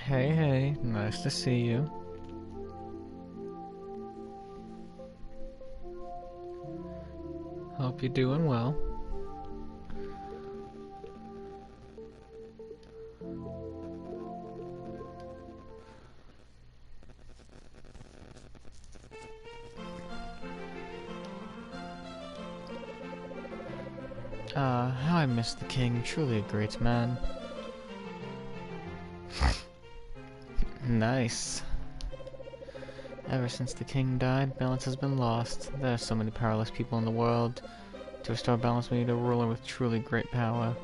Hey, hey, nice to see you. Hope you're doing well. How I miss the king, truly a great man. Nice. Ever since the king died, balance has been lost. There are so many powerless people in the world. To restore balance, we need a ruler with truly great power.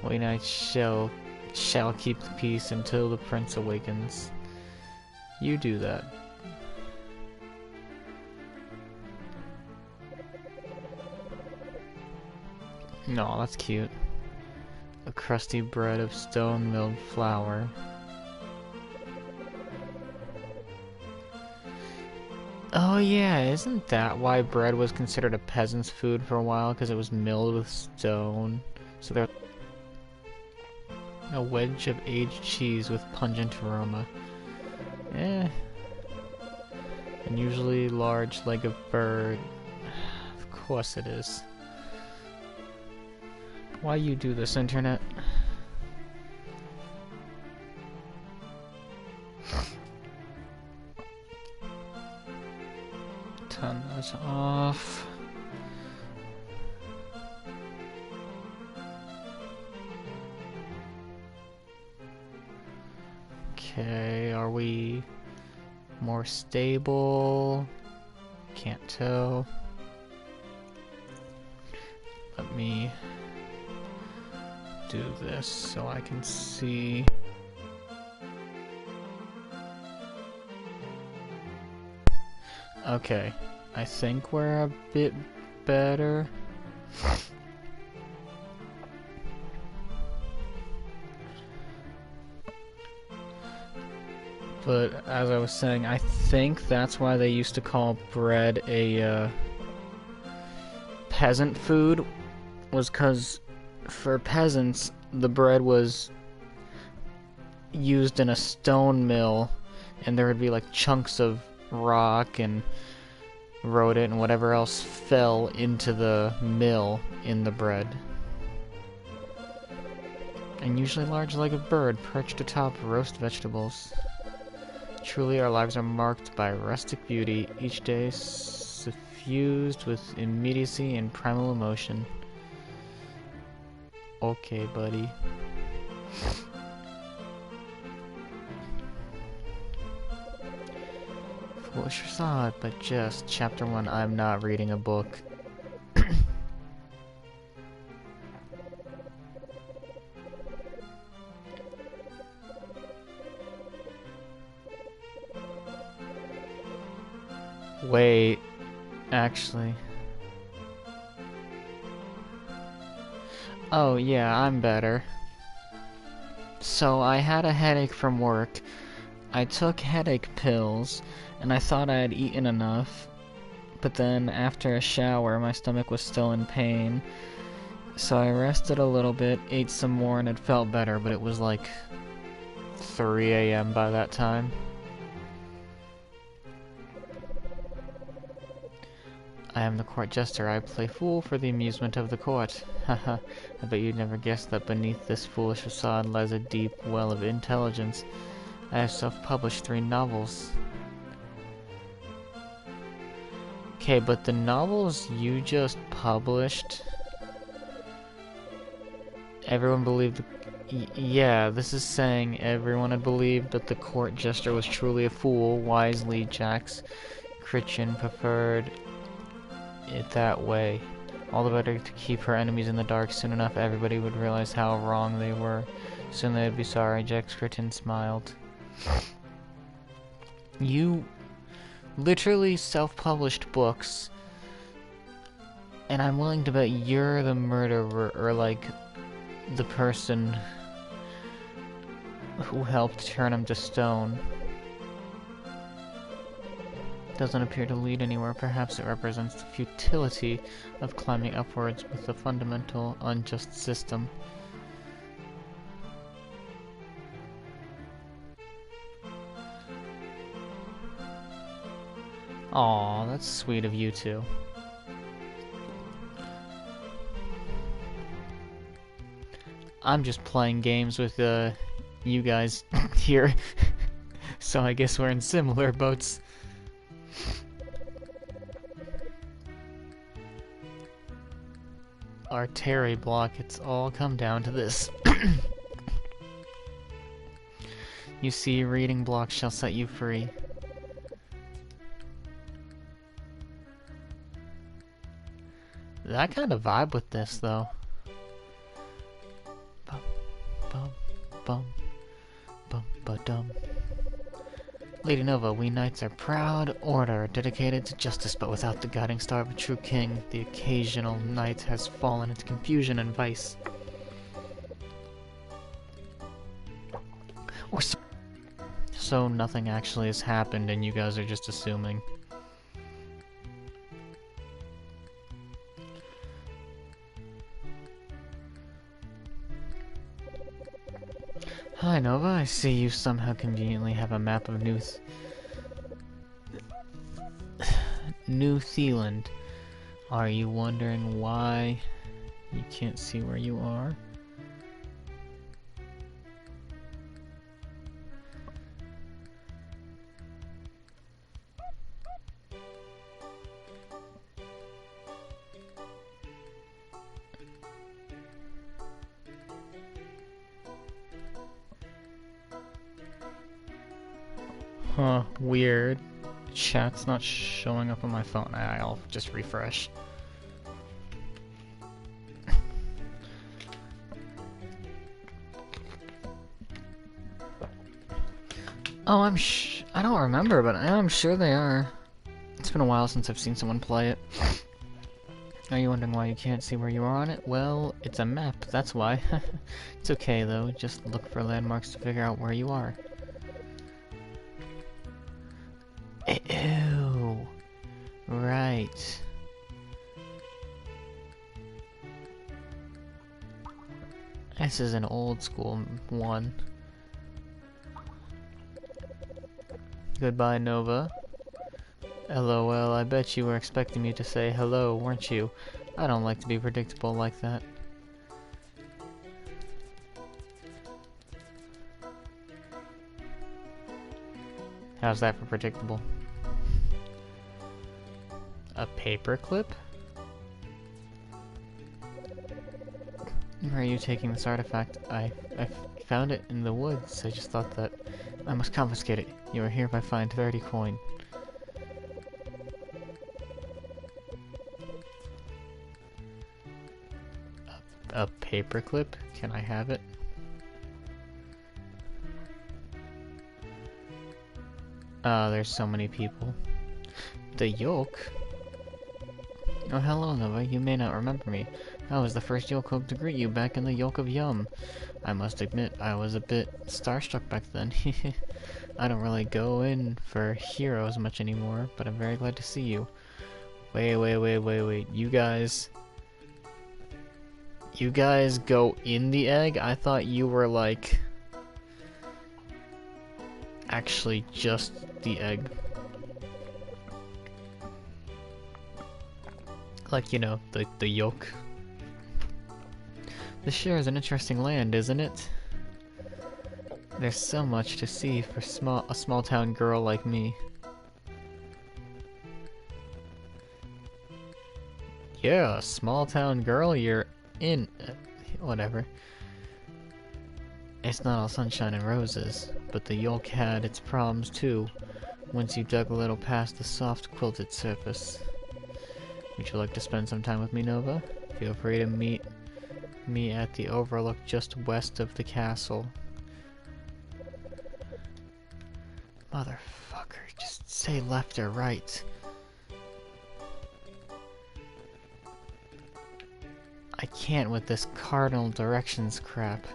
Wait, I shall keep the peace until the prince awakens. You do that. No, that's cute. A crusty bread of stone-milled flour. Oh yeah, isn't that why bread was considered a peasant's food for a while? Because it was milled with stone. So there's a wedge of aged cheese with pungent aroma. Unusually large leg of bird. Of course it is. Why you do this, internet? Turn those off. Okay, are we more stable? Can't tell. Let me do this so I can see. Okay, I think we're a bit better. But as I was saying, I think that's why they used to call bread a peasant food, was because for peasants the bread was used in a stone mill, and there would be like chunks of rock and rodent and whatever else fell into the mill in the bread. And usually large leg of bird perched atop roast vegetables. Truly our lives are marked by rustic beauty, each day suffused with immediacy and primal emotion. Okay, buddy. Foolish facade, but just chapter 1. I'm not reading a book. Wait, actually. Oh yeah, I'm better. So I had a headache from work. I took headache pills, and I thought I had eaten enough, but then after a shower my stomach was still in pain, so I rested a little bit, ate some more, and it felt better, but it was like 3 AM by that time. I am the court jester. I play fool for the amusement of the court. Haha, I bet you'd never guess that beneath this foolish facade lies a deep well of intelligence. I have self-published 3 novels. Okay, but the novels you just published, everyone believed... yeah, this is saying everyone had believed that the court jester was truly a fool. Wisely, Jack's Christian preferred it that way. All the better to keep her enemies in the dark. Soon enough, everybody would realize how wrong they were. Soon they would be sorry. Jack's Christian smiled. You literally self-published books, and I'm willing to bet you're the murderer, or like the person who helped turn him to stone. Doesn't appear to lead anywhere. Perhaps it represents the futility of climbing upwards with a fundamental, unjust system. Aw, that's sweet of you two. I'm just playing games with, you guys here. So I guess we're in similar boats. Our Terry block, it's all come down to this. You see, reading block shall set you free. I kind of vibe with this, though. Bum, bum, bum, bum, ba-dum. Lady Nova, we knights are proud order, dedicated to justice, but without the guiding star of a true king, the occasional knight has fallen into confusion and vice. Or so nothing actually has happened and you guys are just assuming. Hi Nova, I see you somehow conveniently have a map of New Zealand. Are you wondering why you can't see where you are? Huh, weird. Chat's not showing up on my phone. I'll just refresh. Oh, I don't remember, but I'm sure they are. It's been a while since I've seen someone play it. Are you wondering why you can't see where you are on it? Well, it's a map, that's why. It's okay though, just look for landmarks to figure out where you are. Ew. Right. This is an old school one. Goodbye, Nova. LOL, I bet you were expecting me to say hello, weren't you? I don't like to be predictable like that. How's that for predictable? A paperclip? Where are you taking this artifact? I found it in the woods. I just thought that I must confiscate it. You are hereby fined 30 coin. A paperclip? Can I have it? There's so many people. The yoke? Oh, hello, Nova. You may not remember me. I was the first yoke to greet you back in the Yoke of Yum. I must admit, I was a bit starstruck back then. I don't really go in for heroes much anymore, but I'm very glad to see you. Wait. You guys go in the egg? I thought you were, like, actually just the egg. Like, you know, the yolk. This sure is an interesting land, isn't it? There's so much to see for a small town girl like me. Yeah, a small town girl, you're in... whatever. It's not all sunshine and roses, but the yolk had its problems too, once you dug a little past the soft quilted surface. Would you like to spend some time with me, Nova? Feel free to meet me at the overlook just west of the castle. Motherfucker, just say left or right. I can't with this cardinal directions crap.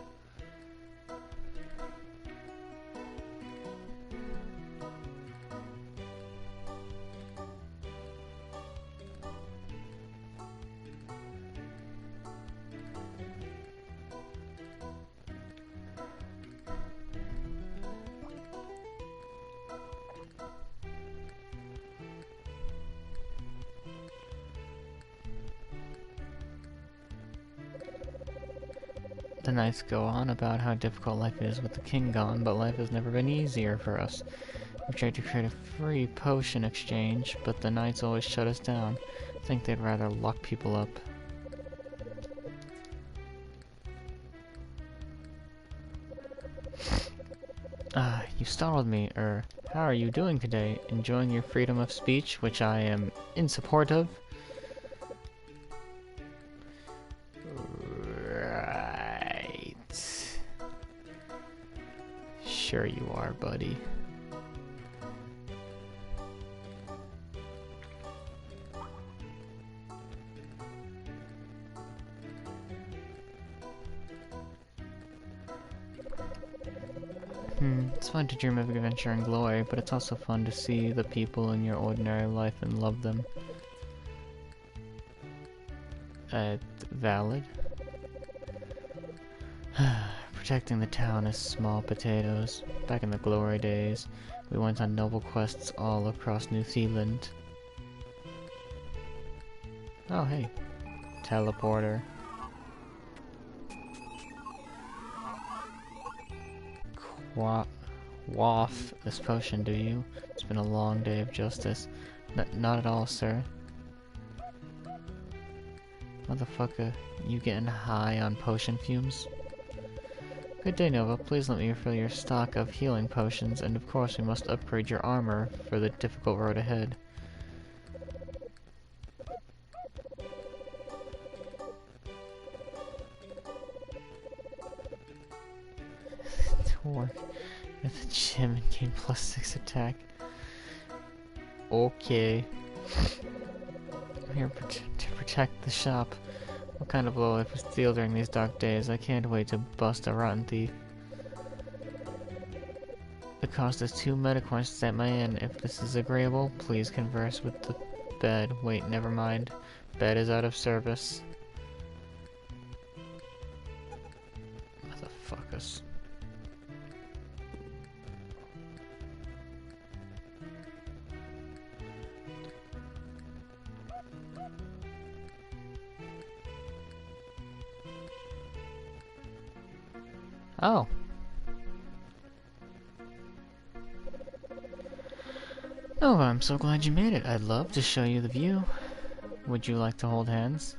The knights go on about how difficult life is with the king gone, but life has never been easier for us. We tried to create a free potion exchange, but the knights always shut us down. I think they'd rather lock people up. You startled me, how are you doing today? Enjoying your freedom of speech, which I am in support of? Right. Sure you are, buddy. It's fun to dream of adventure and glory, but it's also fun to see the people in your ordinary life and love them. Valid? Protecting the town is small potatoes. Back in the glory days, we went on noble quests all across New Zealand. Oh, hey. Teleporter. Waff this potion, do you? It's been a long day of justice. Not at all, sir. Motherfucker, you getting high on potion fumes? Good day, Nova. Please let me refill your stock of healing potions, and of course we must upgrade your armor for the difficult road ahead. To work at the gym and gain +6 attack. Okay. I'm here to protect the shop. What kind of lowlife would steal during these dark days? I can't wait to bust a rotten thief. The cost is 2 metacoins to set my inn. If this is agreeable, please converse with the bed. Wait, never mind. Bed is out of service. Motherfuckers. Oh. Oh, I'm so glad you made it. I'd love to show you the view. Would you like to hold hands?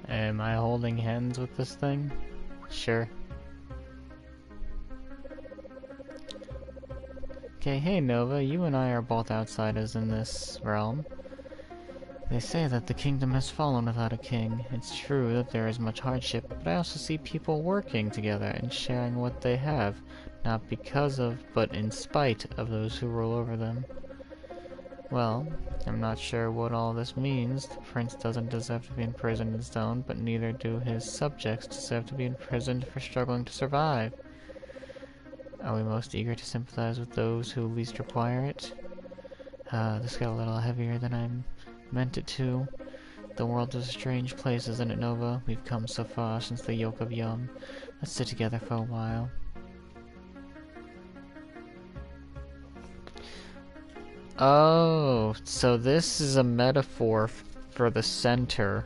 Am I holding hands with this thing? Sure. Okay, hey Nova, you and I are both outsiders in this realm. They say that the kingdom has fallen without a king. It's true that there is much hardship, but I also see people working together and sharing what they have, not because of, but in spite of those who rule over them. Well, I'm not sure what all this means. The prince doesn't deserve to be imprisoned in stone, but neither do his subjects deserve to be imprisoned for struggling to survive. Are we most eager to sympathize with those who least require it? This got a little heavier than I meant it to. The world is a strange place, isn't it, Nova? We've come so far since the yoke of Yum. Let's sit together for a while. Oh, so this is a metaphor for the center.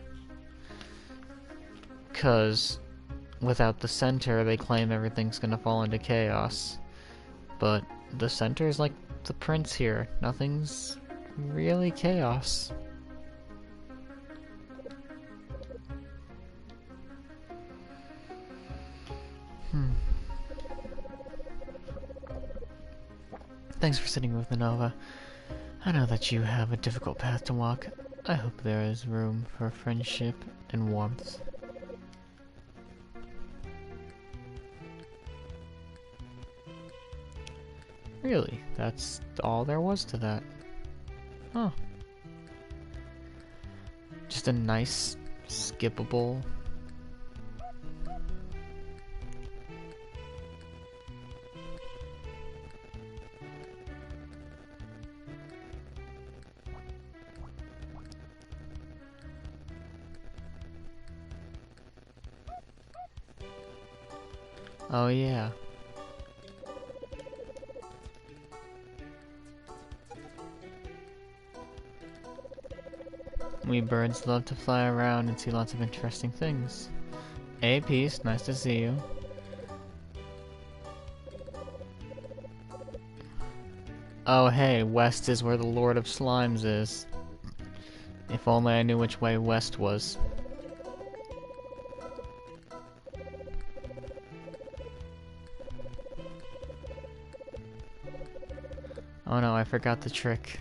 'Cause without the center, they claim everything's gonna fall into chaos. But the center is like the prince here. Nothing's really chaos. Thanks for sitting with me, Nova. I know that you have a difficult path to walk. I hope there is room for friendship and warmth. Really? That's all there was to that? Huh. Just a nice, skippable... Oh yeah. We birds love to fly around and see lots of interesting things. Hey, peace, nice to see you. Oh hey, west is where the Lord of Slimes is. If only I knew which way west was. Oh no, I forgot the trick.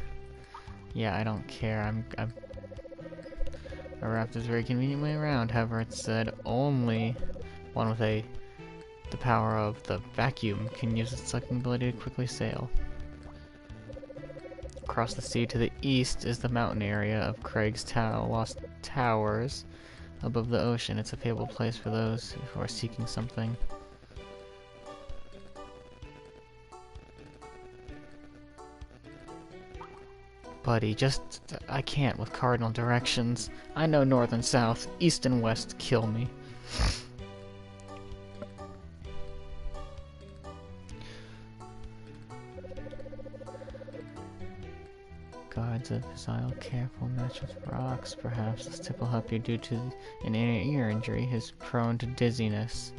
Yeah, I don't care. I wrapped this very convenient way around. However, it said only one with the power of the vacuum can use its sucking ability to quickly sail. Across the sea to the east is the mountain area of Craig's Lost Towers. Above the ocean, it's a fabled place for those who are seeking something. Buddy, I can't with cardinal directions. I know north and south, east and west kill me. Guards of his isle, careful match with rocks. Perhaps this tip will help you due to an ear injury. He's prone to dizziness.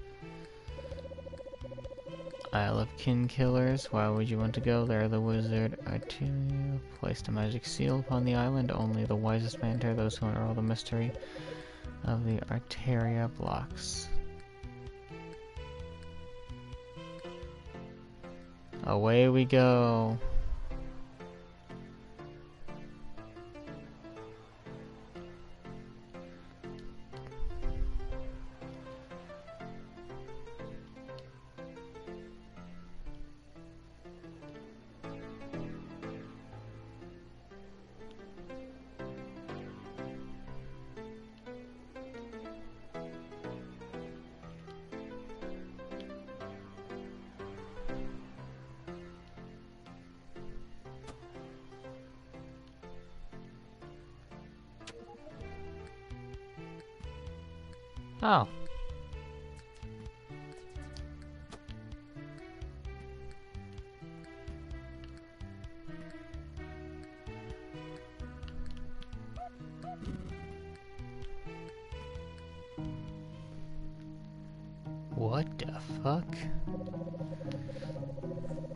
Isle of Kin Killers. Why would you want to go there? The wizard Arterial placed a magic seal upon the island. Only the wisest man dare those who unravel the mystery of the Arteria blocks. Away we go. Oh. What the fuck?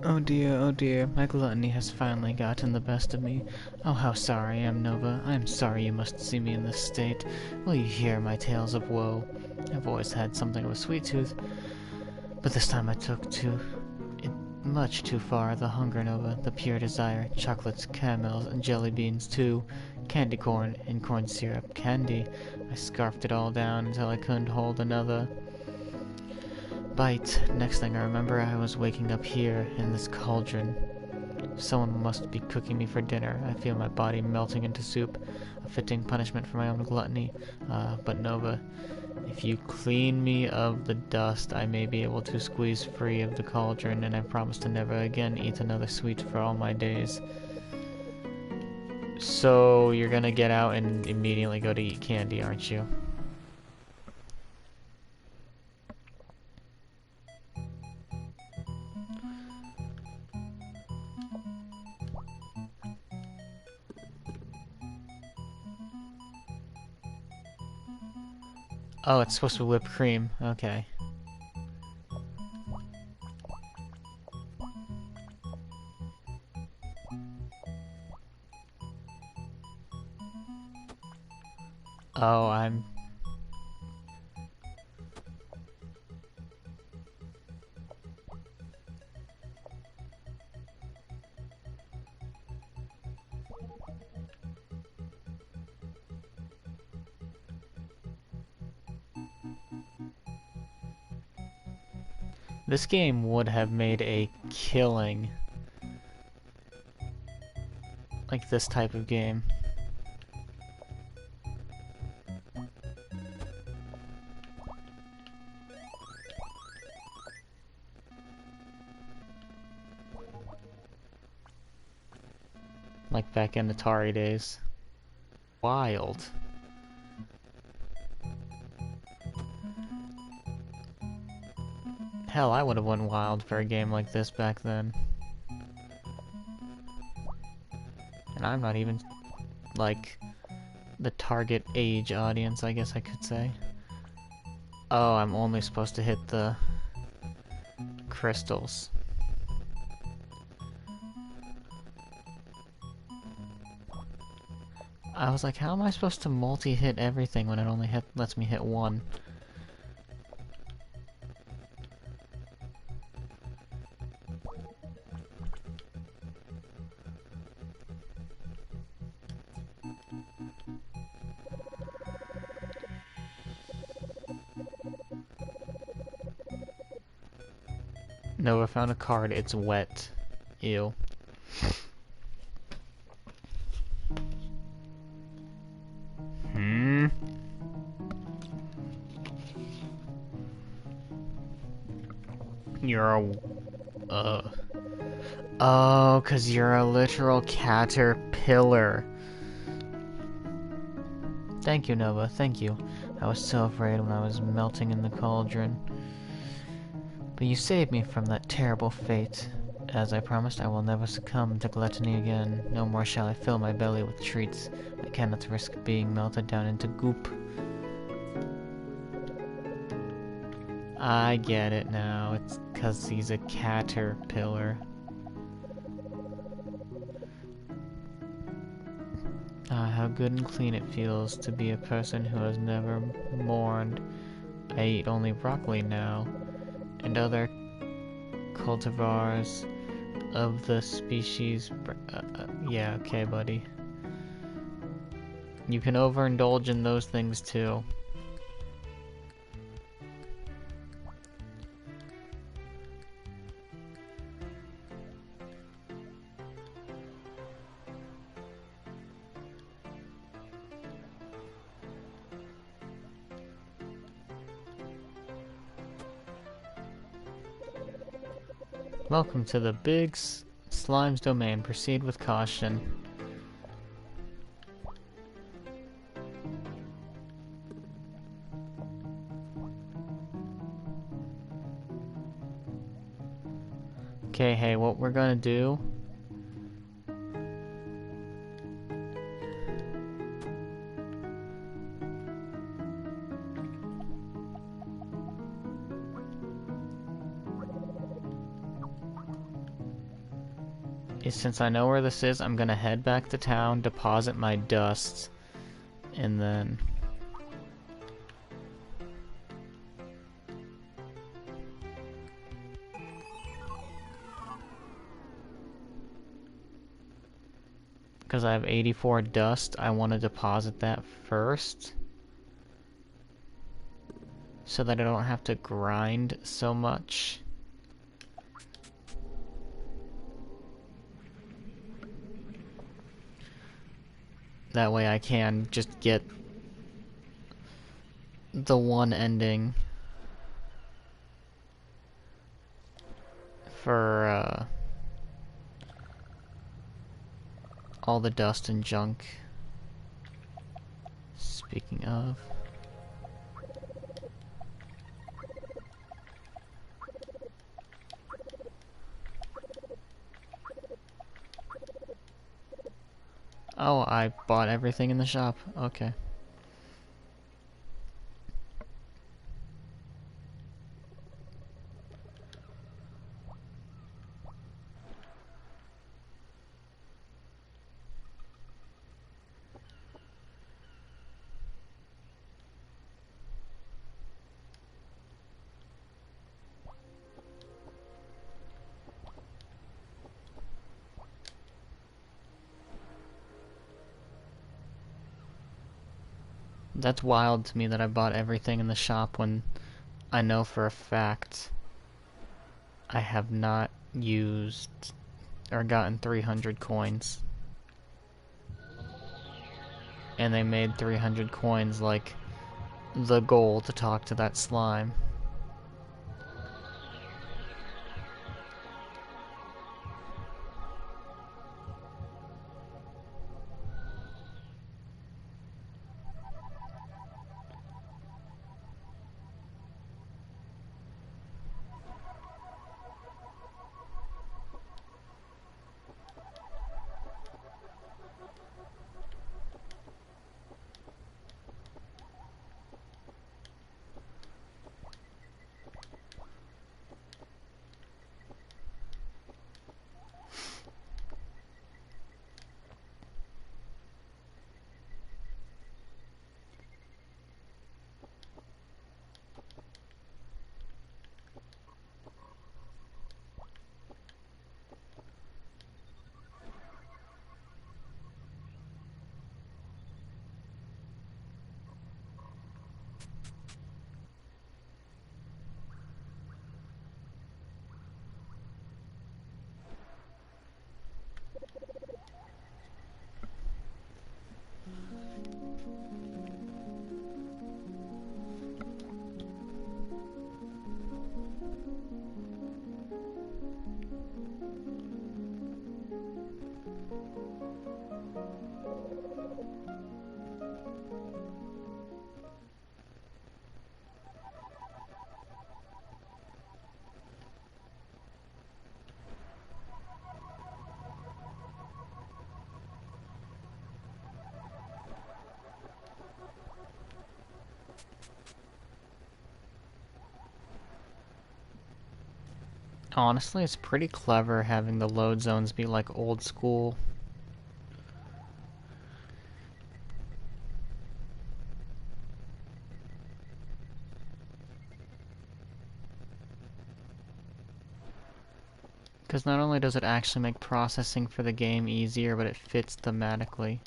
Oh dear, my gluttony has finally gotten the best of me. Oh, how sorry I am, Nova. I am sorry you must see me in this state. Will you hear my tales of woe? I've always had something of a sweet tooth, but this time I took it much too far. The hunger, Nova, the pure desire, chocolates, caramels, and jelly beans too, candy corn and corn syrup, candy. I scarfed it all down until I couldn't hold another bite. Next thing I remember, I was waking up here in this cauldron. Someone must be cooking me for dinner. I feel my body melting into soup, a fitting punishment for my own gluttony. But Nova, if you clean me of the dust, I may be able to squeeze free of the cauldron, and I promise to never again eat another sweet for all my days. So, you're gonna get out and immediately go to eat candy, aren't you? Oh, it's supposed to be whipped cream. Okay. Oh, This game would have made a killing. Like this type of game. Like back in Atari days. Wild. Hell, I would have went wild for a game like this back then. And I'm not even, like, the target age audience, I guess I could say. Oh, I'm only supposed to hit the crystals. I was like, how am I supposed to multi-hit everything when it only lets me hit one? Nova found a card. It's wet. Ew. You're a... Oh, 'cause you're a literal caterpillar. Thank you, Nova. Thank you. I was so afraid when I was melting in the cauldron. But you saved me from that terrible fate. As I promised, I will never succumb to gluttony again. No more shall I fill my belly with treats. I cannot risk being melted down into goop. I get it now. It's 'cause he's a caterpillar. Ah, how good and clean it feels to be a person who has never mourned. I eat only broccoli now, and other cultivars of the species. Yeah, okay, buddy. You can overindulge in those things too. Welcome to the big slime's domain. Proceed with caution. Okay, hey, what we're gonna do is, since I know where this is, I'm gonna head back to town, deposit my dust, and then... because I have 84 dust, I want to deposit that first. So that I don't have to grind so much. That way I can just get the one ending for all the dust and junk. Speaking of... Oh, I bought everything in the shop. Okay. That's wild to me that I bought everything in the shop when I know for a fact I have not used or gotten 300 coins. And they made 300 coins like the goal to talk to that slime. Honestly, it's pretty clever having the load zones be like old school. Because not only does it actually make processing for the game easier, but it fits thematically.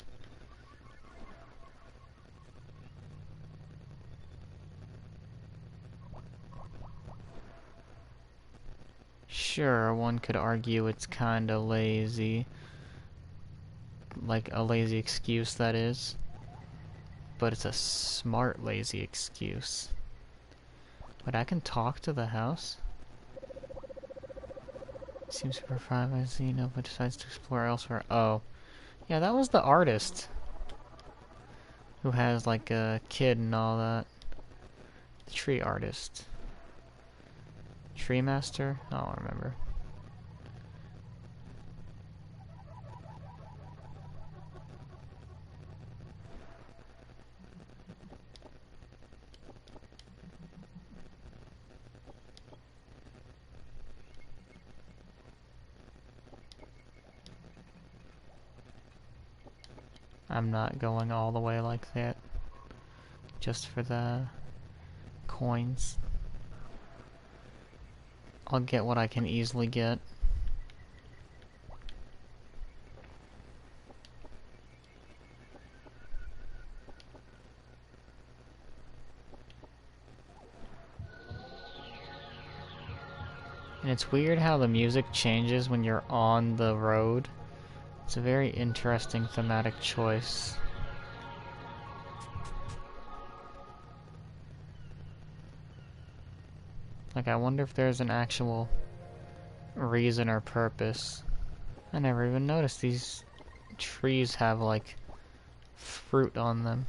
Sure, one could argue it's kinda lazy. Like a lazy excuse, that is. But it's a smart lazy excuse. But I can talk to the house? Seems to provide my Xeno, but decides to explore elsewhere. Oh. Yeah, that was the artist. Who has like a kid and all that. The tree artist. Tree master? I don't remember. I'm not going all the way like that. Just for the coins. I'll get what I can easily get. And it's weird how the music changes when you're on the road. It's a very interesting thematic choice. Like, I wonder if there's an actual reason or purpose. I never even noticed these trees have, like, fruit on them.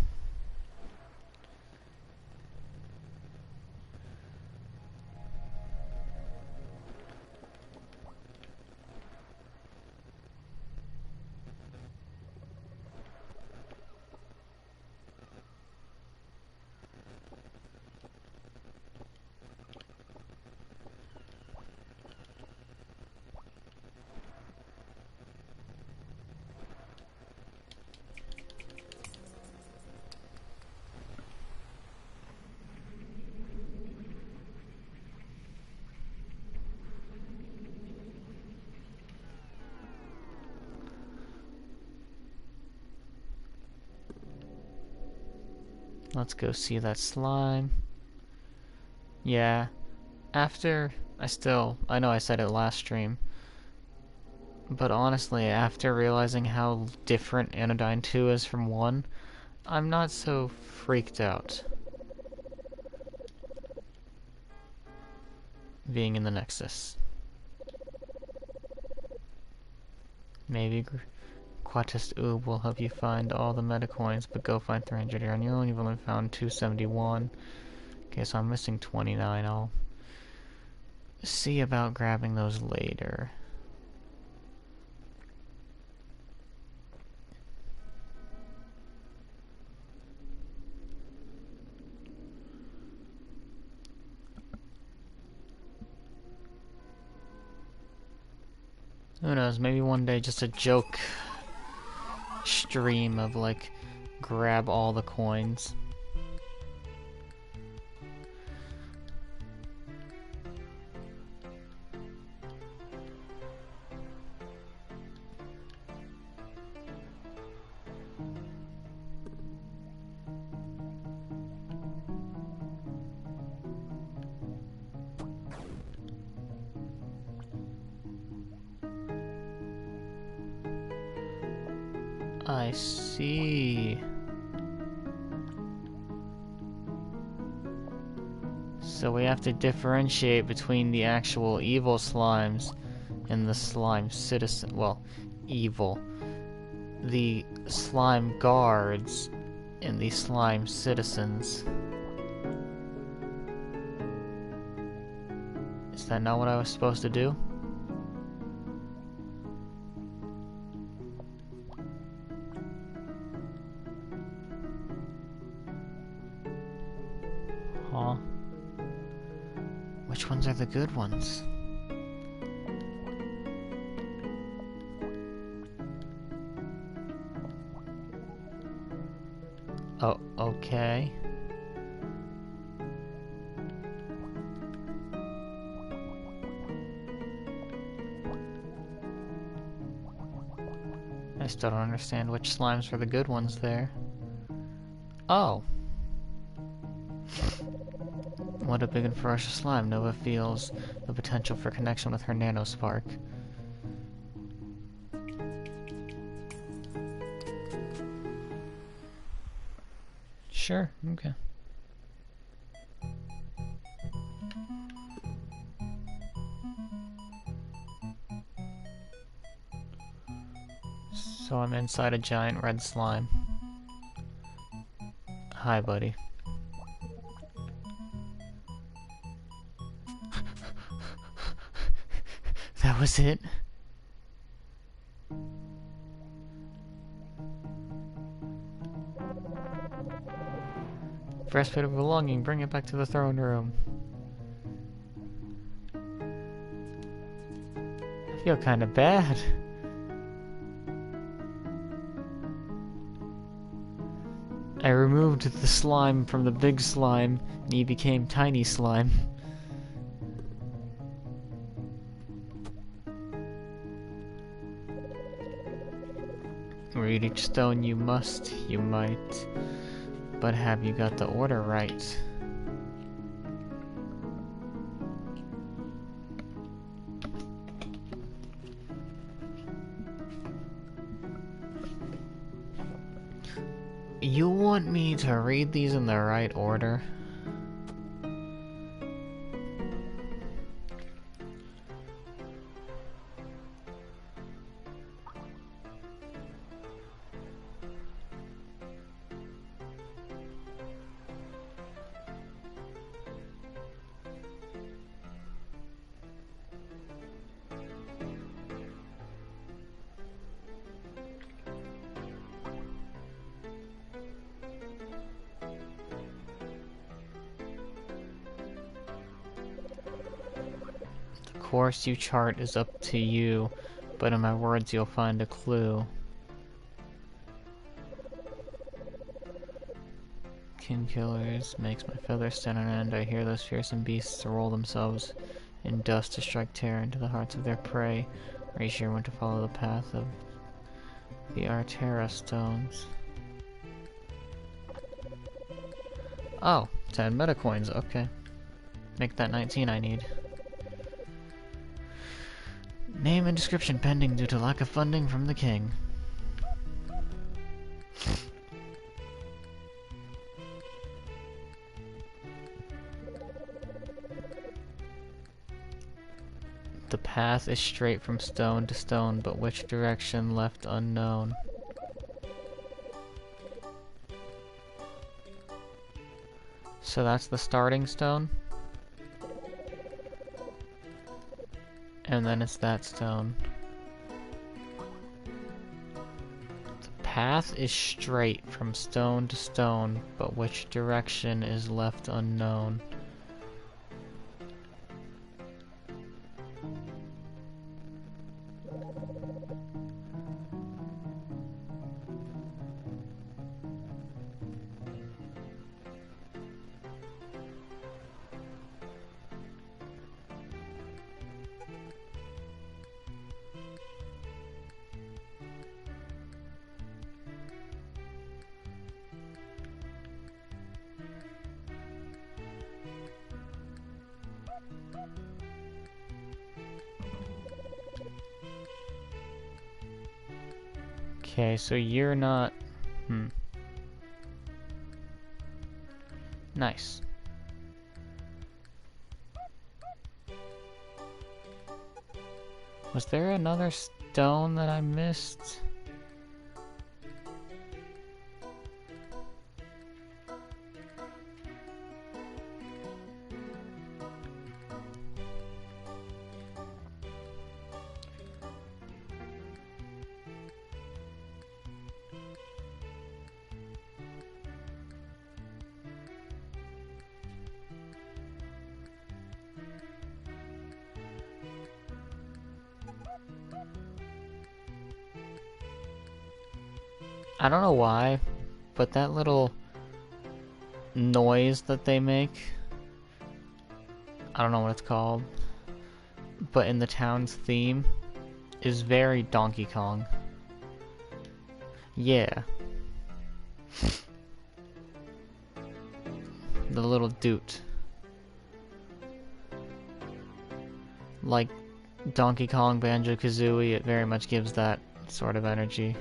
Let's go see that slime. Yeah. After... I know I said it last stream. But honestly, after realizing how different Anodine 2 is from 1, I'm not so freaked out. Being in the Nexus. Maybe Quatest Oob will help you find all the metacoins, but go find 300 here on your own. You've only found 271. Okay, so I'm missing 29. I'll see about grabbing those later. Who knows, maybe one day just a joke stream of like, grab all the coins. I see. So we have to differentiate between the actual evil slimes and the slime citizen. Well, evil. The slime guards and the slime citizens. Is that not what I was supposed to do? Huh? Which ones are the good ones? Oh, okay. I still don't understand which slimes are the good ones there. Oh. What a big and ferocious slime. Nova feels the potential for connection with her nanospark. Sure, okay. So I'm inside a giant red slime. Hi, buddy. That was it? Breastplate of belonging, bring it back to the throne room. I feel kinda bad. I removed the slime from the big slime, and he became tiny slime. Read each stone you must, you might. But have you got the order right? You want me to read these in the right order? The course you chart is up to you, but in my words you'll find a clue. King killers makes my feathers stand on end. I hear those fearsome beasts roll themselves in dust to strike terror into the hearts of their prey. Are you sure when to follow the path of the Artera stones? Oh, 10 metacoins, okay. Make that 19 I need. Name and description pending due to lack of funding from the king. The path is straight from stone to stone, but which direction left unknown. So that's the starting stone? And then it's that stone. The path is straight from stone to stone, but which direction is left unknown. Okay, so you're not... Nice. Was there another stone that I missed? I don't know why, but that little noise that they make, I don't know what it's called, but in the town's theme, is very Donkey Kong. Yeah. The little doot. Like Donkey Kong, Banjo-Kazooie, it very much gives that sort of energy.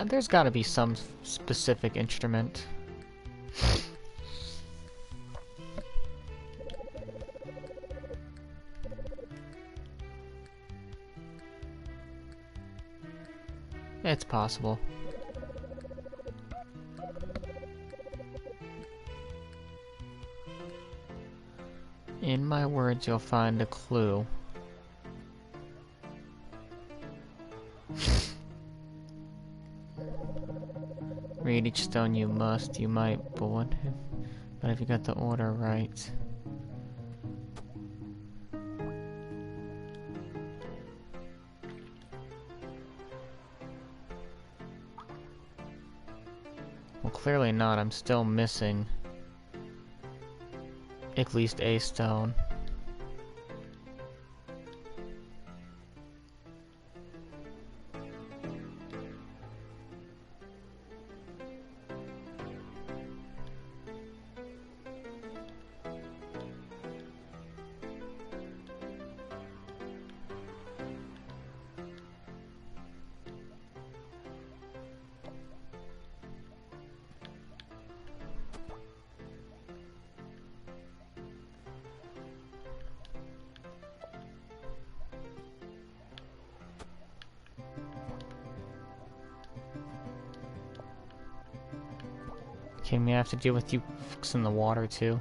There's gotta be some specific instrument. It's possible. In my words, you'll find a clue. Read each stone you must, you might, but if you got the order right. Well, clearly not, I'm still missing at least a stone. Okay, we have to deal with you folks in the water too.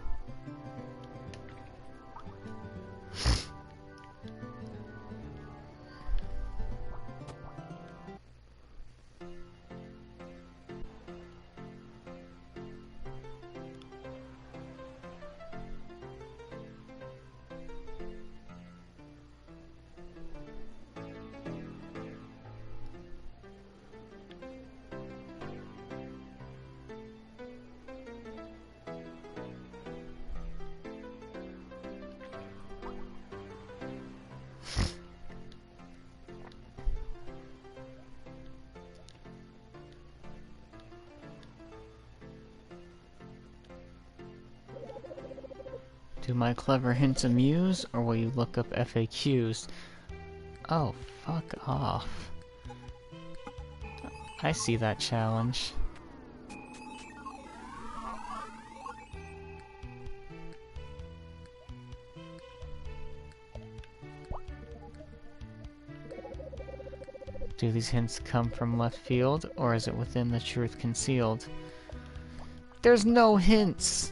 Do my clever hints amuse, or will you look up FAQs? Oh, fuck off. I see that challenge. Do these hints come from left field, or is it within the truth concealed? There's no hints!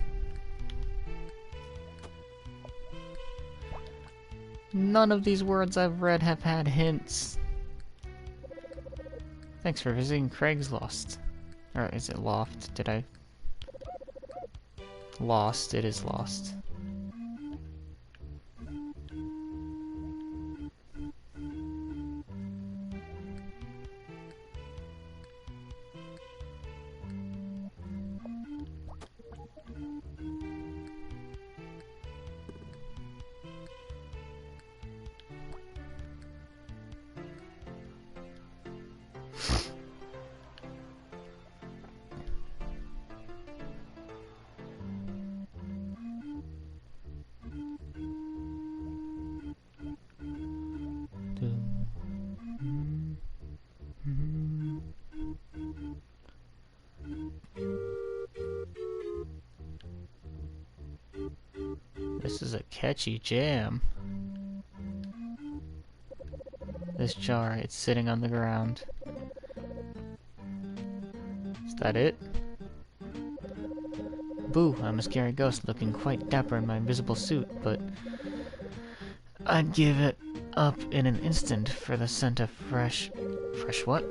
None of these words I've read have had hints. Thanks for visiting Craig's Lost. Or is it Loft? Did I... Lost. It is Lost. This is a catchy jam. This jar, it's sitting on the ground. Is that it? Boo, I'm a scary ghost looking quite dapper in my invisible suit, but I'd give it up in an instant for the scent of fresh what?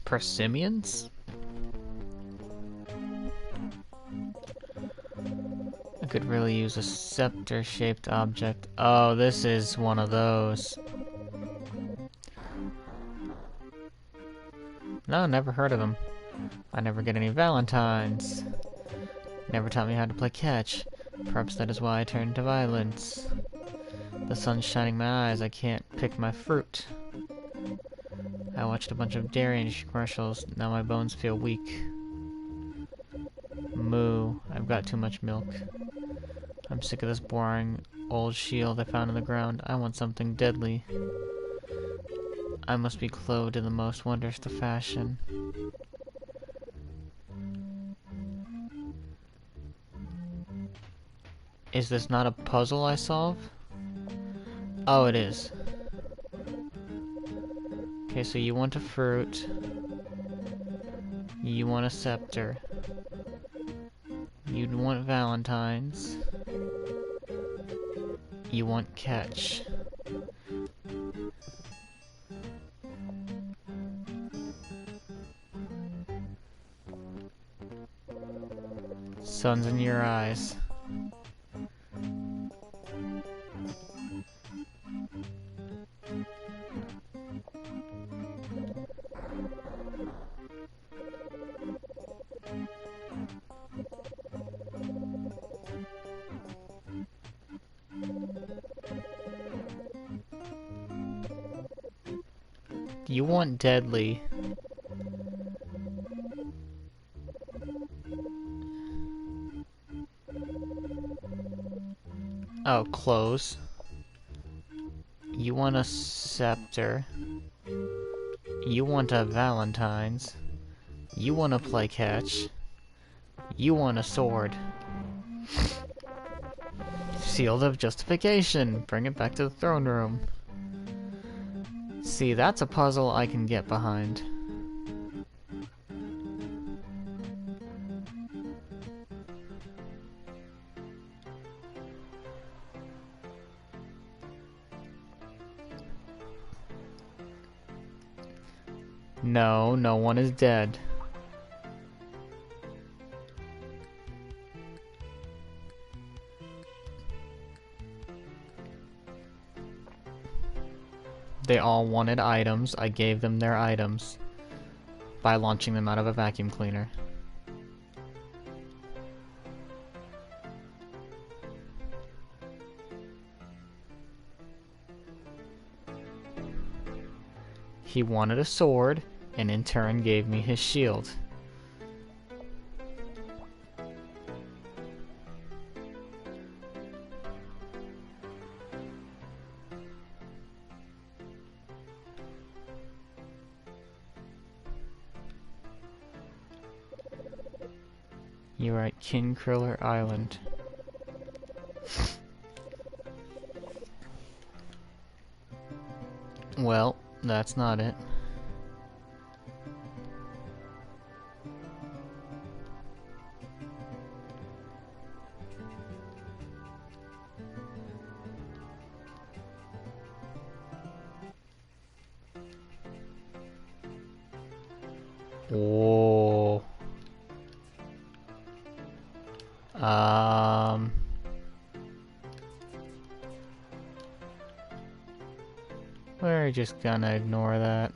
Persimmons? I could really use a scepter-shaped object. Oh, this is one of those. No, never heard of them. I never get any valentines. Never taught me how to play catch. Perhaps that is why I turned to violence. The sun's shining in my eyes, I can't pick my fruit. I watched a bunch of dairy commercials, now my bones feel weak. Moo, I've got too much milk. I'm sick of this boring old shield I found in the ground. I want something deadly. I must be clothed in the most wondrous of fashion. Is this not a puzzle I solve? Oh, it is. Okay, so you want a fruit. You want a scepter. You'd want valentines. You want catch. Sun's in your eyes. You want deadly. Oh, clothes. You want a scepter. You want a valentines. You want to play catch. You want a sword. Shield of justification. Bring it back to the throne room. See, that's a puzzle I can get behind. No, no one is dead. They all wanted items. I gave them their items by launching them out of a vacuum cleaner. He wanted a sword, and in turn gave me his shield. You're at King Kriller Island. Well, that's not it. Whoa. We're just gonna ignore that.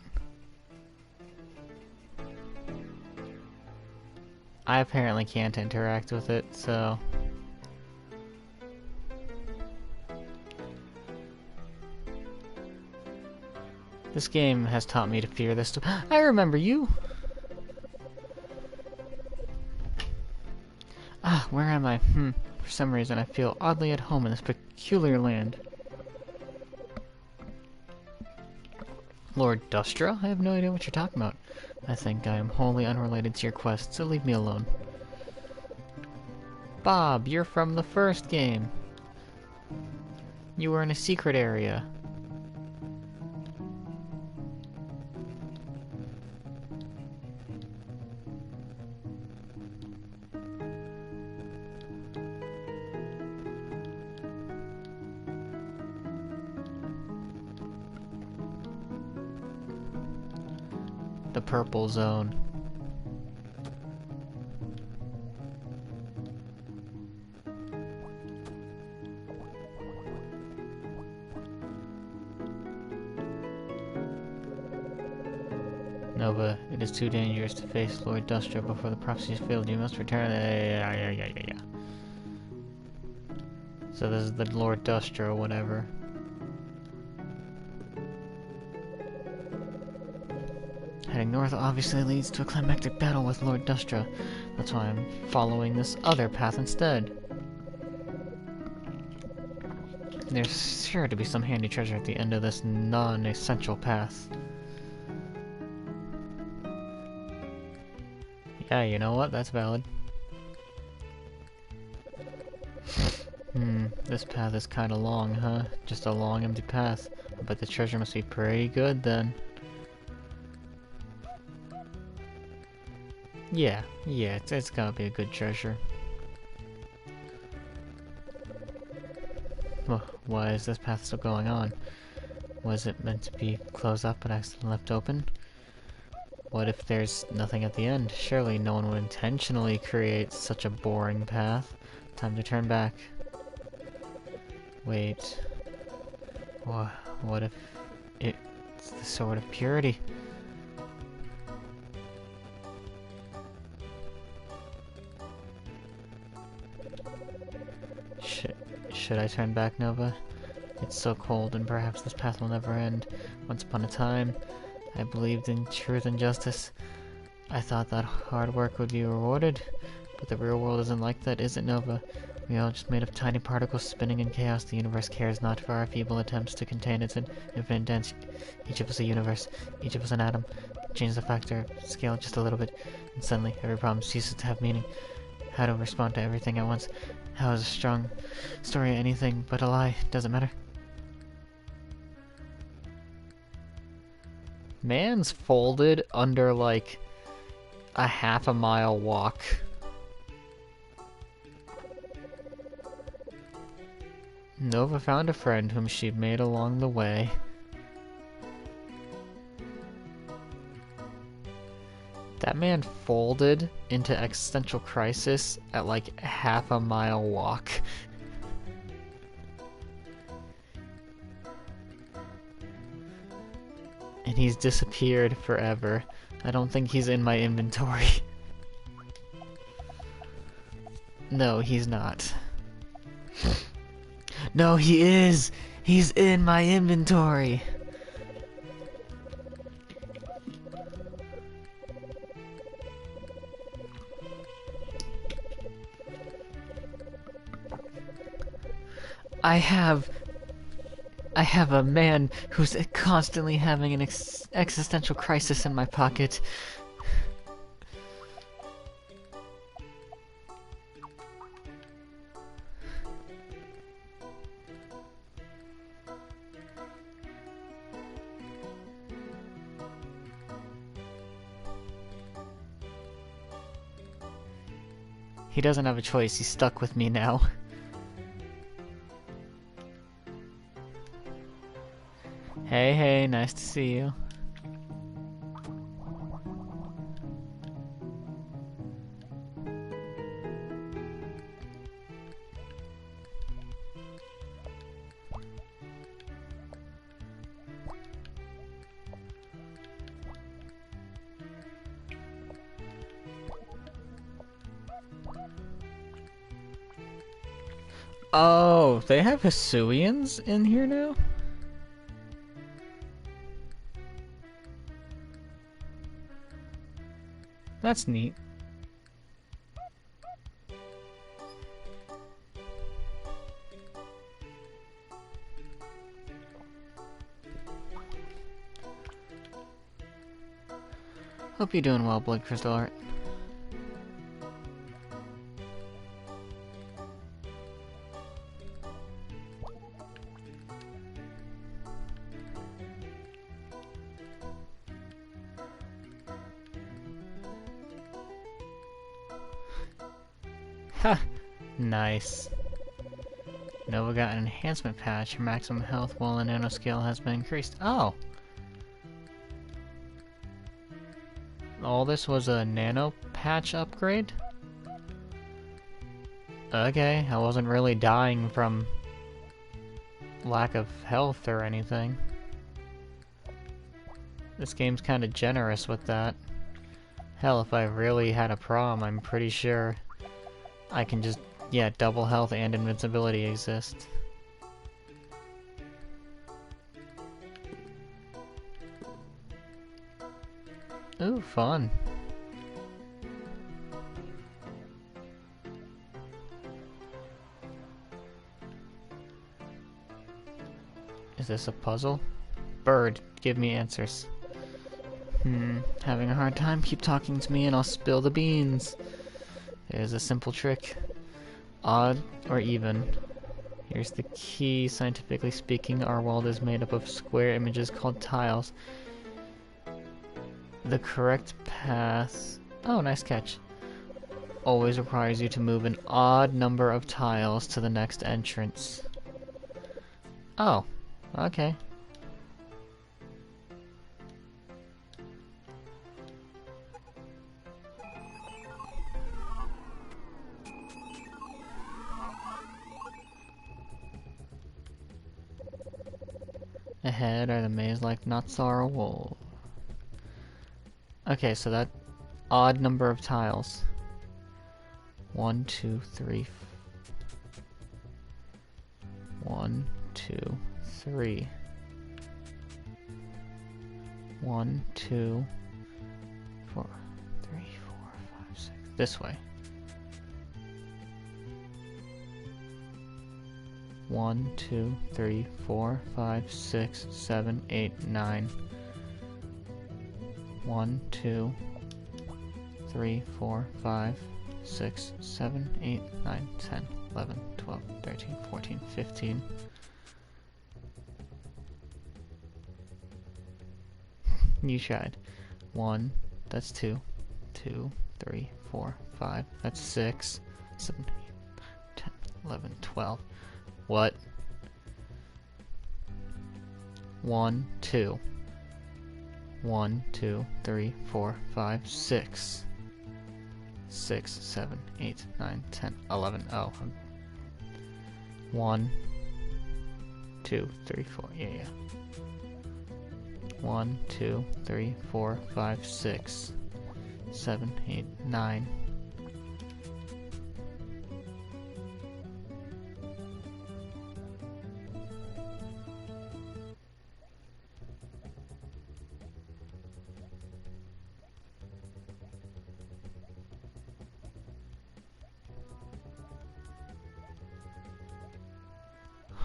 I apparently can't interact with it, so... This game has taught me to fear this stuff. I remember you! Ah, where am I? For some reason I feel oddly at home in this peculiar land. Lord Dustra? I have no idea what you're talking about. I think I am wholly unrelated to your quest, so leave me alone. Bob, you're from the first game. You were in a secret area. The purple zone. Nova, it is too dangerous to face Lord Dustra before the prophecy is failed. You must return. Yeah. So this is the Lord Dustra or whatever. Heading north obviously leads to a climactic battle with Lord Dustra. That's why I'm following this other path instead. There's sure to be some handy treasure at the end of this non-essential path. Yeah, you know what? That's valid. This path is kinda long, huh? Just a long, empty path. I bet the treasure must be pretty good, then. Yeah, it's gotta be a good treasure. Well, why is this path still going on? Was it meant to be closed up but accidentally left open? What if there's nothing at the end? Surely no one would intentionally create such a boring path. Time to turn back. Wait. What if it's the sword of purity? Should I turn back, Nova? It's so cold, and perhaps this path will never end. Once upon a time, I believed in truth and justice. I thought that hard work would be rewarded, but the real world isn't like that, is it, Nova? We are all just made of tiny particles spinning in chaos. The universe cares not for our feeble attempts to contain its infinite dance. Each of us a universe, each of us an atom. Change the factor scale just a little bit, and suddenly every problem ceases to have meaning. How to respond to everything at once? How is a strong story anything but a lie? Doesn't matter. Man's folded under like a half-a-mile walk. Nova found a friend whom she made along the way. That man folded into existential crisis at like half-a-mile walk. And he's disappeared forever. I don't think he's in my inventory. No, he's not. No, he is! He's in my inventory! I have a man who's constantly having an existential crisis in my pocket. He doesn't have a choice, he's stuck with me now. Hey, nice to see you. Oh, they have Hisuians in here now? That's neat. Hope you're doing well, Blood Crystal Art. Ha! Nice. Nova got an enhancement patch. Her maximum health while a nanoscale has been increased. Oh! All this was a nano patch upgrade? Okay, I wasn't really dying from lack of health or anything. This game's kinda generous with that. Hell, if I really had a problem, I'm pretty sure I can just, yeah, double health and invincibility exist. Ooh, fun. Is this a puzzle? Bird, give me answers. Having a hard time? Keep talking to me and I'll spill the beans. There's a simple trick. Odd or even. Here's the key. Scientifically speaking, our world is made up of square images called tiles. The correct path... Oh, nice catch. Always requires you to move an odd number of tiles to the next entrance. Oh, okay. Ahead are the maze-like Natsara wolves. Okay, so that odd number of tiles. 1, 2, 3. 1, 2, 3. 1, 2, 4, 3, 4, 5, 6. This way. 1, 2, 3, 4, 5, 6, 7, 8, 9. 1, 2, 3, 4, 5, 6, 7, 8, 9, 10, 11, 12, 13, 14, 15. You tried. 1, that's 2. 2, 3, 4, 5, that's 6, 7, 8, 10, 11, 12. What? 1, 2. 1, 2, 3, 4, 5, 6. 6, 7, 8, 9, 10, 11. Oh. 1, 2, 3, 4. Yeah. 1, 2, 3, 4, 5, 6, 7, 8, 9.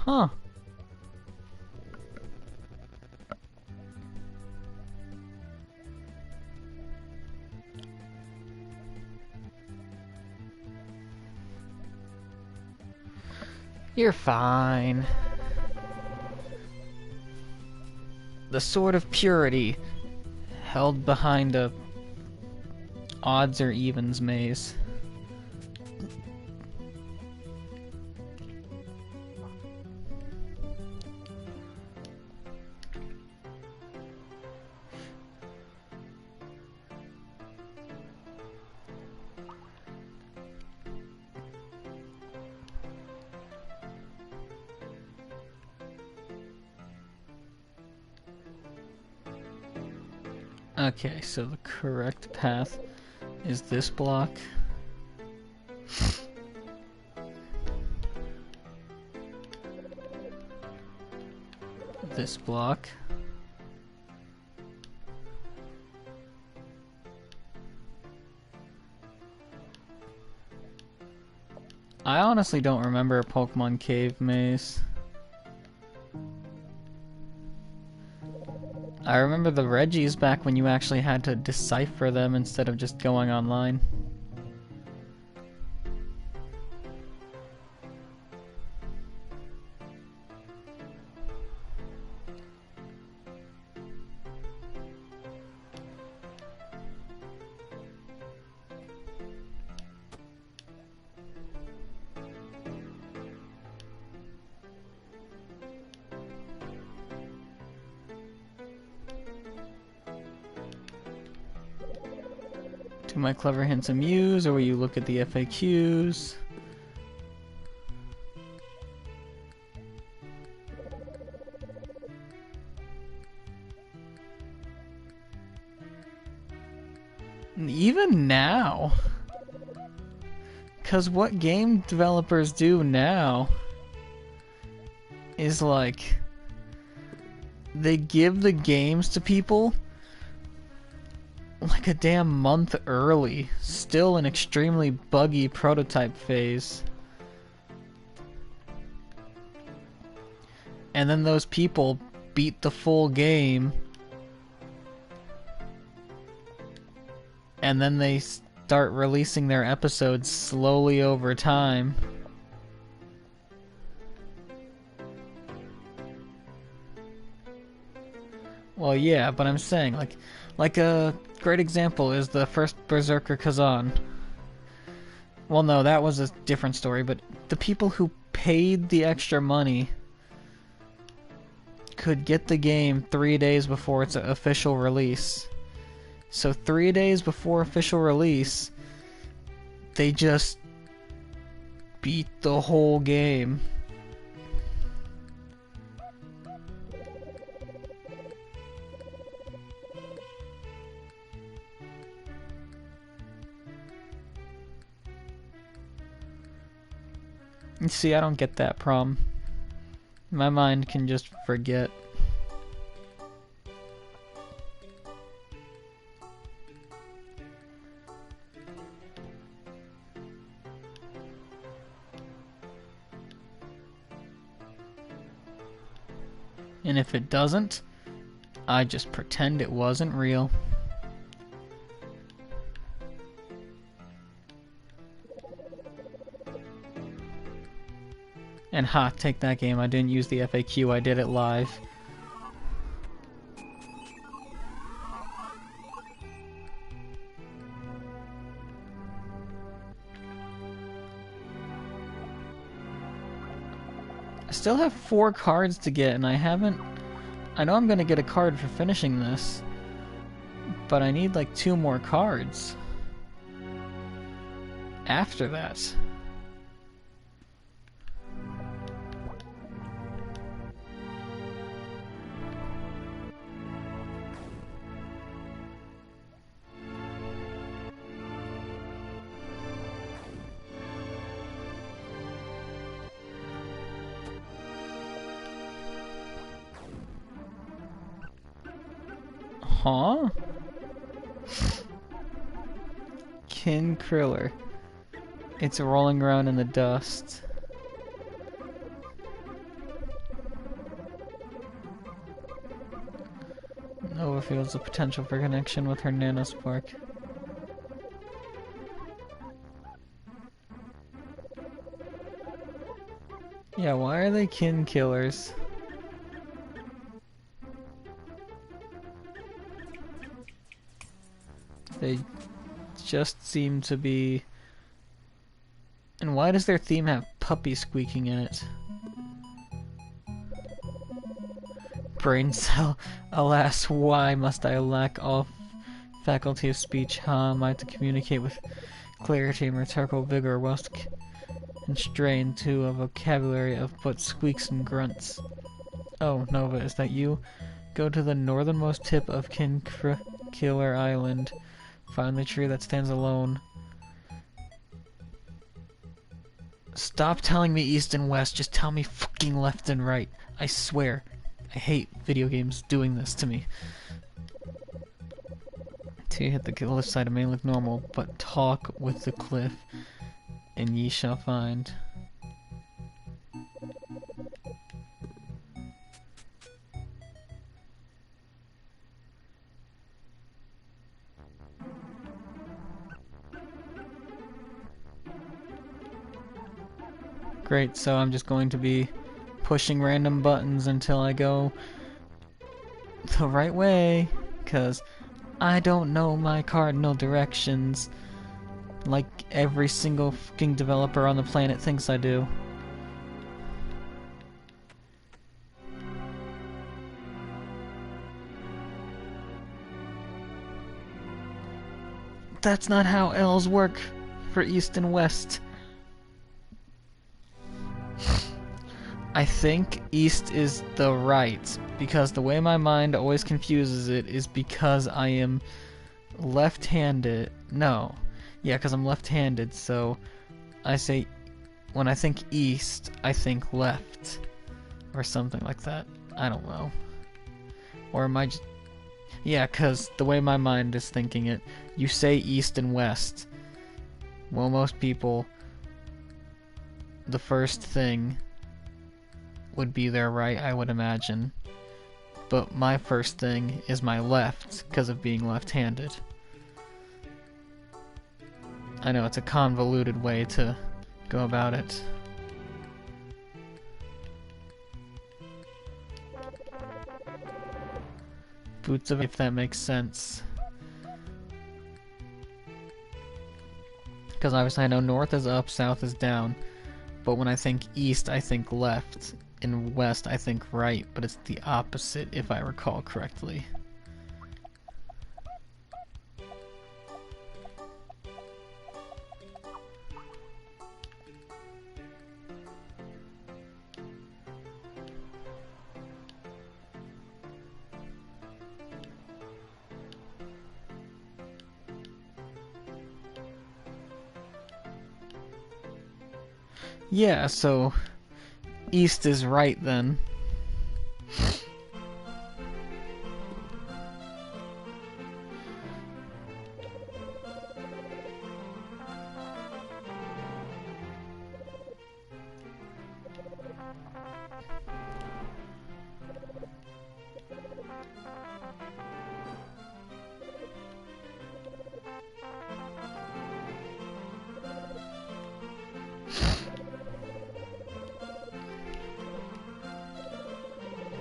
Huh. You're fine. The Sword of Purity, held behind a odds or evens maze. Okay, so the correct path is this block. This block. I honestly don't remember a Pokemon Cave maze. I remember the Reggies back when you actually had to decipher them instead of just going online. Do my clever hints amuse, or will you look at the FAQs? Even now? Because what game developers do now is like, they give the games to people like a damn month early, still an extremely buggy prototype phase. And then those people beat the full game, and then they start releasing their episodes slowly over time. Well, yeah, but I'm saying, like a great example is the first Berserker Kazan. Well, no, that was a different story, but the people who paid the extra money could get the game 3 days before its official release. So 3 days before official release, they just beat the whole game. You see, I don't get that problem. My mind can just forget. And if it doesn't, I just pretend it wasn't real. And ha, take that game. I didn't use the FAQ, I did it live. I still have 4 cards to get, and I haven't... I know I'm gonna get a card for finishing this, but I need like 2 more cards after that. Huh? Kin Kriller. It's rolling around in the dust. Nova feels the potential for connection with her nanospark. Yeah, why are they kin killers? They just seem to be... And why does their theme have puppy squeaking in it? Brain cell, alas, why must I lack all faculty of speech? How am I to communicate with clarity and rhetorical vigor whilst constrained to a vocabulary of but squeaks and grunts? Oh, Nova, is that you? Go to the northernmost tip of Killer Island. Find the tree that stands alone. Stop telling me east and west, just tell me fucking left and right. I swear. I hate video games doing this to me. Till you hit the cliff side, it may look normal, but talk with the cliff, and ye shall find. Great, so I'm just going to be pushing random buttons until I go the right way, because I don't know my cardinal directions like every single fucking developer on the planet thinks I do. That's not how L's work for east and west. I think east is the right, because the way my mind always confuses it is because I am left-handed. No. Yeah, because I'm left-handed, so I say, when I think east, I think left. Or something like that. I don't know. Or am I just... Yeah, because the way my mind is thinking it, you say east and west. Well, most people, the first thing would be their right, I would imagine. But my first thing is my left, because of being left-handed. I know, it's a convoluted way to go about it. Boots of, if that makes sense. Because obviously I know north is up, south is down. But when I think east, I think left. In west, I think right, but it's the opposite, if I recall correctly. Yeah, so east is right then.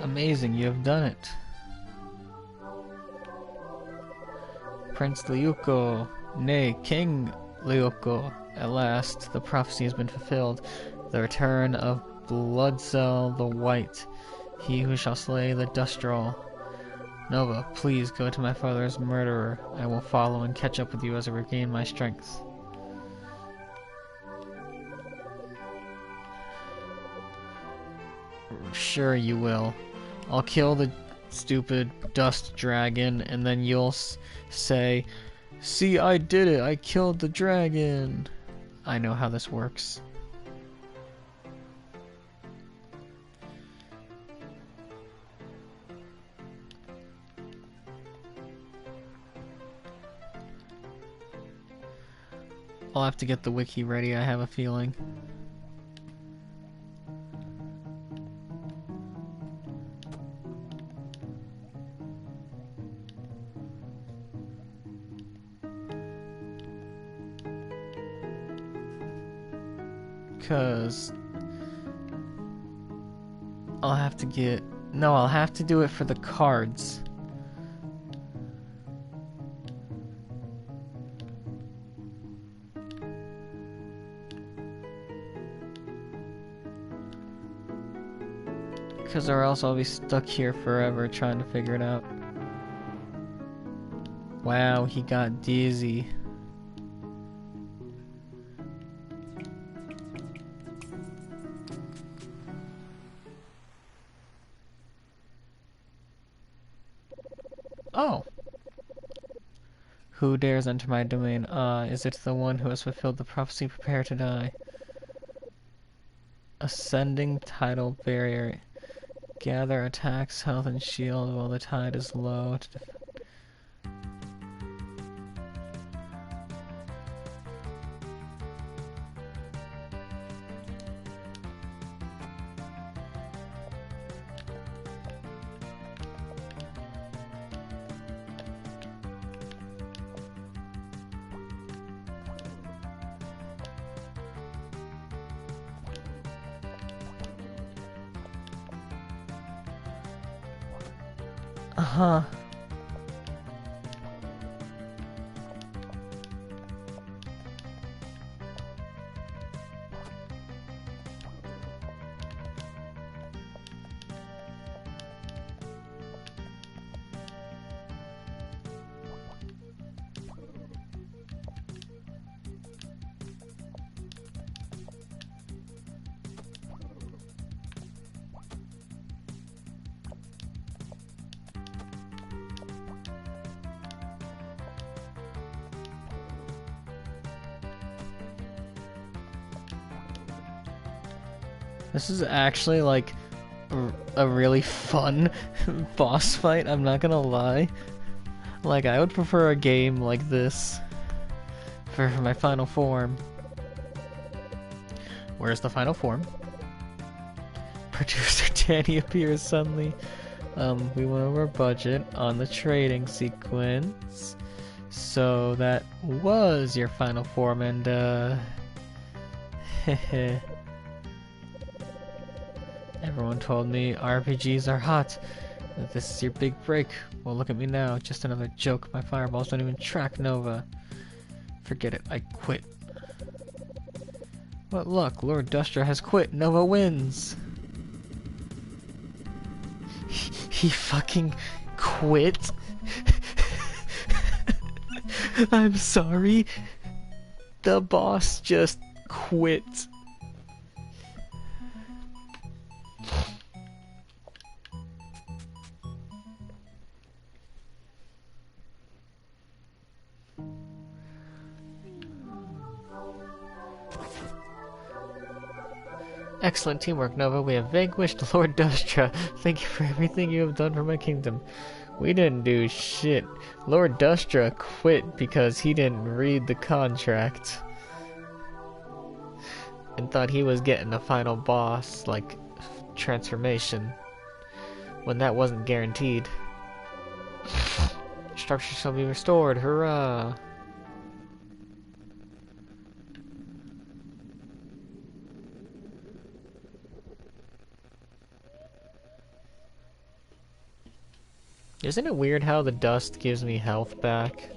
Amazing, you have done it. Prince Liuko, nay, King Liuko. At last, the prophecy has been fulfilled. The return of Bloodcell the White, he who shall slay the Dustral. Nova, please go to my father's murderer. I will follow and catch up with you as I regain my strength. Sure you will. I'll kill the stupid dust dragon, and then you'll say, "See, I did it! I killed the dragon!" I know how this works. I'll have to get the wiki ready, I have a feeling. Because I'll have to get... No, I'll have to do it for the cards. Because or else I'll be stuck here forever trying to figure it out. Wow, he got dizzy. Oh! Who dares enter my domain? Is it the one who has fulfilled the prophecy? Prepare to die. Ascending tidal barrier. Gather attacks, health, and shield while the tide is low. Uh-huh. This is actually like a really fun boss fight, I'm not gonna lie. Like, I would prefer a game like this for my final form. Where's the final form? Producer Danny appears suddenly. We went over budget on the trading sequence. So that was your final form, and heh. Everyone told me RPGs are hot. That this is your big break. Well, look at me now. Just another joke. My fireballs don't even track Nova. Forget it. I quit. What luck. Lord Dustra has quit. Nova wins. He fucking quit? I'm sorry. The boss just quit. Excellent teamwork, Nova. We have vanquished Lord Dustra. Thank you for everything you have done for my kingdom. We didn't do shit. Lord Dustra quit because he didn't read the contract. And thought he was getting a final boss, like, transformation. When that wasn't guaranteed. Structure shall be restored. Hurrah! Isn't it weird how the dust gives me health back?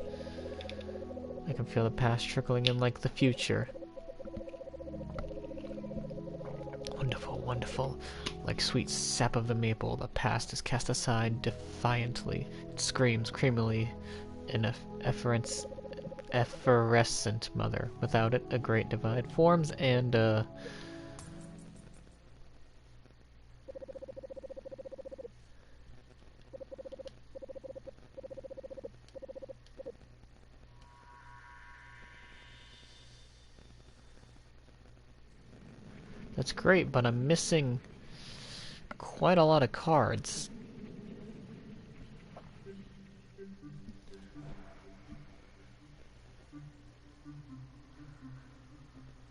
I can feel the past trickling in like the future. Wonderful, wonderful. Like sweet sap of the maple, the past is cast aside defiantly. It screams creamily in effervescent mother. Without it, a great divide forms and, That's great, but I'm missing quite a lot of cards.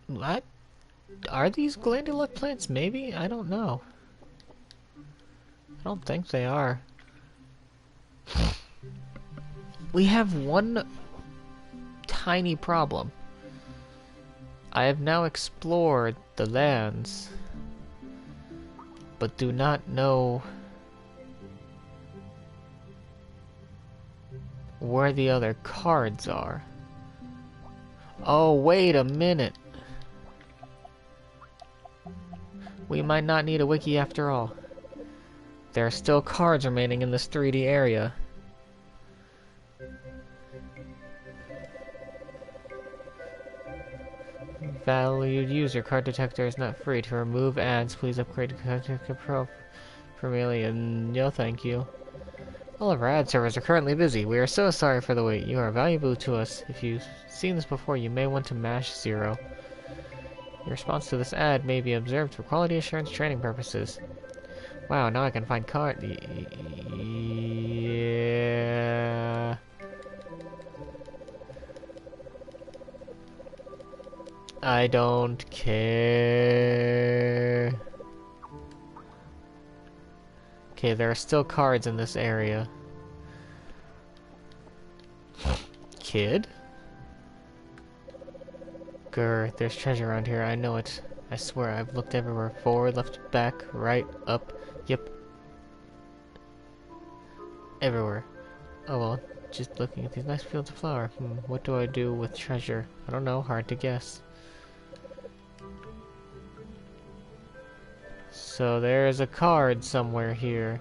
What? Are these glandular plants? Maybe? I don't know. I don't think they are. We have one tiny problem. I have now explored the lands, but do not know where the other cards are. Oh, wait a minute. We might not need a wiki after all. There are still cards remaining in this 3D area. Valued user, card detector is not free. To remove ads, please upgrade to card detector pro for Alien. No, thank you. All of our ad servers are currently busy. We are so sorry for the wait. You are valuable to us. If you've seen this before, you may want to mash 0. Your response to this ad may be observed for quality assurance training purposes. Wow, now I can find card. Yeah. I don't care. Okay, there are still cards in this area. Kid? Grr, there's treasure around here, I know it. I swear, I've looked everywhere. Forward, left, back, right, up, yep. everywhere. Oh well, just looking at these nice fields of flower. What do I do with treasure? I don't know, hard to guess. So there's a card somewhere here.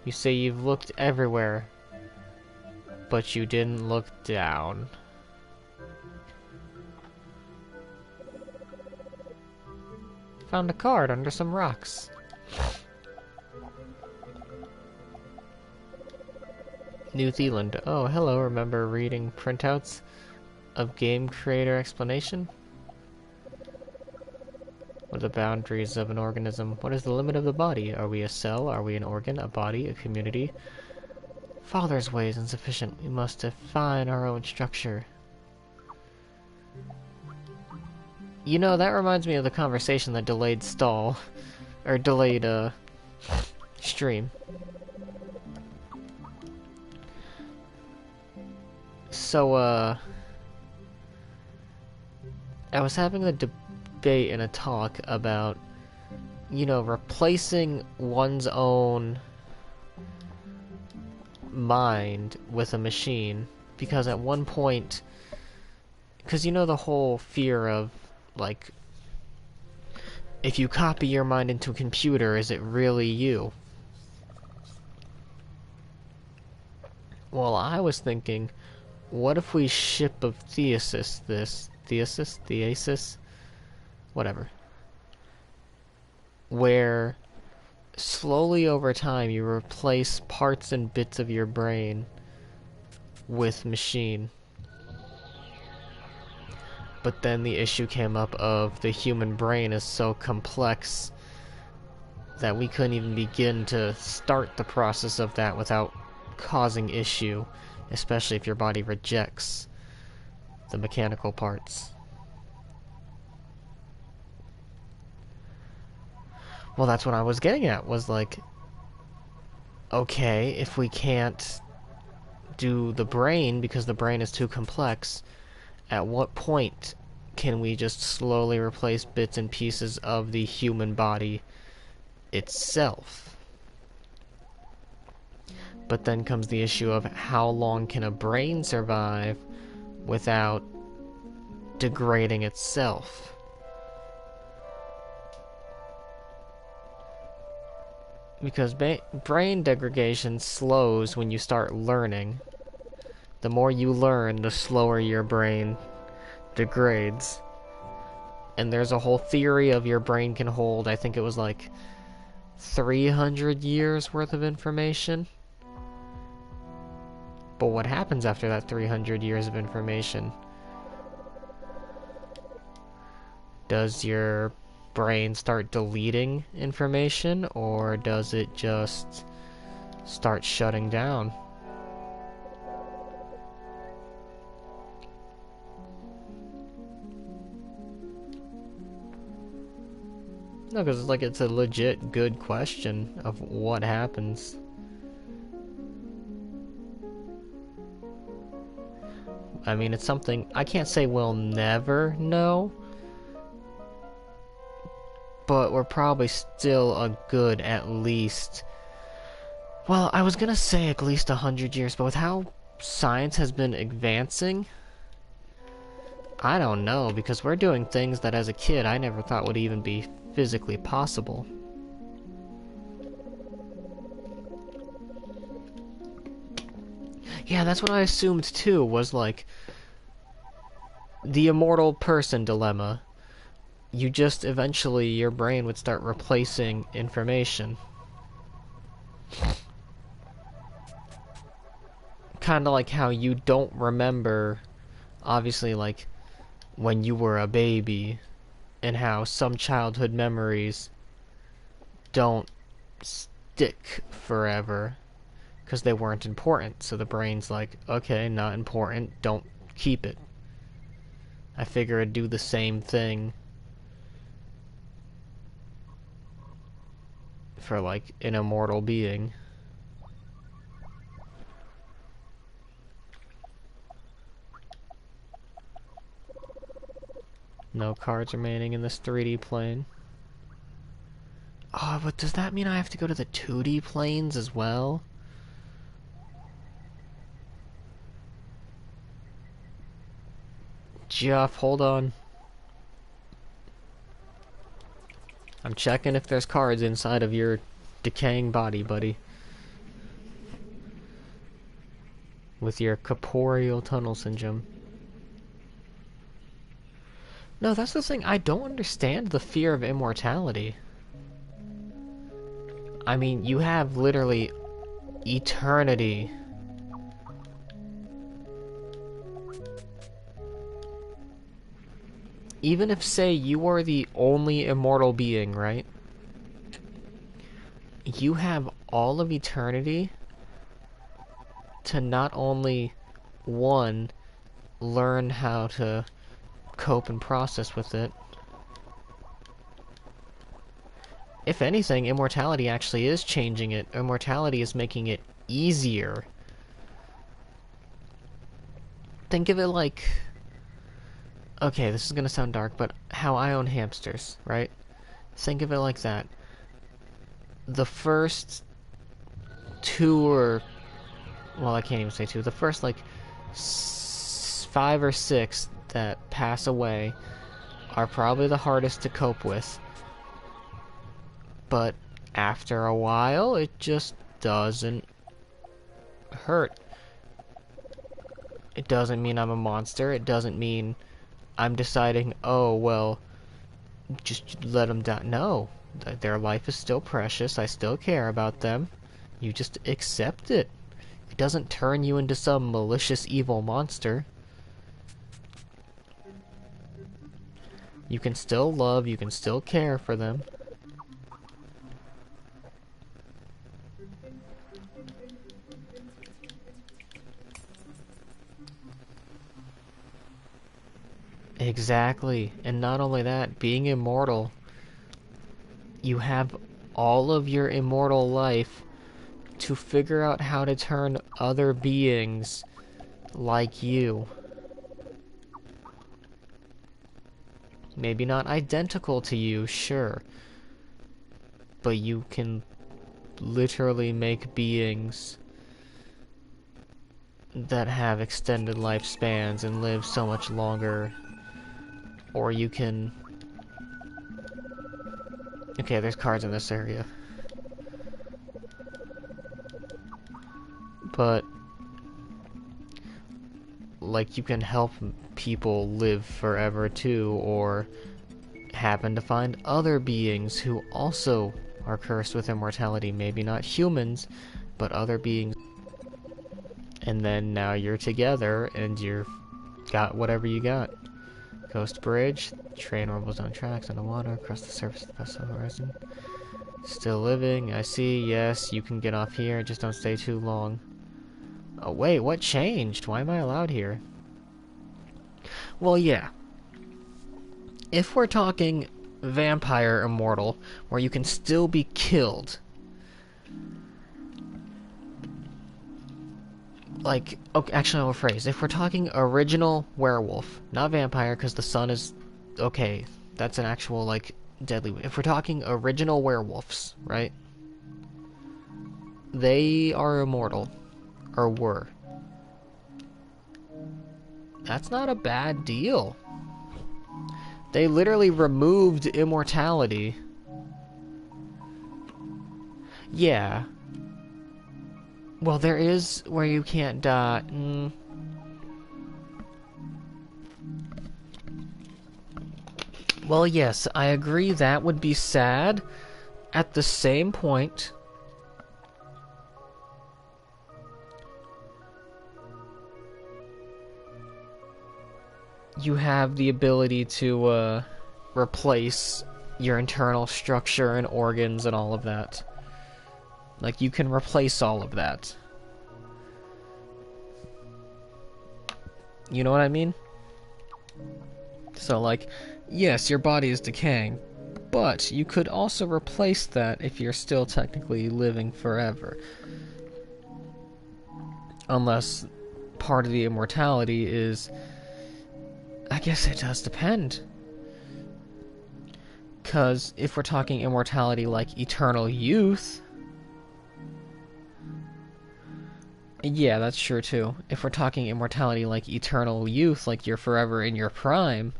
You say you've looked everywhere, but you didn't look down. Found a card under some rocks. New Zealand. Oh, hello. Remember reading printouts of game creator explanation? What are the boundaries of an organism? What is the limit of the body? Are we a cell? Are we an organ? A body? A community? Father's way is insufficient. We must define our own structure. You know, that reminds me of the conversation that delayed stall. Or delayed, stream. So, I was having a debate and a talk about, you know, replacing one's own mind with a machine. Because at one point, because you know the whole fear of, like, if you copy your mind into a computer, is it really you? Well, I was thinking, what if we ship of Theasis, whatever, where slowly over time you replace parts and bits of your brain with machine. But then the issue came up of the human brain is so complex that we couldn't even begin to start the process of that without causing issue, especially if your body rejects the mechanical parts. Well, that's what I was getting at, was like, okay, if we can't do the brain because the brain is too complex, at what point can we just slowly replace bits and pieces of the human body itself? But then comes the issue of how long can a brain survive without degrading itself? Because brain degradation slows when you start learning. The more you learn, the slower your brain degrades. And there's a whole theory of your brain can hold, I think it was like 300 years worth of information. But what happens after that 300 years of information? Does your brain start deleting information, or does it just start shutting down? No, because like it's a legit good question of what happens. I mean, it's something I can't say we'll never know, but we're probably still a good at least, well, I was gonna say at least 100 years, but with how science has been advancing, I don't know, because we're doing things that as a kid I never thought would even be physically possible. Yeah, that's what I assumed too, was like the immortal person dilemma. You just eventually, your brain would start replacing information. Kinda like how you don't remember, obviously, like when you were a baby, and how some childhood memories don't stick forever because they weren't important. So the brain's like, okay, not important, don't keep it. I figure it'd do the same thing for like an immortal being. No cards remaining in this 3D plane. Oh, but does that mean I have to go to the 2D planes as well? Jeff, hold on. I'm checking if there's cards inside of your decaying body, buddy. With your corporeal tunnel syndrome. No, that's the thing. I don't understand the fear of immortality. I mean, you have literally eternity. Even if, say, you are the only immortal being, right? You have all of eternity to not only, one, learn how to cope and process with it. If anything, immortality actually is changing it. Immortality is making it easier. Think of it like... Okay, this is gonna sound dark, but how I own hamsters, right? Think of it like that. The first two or... Well, I can't even say two. The first, like, 5 or 6 that pass away are probably the hardest to cope with. But after a while, it just doesn't hurt. It doesn't mean I'm a monster. It doesn't mean I'm deciding, oh, well, just let them die. No, their life is still precious. I still care about them. You just accept it. It doesn't turn you into some malicious evil monster. You can still love, you can still care for them. Exactly. And not only that, being immortal, you have all of your immortal life to figure out how to turn other beings like you. Maybe not identical to you, sure. But you can literally make beings that have extended lifespans and live so much longer. Or you can... Okay, there's cards in this area. But... like, you can help people live forever too, or happen to find other beings who also are cursed with immortality. Maybe not humans, but other beings. And then now you're together, and you've got whatever you got. Coast Bridge, train orbits on tracks underwater, across the surface of the vessel horizon. Still living, I see, yes, you can get off here, just don't stay too long. Oh wait, what changed? Why am I allowed here? Well, yeah. If we're talking vampire immortal, where you can still be killed, like, okay, actually I'll rephrase. If we're talking original werewolf, not vampire, because the sun is, okay, that's an actual, like, deadly... If we're talking original werewolves, right? They are immortal. Or were. That's not a bad deal. They literally removed immortality. Yeah. Well, there is where you can't die. Well, yes, I agree that would be sad. At the same point, you have the ability to replace your internal structure and organs and all of that. Like, you can replace all of that. You know what I mean? So, like, yes, your body is decaying, but you could also replace that if you're still technically living forever. Unless part of the immortality is... I guess it does depend. Because if we're talking immortality like eternal youth, Yeah, that's true too. If we're talking immortality like eternal youth, like you're forever in your prime,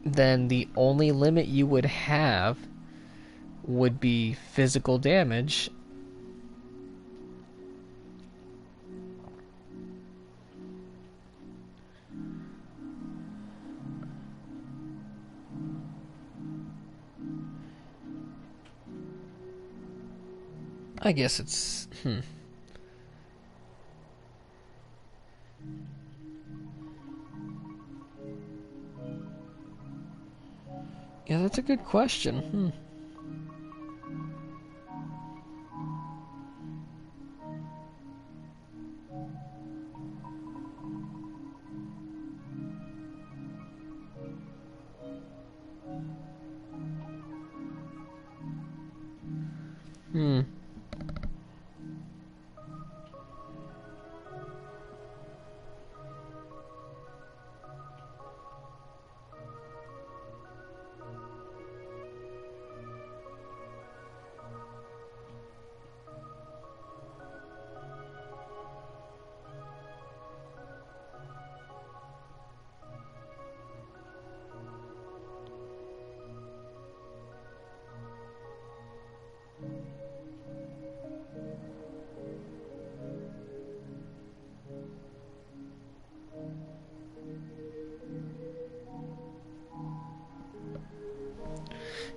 then the only limit you would have would be physical damage. I guess it's... Yeah, that's a good question. Hmm.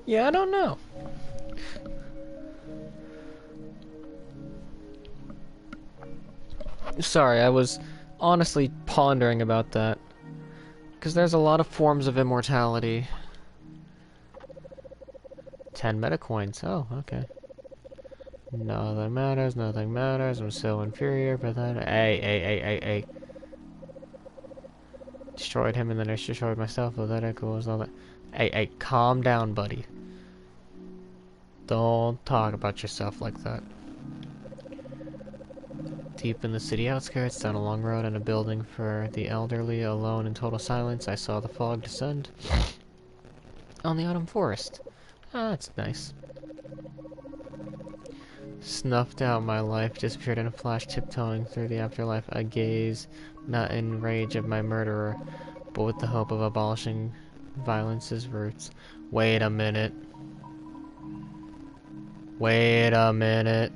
Yeah, I don't know. Sorry, I was honestly pondering about that. Because there's a lot of forms of immortality. 10 metacoins. Oh, okay. Nothing matters, nothing matters. I'm so inferior, but then... Hey. Destroyed him and then I destroyed myself. Oh, that echoes all that. Hey, calm down, buddy. Don't talk about yourself like that. Deep in the city outskirts, down a long road and a building for the elderly, alone in total silence, I saw the fog descend on the autumn forest. Ah, that's nice. Snuffed out my life, disappeared in a flash, tiptoeing through the afterlife, a gaze, not in rage of my murderer, but with the hope of abolishing violence's roots. Wait a minute. Wait a minute.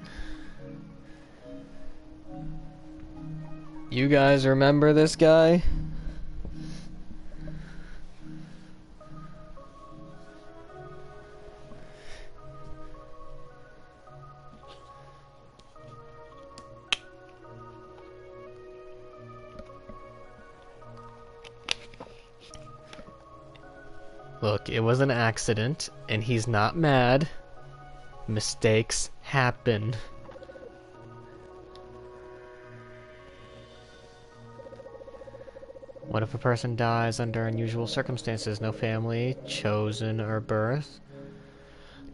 You guys remember this guy? Look, it was an accident, and he's not mad. Mistakes happen. What if a person dies under unusual circumstances? No family, chosen, or birth?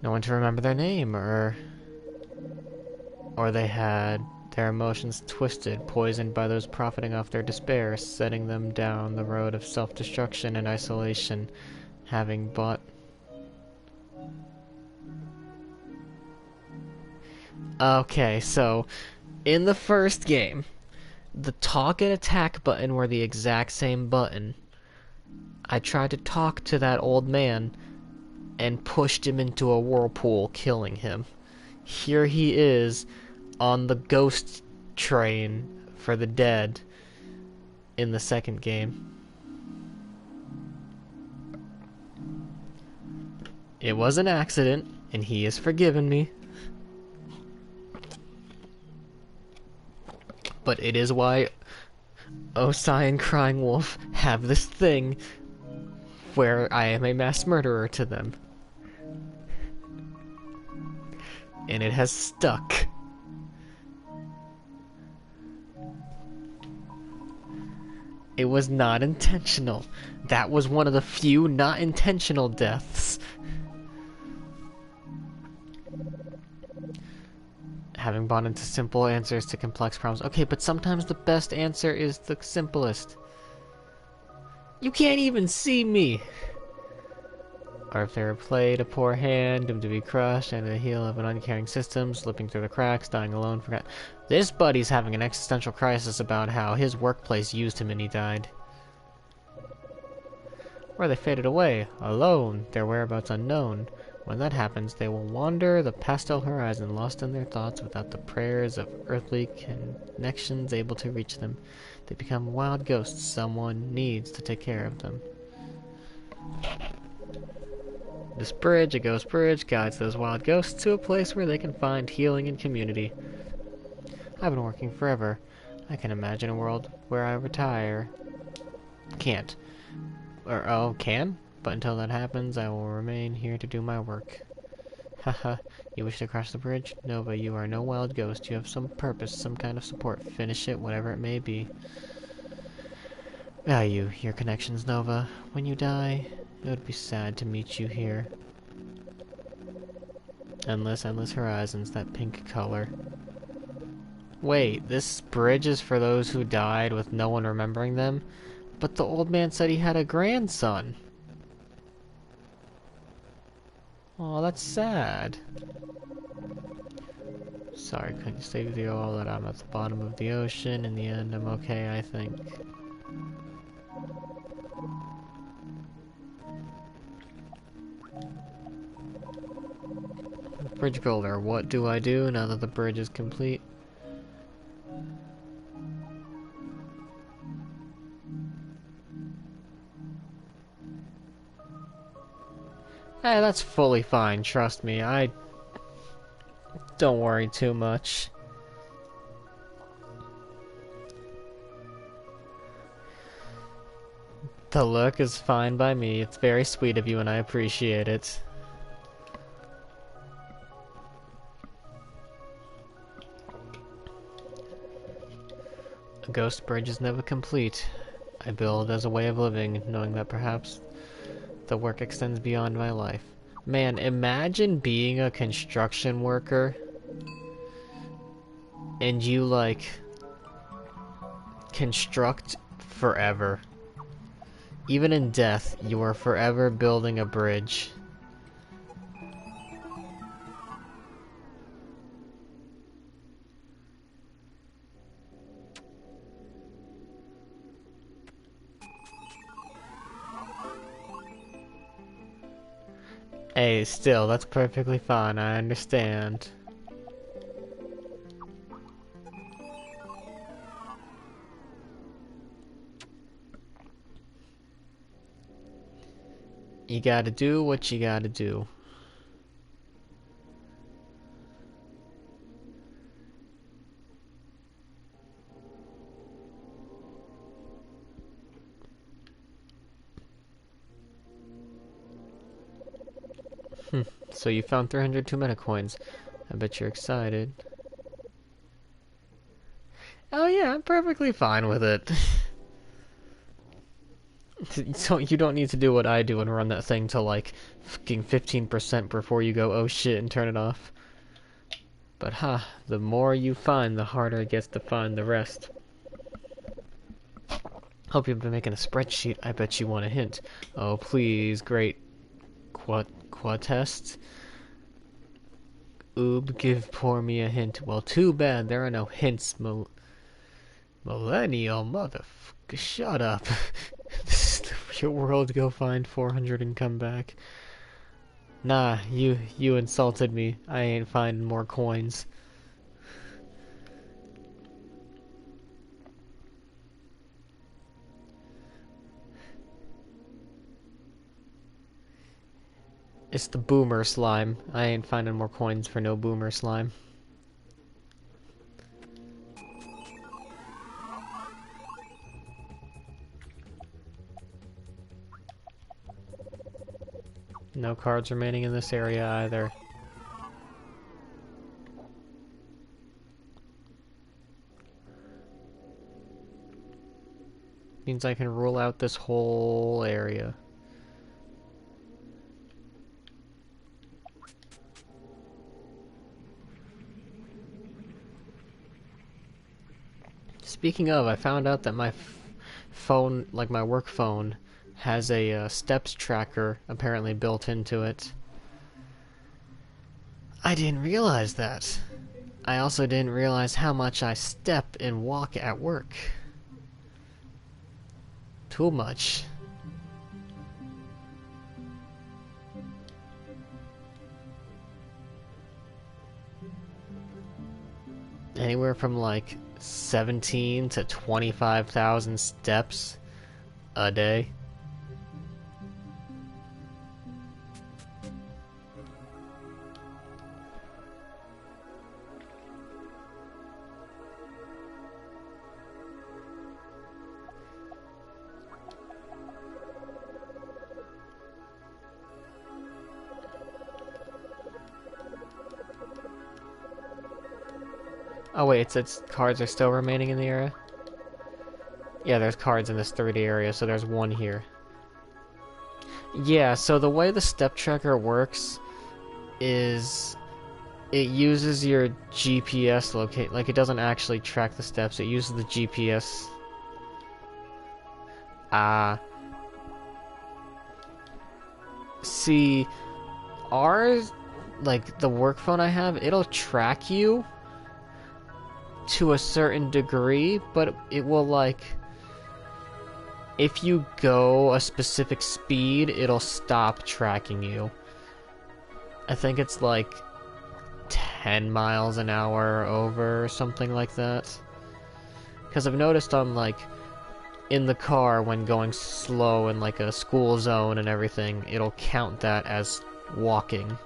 No one to remember their name, or they had their emotions twisted, poisoned by those profiting off their despair, setting them down the road of self-destruction and isolation, having bought... Okay, so, in the first game, the talk and attack button were the exact same button. I tried to talk to that old man and pushed him into a whirlpool, killing him. Here he is on the ghost train for the dead in the second game. It was an accident, and he has forgiven me. But it is why Osai and Crying Wolf have this thing where I am a mass murderer to them. And it has stuck. It was not intentional. That was one of the few not intentional deaths. Having bought into simple answers to complex problems. Okay, but sometimes the best answer is the simplest. You can't even see me! Or if they were played a poor hand, doomed to be crushed, and the heel of an uncaring system, slipping through the cracks, dying alone, forgot. This buddy's having an existential crisis about how his workplace used him and he died. Or they faded away, alone, their whereabouts unknown. When that happens, they will wander the pastel horizon, lost in their thoughts without the prayers of earthly connections able to reach them. They become wild ghosts. Someone needs to take care of them. This bridge, a ghost bridge, guides those wild ghosts to a place where they can find healing and community. I've been working forever. I can imagine a world where I retire. Can't. Or, oh, can? But until that happens, I will remain here to do my work. Haha, you wish to cross the bridge? Nova, you are no wild ghost. You have some purpose, some kind of support. Finish it, whatever it may be. Value your connections, Nova. When you die, it would be sad to meet you here. Endless, endless horizons, that pink color. Wait, this bridge is for those who died with no one remembering them? But the old man said he had a grandson. Oh, that's sad. Sorry, couldn't stay with you all that I'm at the bottom of the ocean. In the end, I'm okay, I think. Bridge builder, what do I do now that the bridge is complete? Hey, that's fully fine, trust me. I don't worry too much. The look is fine by me. It's very sweet of you and I appreciate it. A ghost bridge is never complete. I build as a way of living, knowing that perhaps the work extends beyond my life. Man, imagine being a construction worker and you, like, construct forever. Even in death, you are forever building a bridge. Hey, still, that's perfectly fine, I understand. You gotta do what you gotta do. So you found 302 meta coins. I bet you're excited. Oh yeah, I'm perfectly fine with it. So you don't need to do what I do and run that thing to like fucking 15% before you go, oh shit, and turn it off. But the more you find, the harder it gets to find the rest. Hope you've been making a spreadsheet. I bet you want a hint. Oh please, great quad test. Oob, give poor me a hint. Well, too bad there are no hints, millennial motherfucker. Shut up. This is your world. Go find 400 and come back. Nah, you insulted me. I ain't finding more coins. It's the boomer slime. I ain't finding more coins for no boomer slime. No cards remaining in this area either. Means I can rule out this whole area. Speaking of, I found out that my phone, like my work phone, has a steps tracker apparently built into it. I didn't realize that. I also didn't realize how much I step and walk at work. Too much. Anywhere from like 17 to 25,000 steps a day. Oh wait, it says cards are still remaining in the area? Yeah, there's cards in this 3D area, so there's one here. Yeah, so the way the step tracker works is it uses your GPS locate, like it doesn't actually track the steps, it uses the GPS. See, ours, like the work phone I have, it'll track you to a certain degree, but it will like, if you go a specific speed, it'll stop tracking you. I think it's like 10 miles an hour over or something like that. Because I've noticed on like in the car when going slow in like a school zone and everything, it'll count that as walking.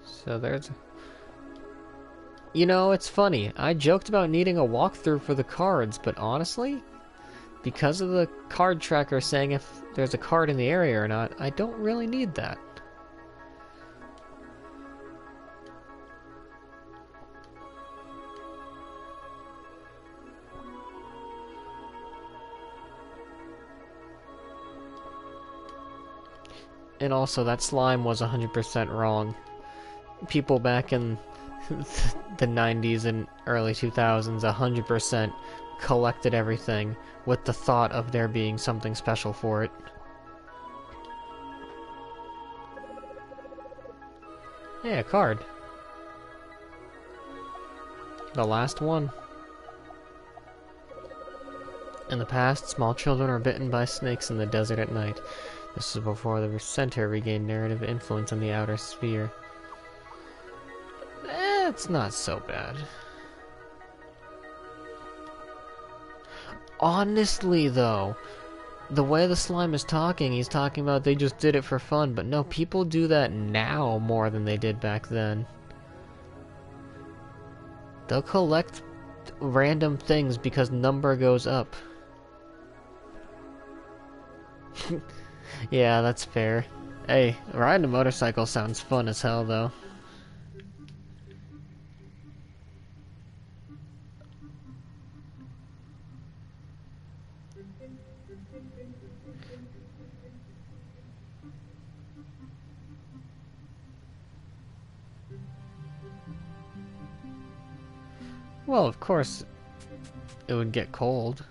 So there's... You know, it's funny. I joked about needing a walkthrough for the cards, but honestly, because of the card tracker saying if there's a card in the area or not, I don't really need that. And also, that slime was 100% wrong. People back in the 90s and early 2000s 100% collected everything with the thought of there being something special for it. Yeah, a card. The last one. In the past, small children were bitten by snakes in the desert at night. This was before the center regained narrative influence in the outer sphere. It's not so bad. Honestly, though, the way the slime is talking, he's talking about they just did it for fun, but no, people do that now more than they did back then. They'll collect random things because number goes up. Yeah, that's fair. Hey, riding a motorcycle sounds fun as hell, though. Well, of course, it would get cold.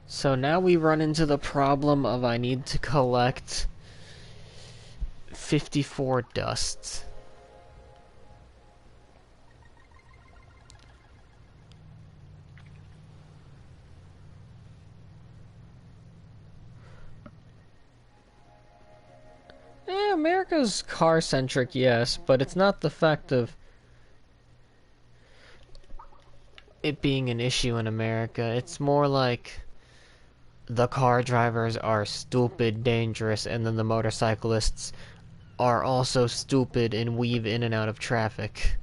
So now we run into the problem of I need to collect 54 dusts. Yeah, America's car-centric, yes, but it's not the fact of it being an issue in America. It's more like the car drivers are stupid, dangerous, and then the motorcyclists are also stupid and weave in and out of traffic.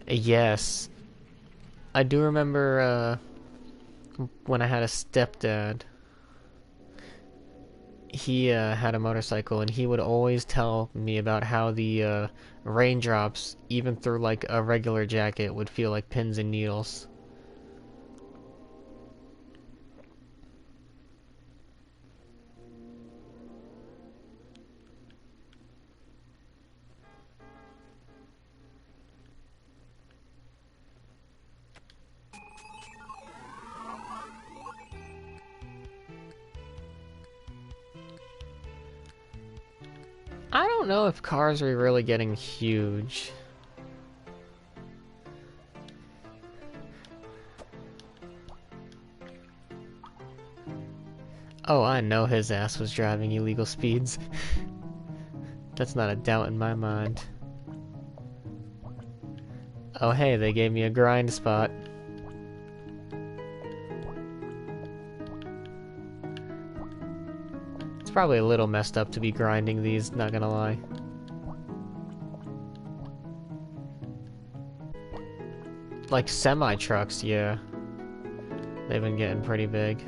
Yes. I do remember when I had a stepdad. he had a motorcycle, and he would always tell me about how the raindrops, even through like a regular jacket, would feel like pins and needles. I don't know if cars are really getting huge. Oh, I know his ass was driving illegal speeds. That's not a doubt in my mind. Oh hey, they gave me a grind spot. It's probably a little messed up to be grinding these, not gonna lie. Like semi-trucks, yeah. They've been getting pretty big.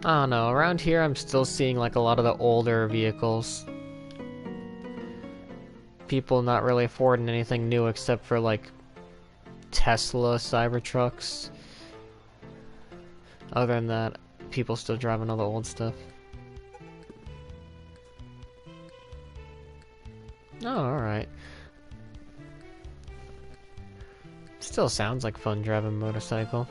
I don't know, around here I'm still seeing like a lot of the older vehicles. People not really affording anything new except for like Tesla Cybertrucks. Other than that, people still driving all the old stuff. Oh, alright. Still sounds like fun driving a motorcycle.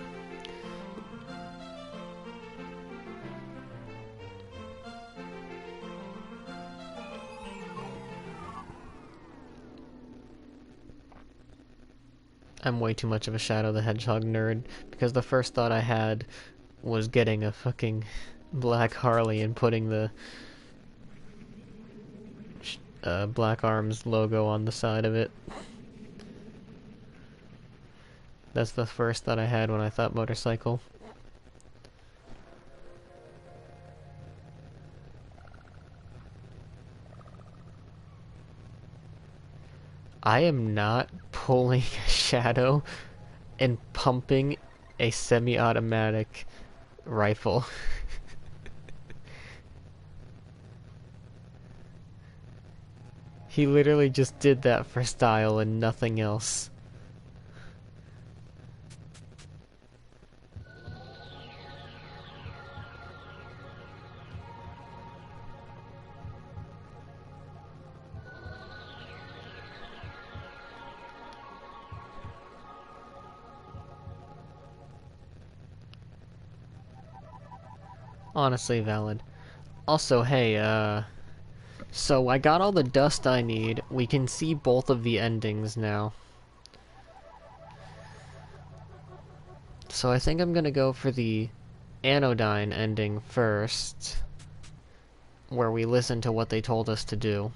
I'm way too much of a Shadow the Hedgehog nerd, because the first thought I had was getting a fucking black Harley and putting the Black Arms logo on the side of it. That's the first thought I had when I thought motorcycle. I am not pulling a Shadow and pumping a semi-automatic rifle. He literally just did that for style and nothing else. Honestly valid. Also, hey, so I got all the dust I need. We can see both of the endings now. So I think I'm gonna go for the Anodine ending first, where we listen to what they told us to do.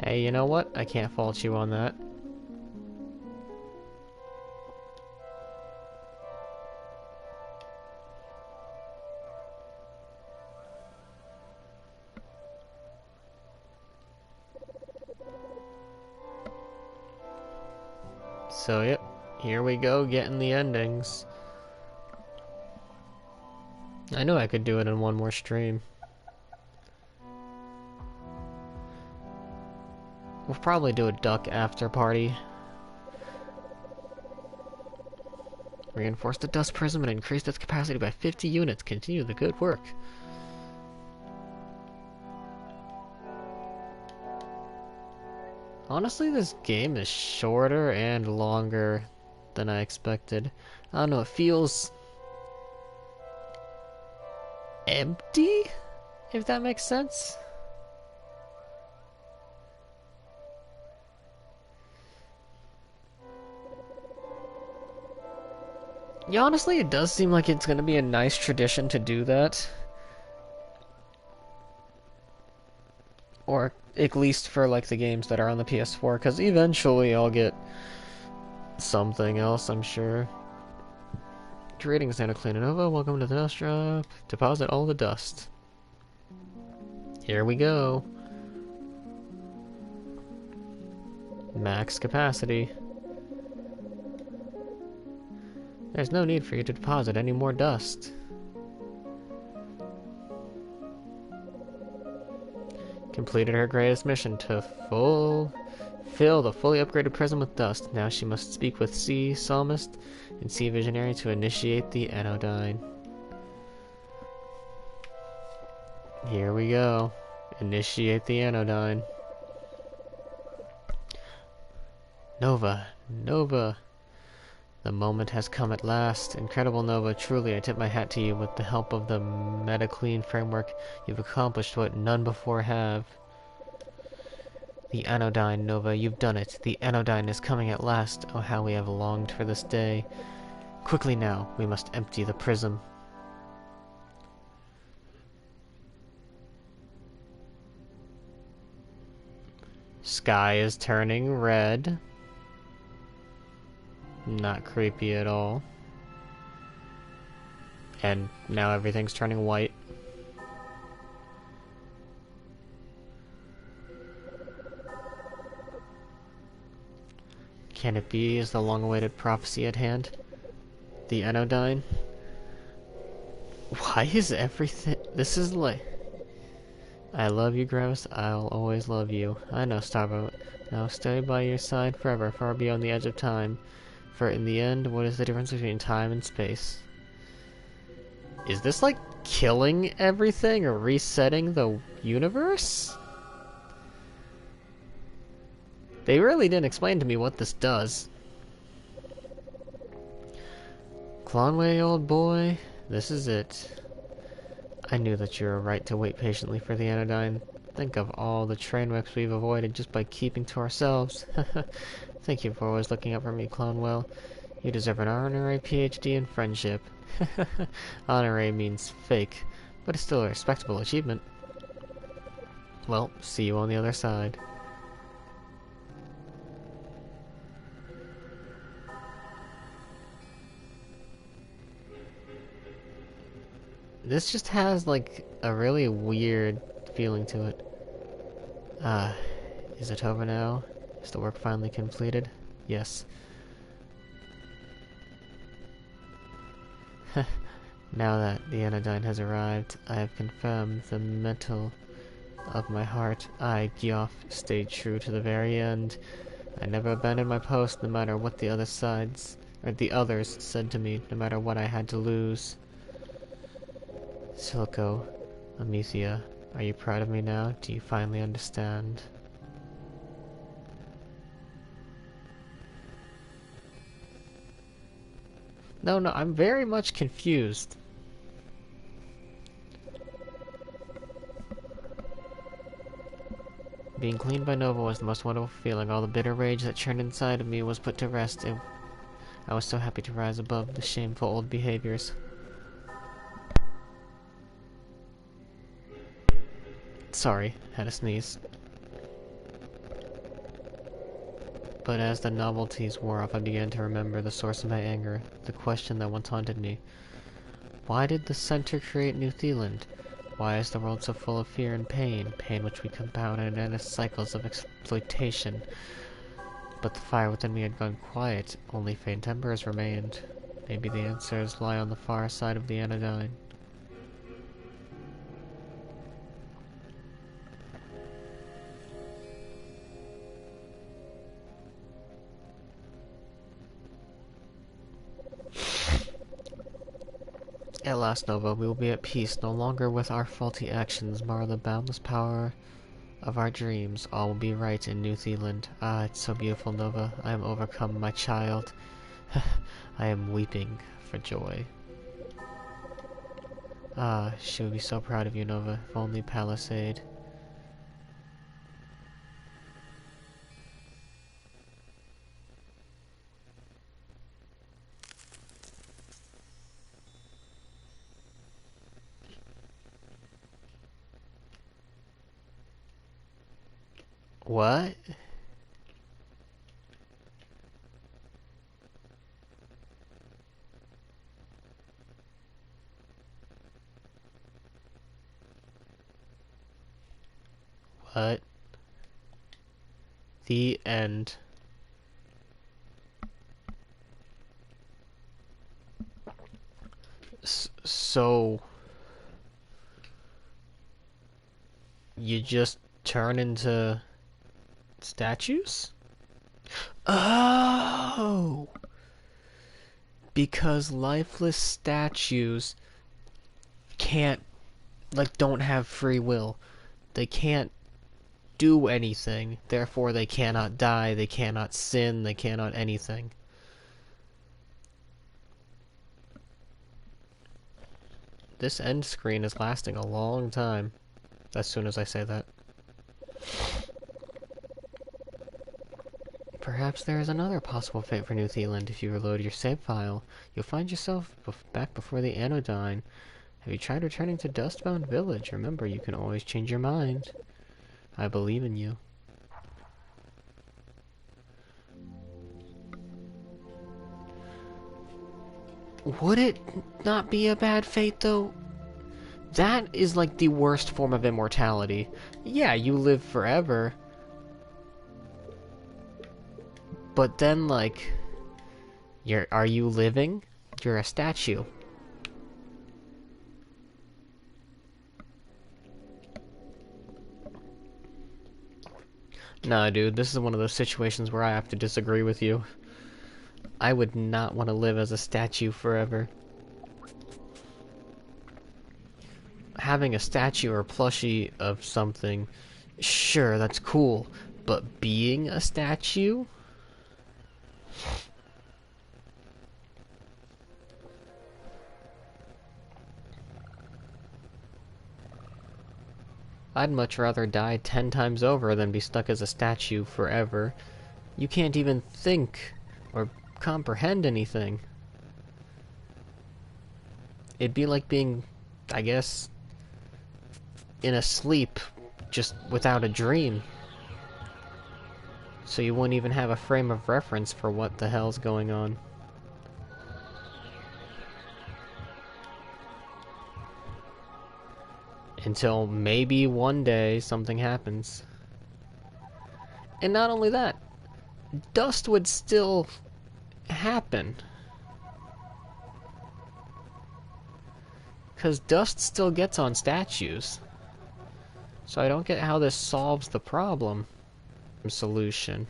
Hey, you know what? I can't fault you on that. So, yep, here we go, getting the endings. I knew I could do it in one more stream. We'll probably do a duck after party. Reinforce the dust prism and increase its capacity by 50 units. Continue the good work. Honestly, this game is shorter and longer than I expected. I don't know, it feels empty, if that makes sense. Yeah, honestly, it does seem like it's gonna be a nice tradition to do that. Or at least for like the games that are on the PS4, because eventually I'll get something else, I'm sure. Greetings, Anodone. Welcome to the dust drop. Deposit all the dust. Here we go. Max capacity. There's no need for you to deposit any more dust. Completed her greatest mission to fill the fully upgraded prism with dust. Now she must speak with Sea Psalmist and Sea Visionary to initiate the Anodine. Here we go. Initiate the Anodine. Nova, Nova. The moment has come at last. Incredible Nova, truly I tip my hat to you. With the help of the MetaClean framework, you've accomplished what none before have. The Anodine, Nova, you've done it. The Anodine is coming at last. Oh, how we have longed for this day. Quickly now, we must empty the prism. Sky is turning red. Not creepy at all. And now everything's turning white. Can it be? Is the long-awaited prophecy at hand? The Anodine? Why is everything... This is like... I love you, Gross. I'll always love you. I know, Starboat. Now stay by your side forever, far beyond the edge of time. For in the end, what is the difference between time and space? Is this like killing everything or resetting the universe? They really didn't explain to me what this does. Clonway, old boy, this is it. I knew that you were right to wait patiently for the Anodine. Think of all the train wrecks we've avoided just by keeping to ourselves. Thank you for always looking out for me, Clonwell. You deserve an honorary PhD in friendship. Honorary means fake, but it's still a respectable achievement. Well, see you on the other side. This just has, like, a really weird feeling to it. Is it over now? Is the work finally completed? Yes. Now that the Anodine has arrived, I have confirmed the metal of my heart. I, Geoff, stayed true to the very end. I never abandoned my post, no matter what the other sides, or the others said to me, no matter what I had to lose. Silico, Amethea, are you proud of me now? Do you finally understand? No, I'm very much confused. Being cleaned by Nova was the most wonderful feeling. All the bitter rage that churned inside of me was put to rest. I was so happy to rise above the shameful old behaviors. Sorry, had a sneeze. But as the novelties wore off, I began to remember the source of my anger, the question that once haunted me. Why did the Center create New Zealand? Why is the world so full of fear and pain? Pain which we compound in endless cycles of exploitation. But the fire within me had gone quiet, only faint embers remained. Maybe the answers lie on the far side of the Anodine. At last, Nova, we will be at peace, no longer with our faulty actions mar the boundless power of our dreams. All will be right in New Zealand. Ah, it's so beautiful, Nova. I am overcome, my child. I am weeping for joy. Ah, she would be so proud of you, Nova. If only Palisade. What? What? The end. So you just turn into statues? Oh! Because lifeless statues can't, like, don't have free will. They can't do anything. Therefore, they cannot die, they cannot sin, they cannot anything. This end screen is lasting a long time. As soon as I say that. Perhaps there is another possible fate for New Zealand. If you reload your save file, you'll find yourself back before the Anodine. Have you tried returning to Dustbound Village? Remember, you can always change your mind. I believe in you. Would it not be a bad fate, though? That is like the worst form of immortality. Yeah, you live forever. But then, like, are you living? You're a statue. Nah, dude, this is one of those situations where I have to disagree with you. I would not want to live as a statue forever. Having a statue or plushie of something, sure, that's cool. But being a statue? I'd much rather die 10 times over than be stuck as a statue forever. You can't even think or comprehend anything. It'd be like being, I guess, in a sleep, just without a dream. So you wouldn't even have a frame of reference for what the hell's going on. Until maybe one day something happens. And not only that, dust would still happen. Because dust still gets on statues. So I don't get how this solves the problem. Solution.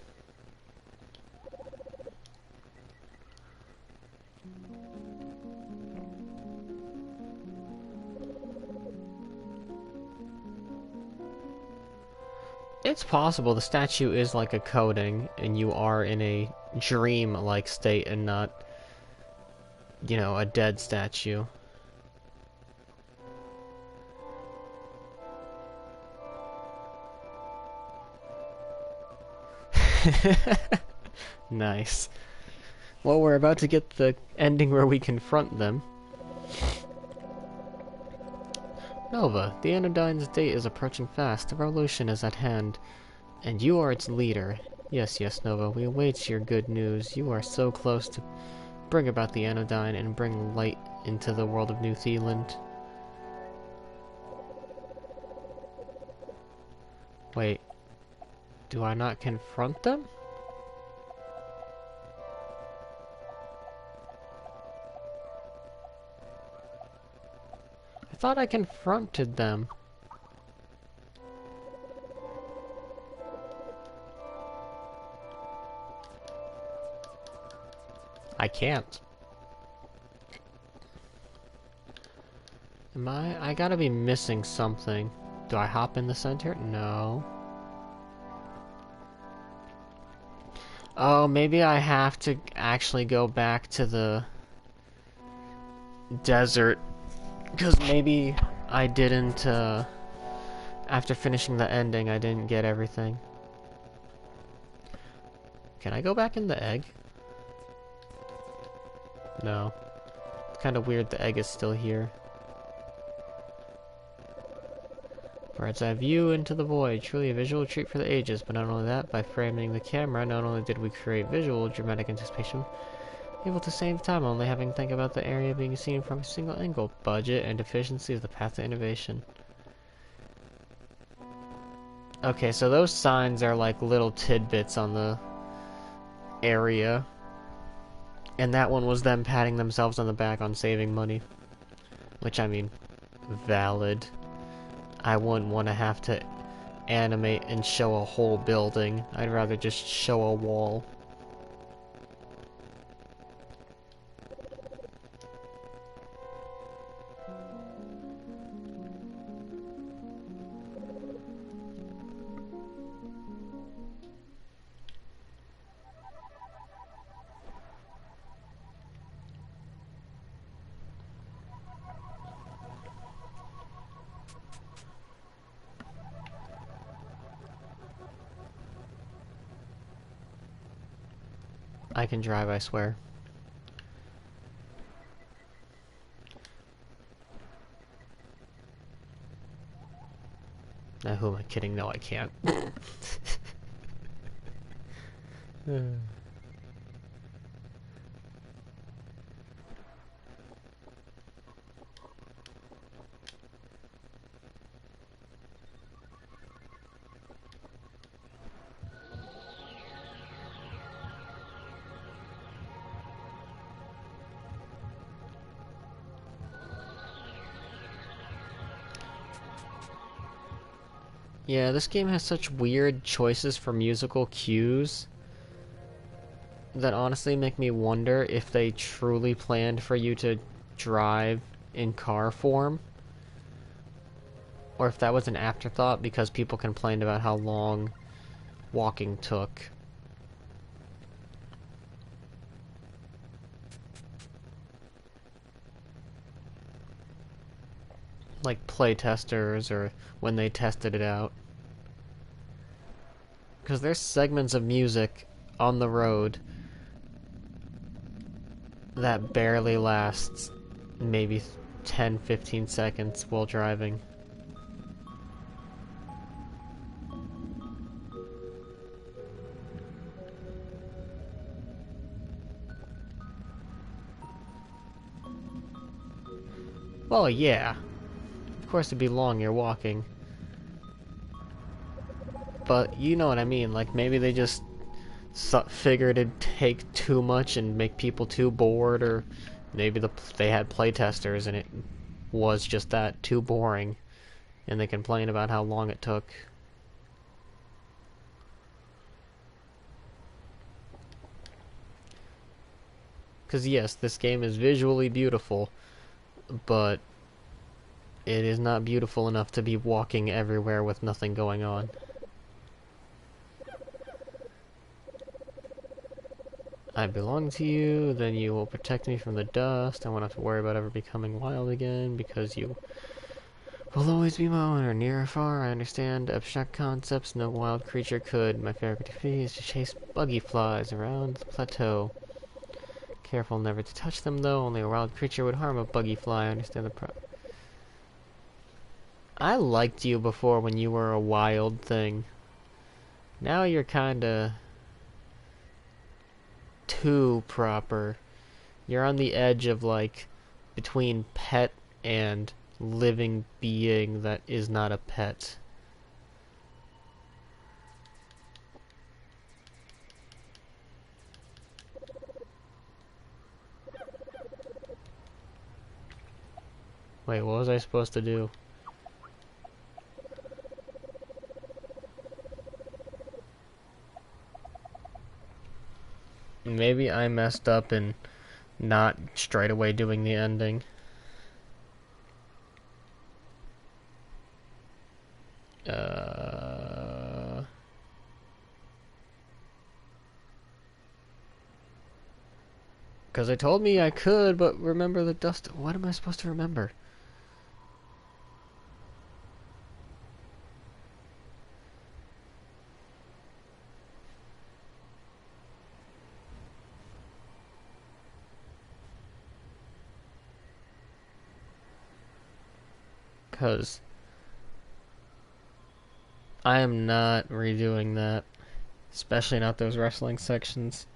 It's possible the statue is like a coating, and you are in a dream-like state and not, you know, a dead statue. Nice. Well, we're about to get the ending where we confront them. Nova, the Anodine's date is approaching fast. The revolution is at hand, and you are its leader. Yes, yes, Nova, we await your good news. You are so close to bring about the Anodine and bring light into the world of New Zealand. Wait, do I not confront them? I thought I confronted them. I can't. Am I gotta be missing something. Do I hop in the center? No. Oh, maybe I have to actually go back to the desert. Because maybe I didn't, after finishing the ending, I didn't get everything. Can I go back in the egg? No. It's kind of weird the egg is still here. Bird's eye view into the void, truly a visual treat for the ages, but not only that, by framing the camera, not only did we create visual dramatic anticipation, able at the same time only having to think about the area being seen from a single angle. Budget and efficiency is the path to innovation. Okay, so those signs are like little tidbits on the area. And that one was them patting themselves on the back on saving money. Which, I mean, valid. I wouldn't want to have to animate and show a whole building. I'd rather just show a wall. I can drive, I swear. Now, who am I kidding? No, I can't. Yeah, this game has such weird choices for musical cues that honestly make me wonder if they truly planned for you to drive in car form, or if that was an afterthought because people complained about how long walking took. Like playtesters, or when they tested it out. Because there's segments of music on the road that barely lasts maybe 10-15 seconds while driving. Well, yeah. Of course it'd be long, you're walking. But you know what I mean, like maybe they just figured it'd take too much and make people too bored, or maybe they had playtesters and it was just that, too boring, and they complained about how long it took. Because yes, this game is visually beautiful, but it is not beautiful enough to be walking everywhere with nothing going on. I belong to you, then you will protect me from the dust. I won't have to worry about ever becoming wild again, because you will always be my owner, near or far. I understand abstract concepts no wild creature could. My favorite activity is to chase buggy flies around the plateau. Careful never to touch them, though. Only a wild creature would harm a buggy fly. I understand the I liked you before when you were a wild thing. Now you're kinda too proper. You're on the edge of, like, between pet and living being that is not a pet. Wait, what was I supposed to do? Maybe I messed up in not straight away doing the ending. Because they told me I could, but remember the dust. What am I supposed to remember? Because I am not redoing that. Especially not those wrestling sections.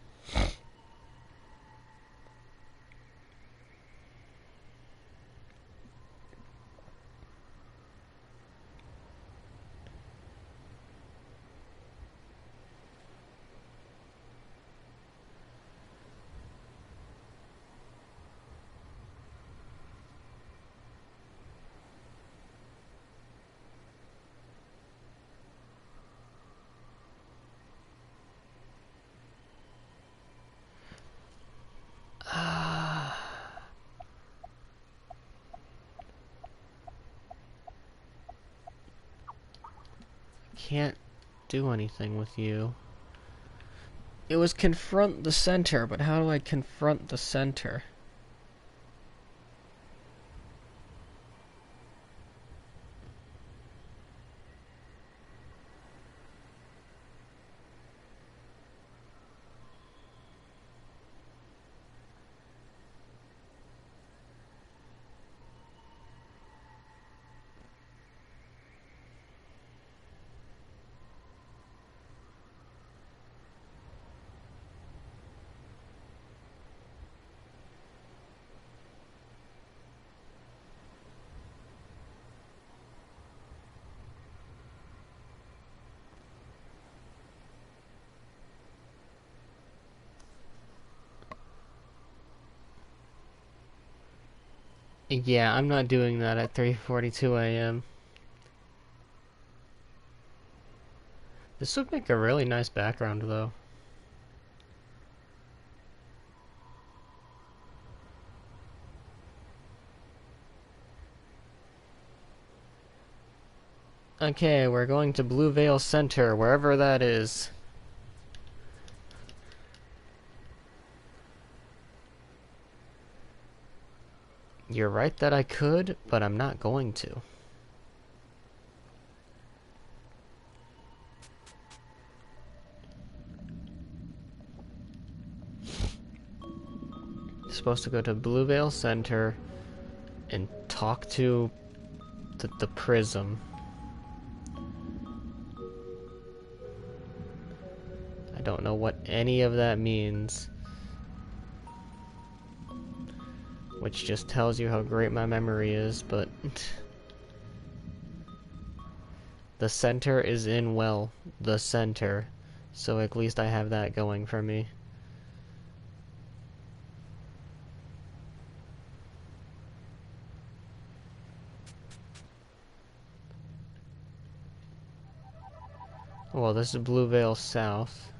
Can't do anything with you. It was confront the center, but how do I confront the center? Yeah, I'm not doing that at 3:42 a.m. This would make a really nice background, though. Okay, we're going to Blue Veil Center, wherever that is. You're right that I could, but I'm not going to. Supposed to go to Blue Veil Center and talk to the prism. I don't know what any of that means. Which just tells you how great my memory is, but... The center is in, well, the center. So at least I have that going for me. Well, this is Blue Veil South.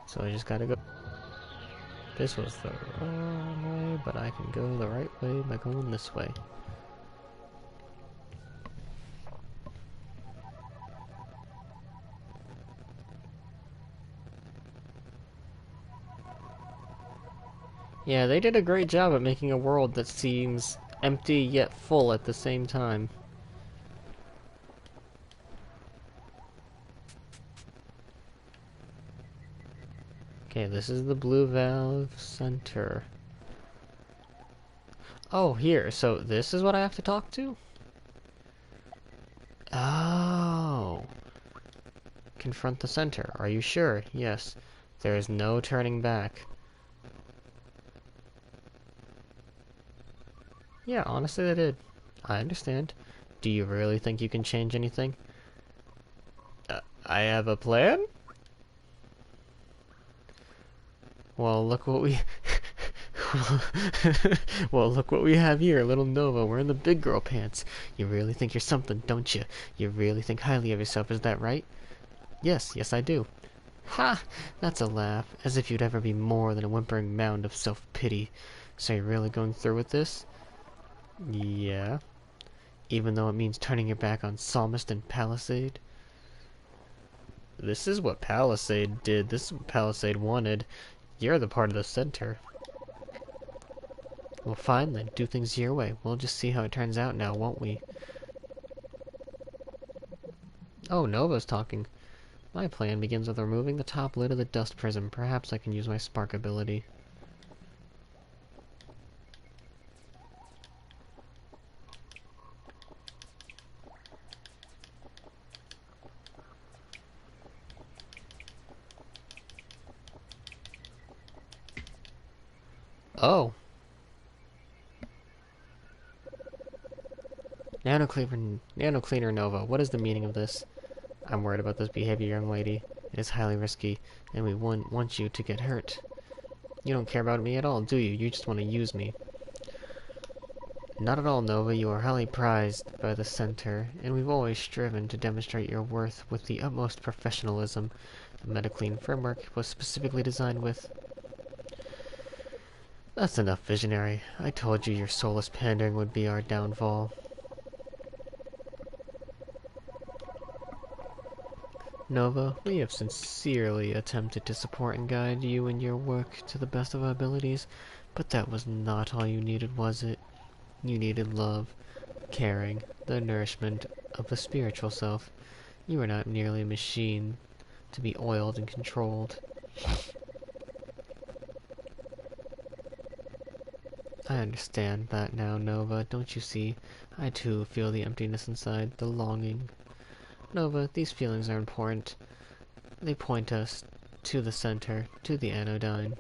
So I just gotta go. This was the wrong way, but I can go the right way by going this way. Yeah, they did a great job at making a world that seems empty yet full at the same time. Okay, this is the Blue Valve Center. Oh, here. So this is what I have to talk to? Oh. Confront the center. Are you sure? Yes. There is no turning back. Yeah, honestly they did. I understand. Do you really think you can change anything? I have a plan? Well, look what we... well, look what we have here, little Nova. We're in the big girl pants. You really think you're something, don't you? You really think highly of yourself, is that right? Yes, yes I do. Ha! That's a laugh. As if you'd ever be more than a whimpering mound of self-pity. So you're really going through with this? Yeah. Even though it means turning your back on Psalmist and Palisade? This is what Palisade did. This is what Palisade wanted. You're the part of the center. Well, fine then. Do things your way. We'll just see how it turns out now, won't we? Oh, Nova's talking. My plan begins with removing the top lid of the dust prism. Perhaps I can use my spark ability. Oh. Nano Cleaner Nova, what is the meaning of this? I'm worried about this behavior, young lady. It is highly risky, and we wouldn't want you to get hurt. You don't care about me at all, do you? You just want to use me. Not at all, Nova. You are highly prized by the Center, and we've always striven to demonstrate your worth with the utmost professionalism. The MetaClean framework was specifically designed with... That's enough, Visionary. I told you your soulless pandering would be our downfall. Nova, we have sincerely attempted to support and guide you in your work to the best of our abilities, but that was not all you needed, was it? You needed love, caring, the nourishment of the spiritual self. You are not merely a machine to be oiled and controlled. I understand that now, Nova. Don't you see? I too feel the emptiness inside, the longing. Nova, these feelings are important. They point us to the center, to the Anodine.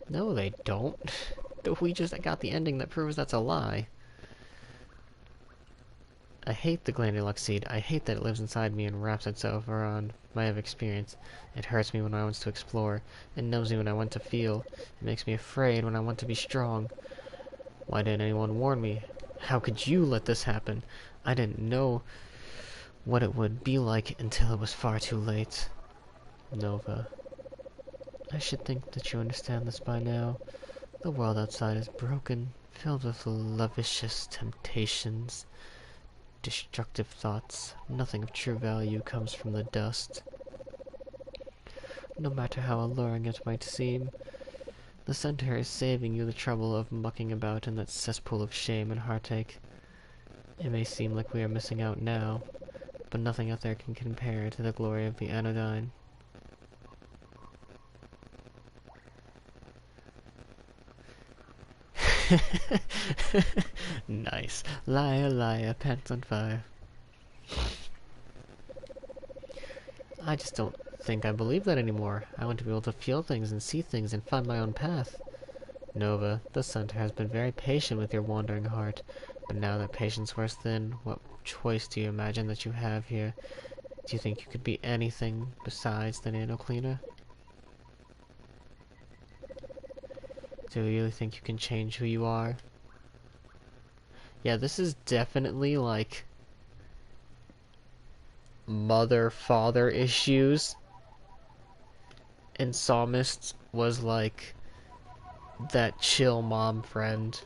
No, they don't. We just got the ending that proves that's a lie. I hate the glandular seed. I hate that it lives inside me and wraps itself around my experience. It hurts me when I want to explore. It numbs me when I want to feel. It makes me afraid when I want to be strong. Why didn't anyone warn me? How could you let this happen? I didn't know what it would be like until it was far too late. Nova, I should think that you understand this by now. The world outside is broken, filled with lascivious temptations, destructive thoughts. Nothing of true value comes from the dust. No matter how alluring it might seem, the Center is saving you the trouble of mucking about in that cesspool of shame and heartache. It may seem like we are missing out now, but nothing out there can compare to the glory of the Anodine. Nice. Liar, liar, pants on fire. I just don't think I believe that anymore. I want to be able to feel things and see things and find my own path. Nova, the Center has been very patient with your wandering heart, but now that patience wears thin, what choice do you imagine that you have here? Do you think you could be anything besides the Nano Cleaner? Do you really think you can change who you are? Yeah, this is definitely like mother-father issues. And Psalmist was like that chill mom friend.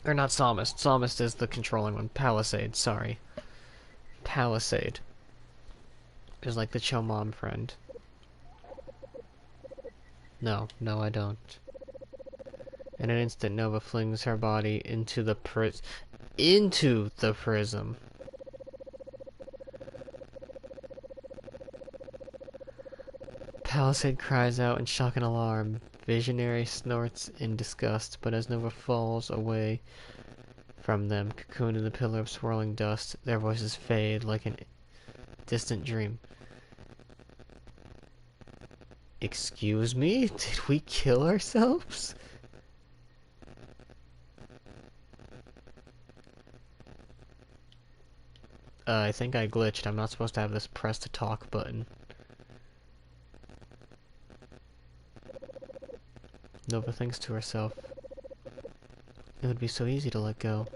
Or not Psalmist. Psalmist is the controlling one. Palisade, sorry. Palisade is like the chill mom friend. No, I don't. In an instant, Nova flings her body into the prism. Palisade cries out in shock and alarm. Visionary snorts in disgust, but as Nova falls away from them, cocooned in the pillar of swirling dust, their voices fade like a distant dream. Excuse me? Did we kill ourselves? I think I glitched. I'm not supposed to have this press to talk button. Nova thinks to herself, it would be so easy to let go.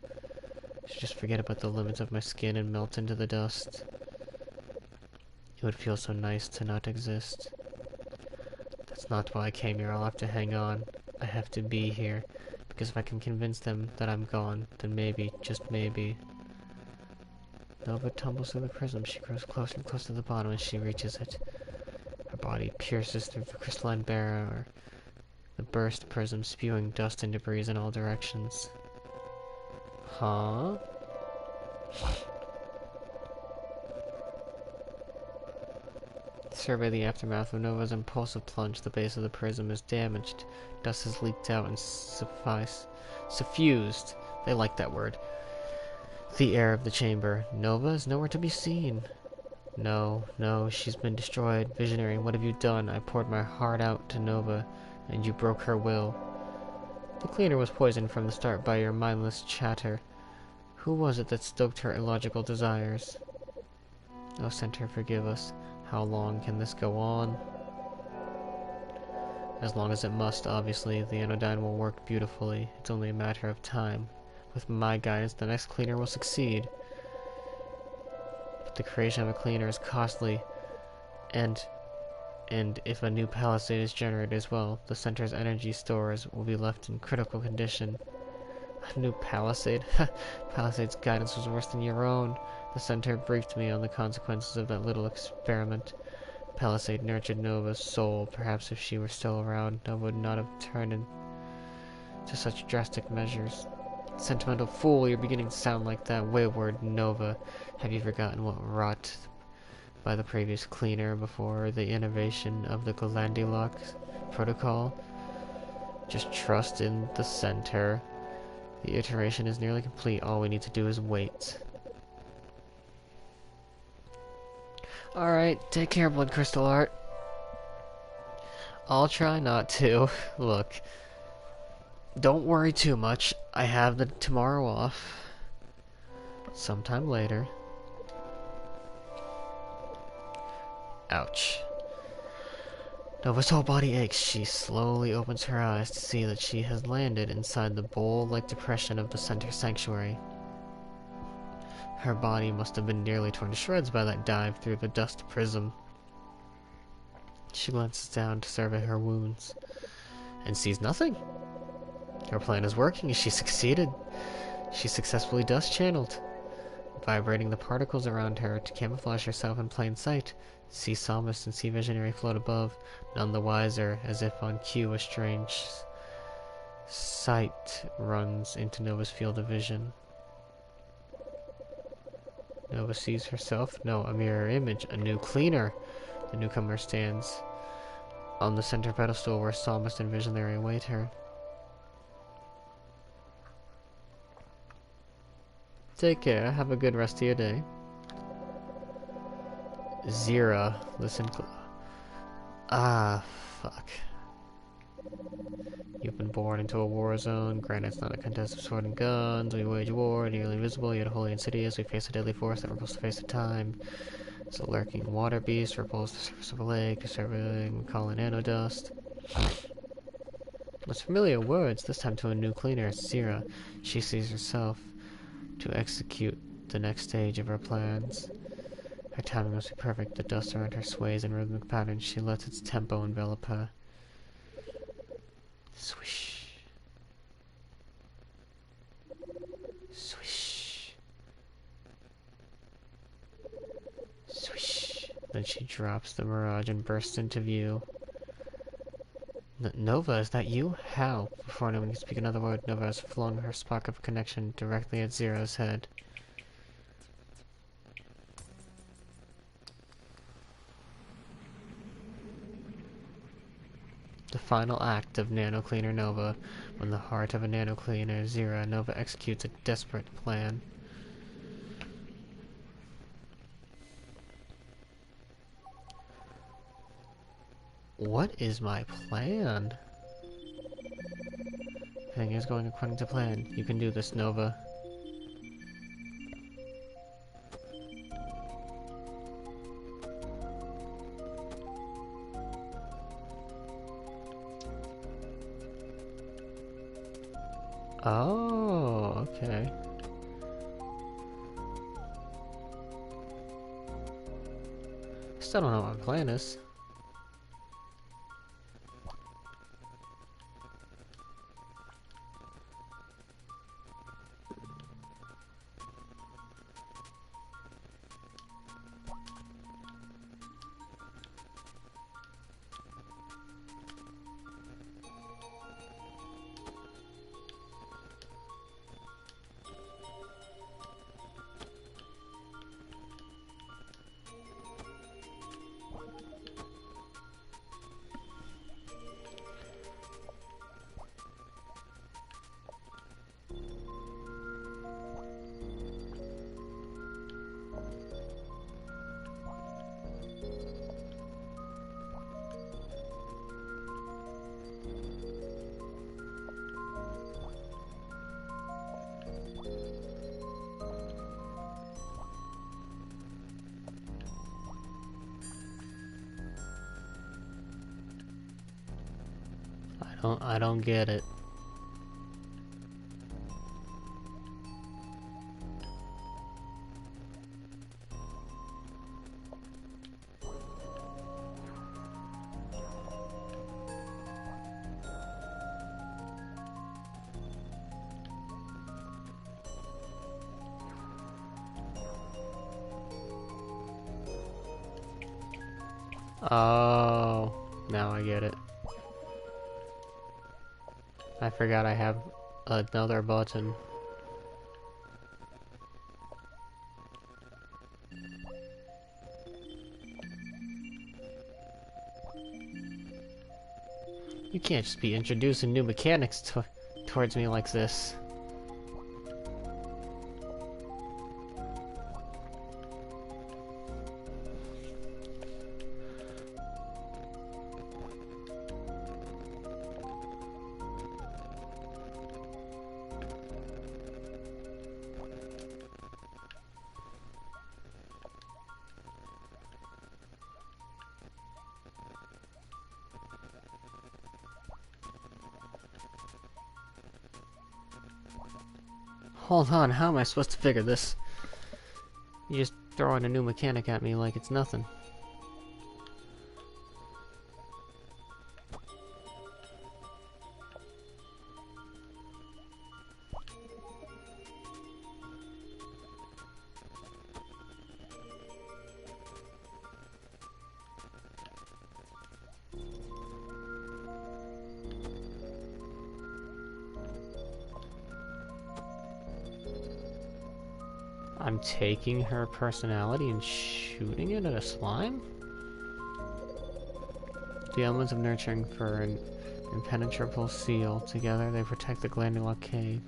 I should just forget about the limits of my skin and melt into the dust. It would feel so nice to not exist. That's not why I came here. I'll have to hang on. I have to be here. Because if I can convince them that I'm gone, then maybe, just maybe... Nova tumbles through the prism. She grows closer and closer to the bottom as she reaches it. Her body pierces through the crystalline barrier, the burst prism spewing dust and debris in all directions. Huh? Survey the aftermath of Nova's impulsive plunge. The base of the prism is damaged. Dust has leaked out and suffused. They like that word. The air of the chamber. Nova is nowhere to be seen. No, no, she's been destroyed. Visionary, what have you done? I poured my heart out to Nova, and you broke her will. The cleaner was poisoned from the start by your mindless chatter. Who was it that stoked her illogical desires? Oh, Center, forgive us. How long can this go on? As long as it must, obviously. The anodyne will work beautifully. It's only a matter of time. With my guidance, the next cleaner will succeed. But the creation of a cleaner is costly, and if a new palisade is generated as well, the center's energy stores will be left in critical condition. A new palisade? Palisade's guidance was worse than your own. The center briefed me on the consequences of that little experiment. Palisade nurtured Nova's soul. Perhaps if she were still around, Nova would not have turned into such drastic measures. Sentimental fool, you're beginning to sound like that wayward Nova. Have you forgotten what wrought by the previous cleaner before the innovation of the Goldilocks protocol? Just trust in the center. The iteration is nearly complete. All we need to do is wait. Alright, take care, Blood Crystal Art. I'll try not to. Look, don't worry too much. I have the tomorrow off. Sometime later. Ouch. Nova's whole body aches. She slowly opens her eyes to see that she has landed inside the bowl-like depression of the center sanctuary. Her body must have been nearly torn to shreds by that dive through the dust prism. She glances down to survey her wounds, and sees nothing. Her plan is working. She succeeded. She successfully dust-channeled, vibrating the particles around her to camouflage herself in plain sight. Sea Psalmist and Sea Visionary float above, none the wiser, as if on cue a strange sight runs into Nova's field of vision. Nova sees herself, no, a mirror image, a new cleaner. The newcomer stands on the center pedestal where Psalmist and Visionary await her. Take care, have a good rest of your day. Zira, listen fuck. You've been born into a war zone. Granted, it's not a contest of sword and guns. We wage war, nearly invisible, yet wholly insidious. We face a deadly force that ripples the face of time. It's a lurking water beast, ripples the surface of a lake, disturbing, we call it anodust. With familiar words, this time to a new cleaner, Zira. She sees herself to execute the next stage of her plans. Her timing must be perfect. The dust around her sways in rhythmic patterns. She lets its tempo envelop her. Swish. Swish. Swish. Then she drops the mirage and bursts into view. Nova, is that you? How? Before anyone can speak another word, Nova has flung her spark of connection directly at Zira's head. The final act of Nano Cleaner Nova. When the heart of a Nano Cleaner Zira, Nova executes a desperate plan. What is my plan? Everything is going according to plan. You can do this, Nova. Oh, okay. Still don't know what my plan is. I don't get it. Oh, now I get it. I forgot I have another button. You can't just be introducing new mechanics towards me like this. Hold on, how am I supposed to figure this? You just throwing a new mechanic at me like it's nothing. I'm taking her personality and shooting it at a slime? The elements of nurturing for an impenetrable seal. Together they protect the Glandular cave.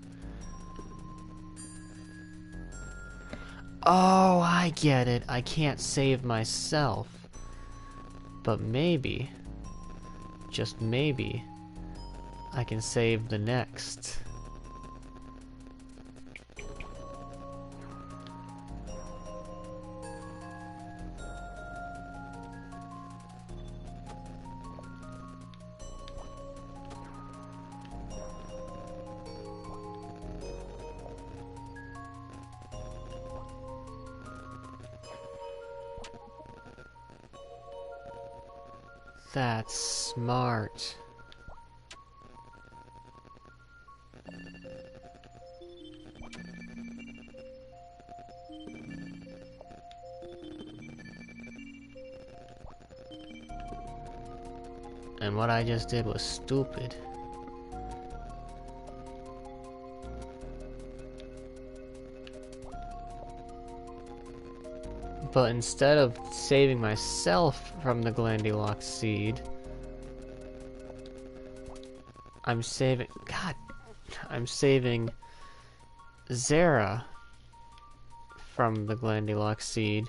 Oh, I get it. I can't save myself. But maybe, just maybe, I can save the next. That's smart. And what I just did was stupid. But instead of saving myself from the Glandular seed, I'm saving Zara from the Glandular seed.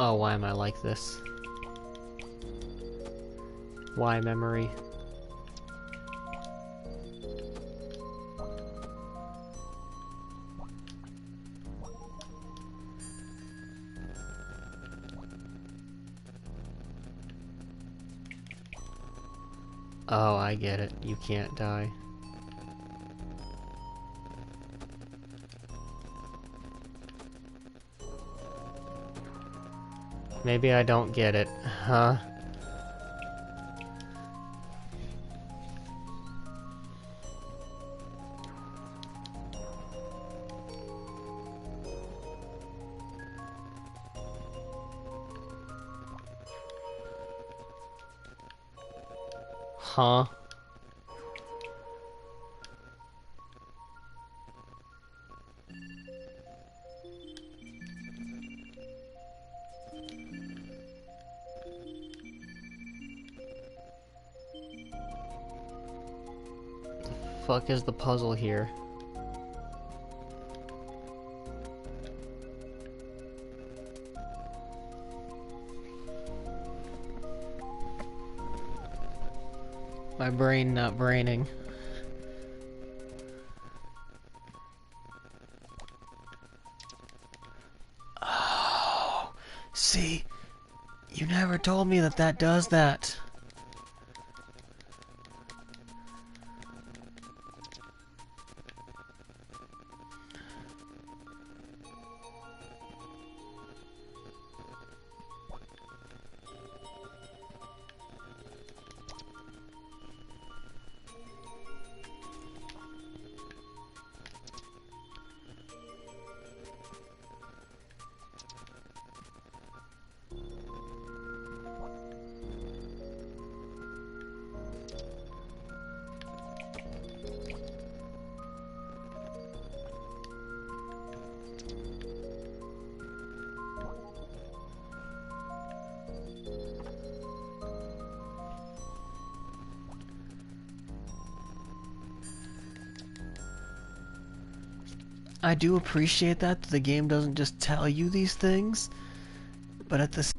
Oh, why am I like this? Why memory? Oh, I get it. You can't die. Maybe I don't get it, huh? Huh? fuck is the puzzle here? My brain not braining. Oh, see, you never told me that that does that. I do appreciate that the game doesn't just tell you these things, but at the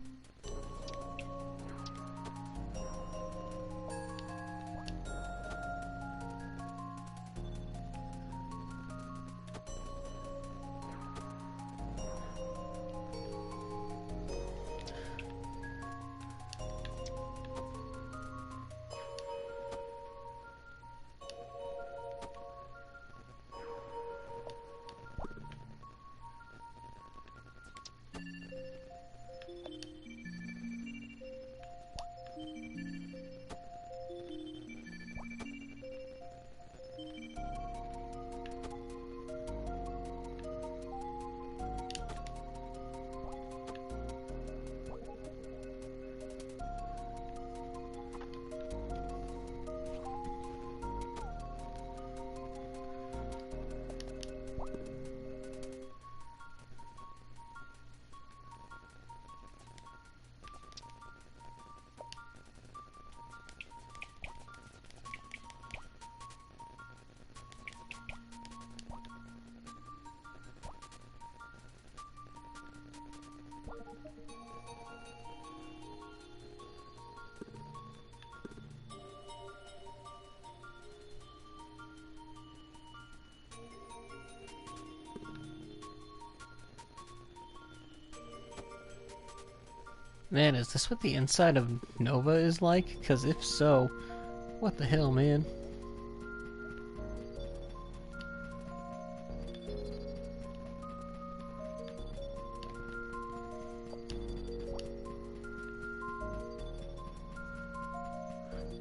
man, is this what the inside of Nova is like? Because if so, what the hell, man?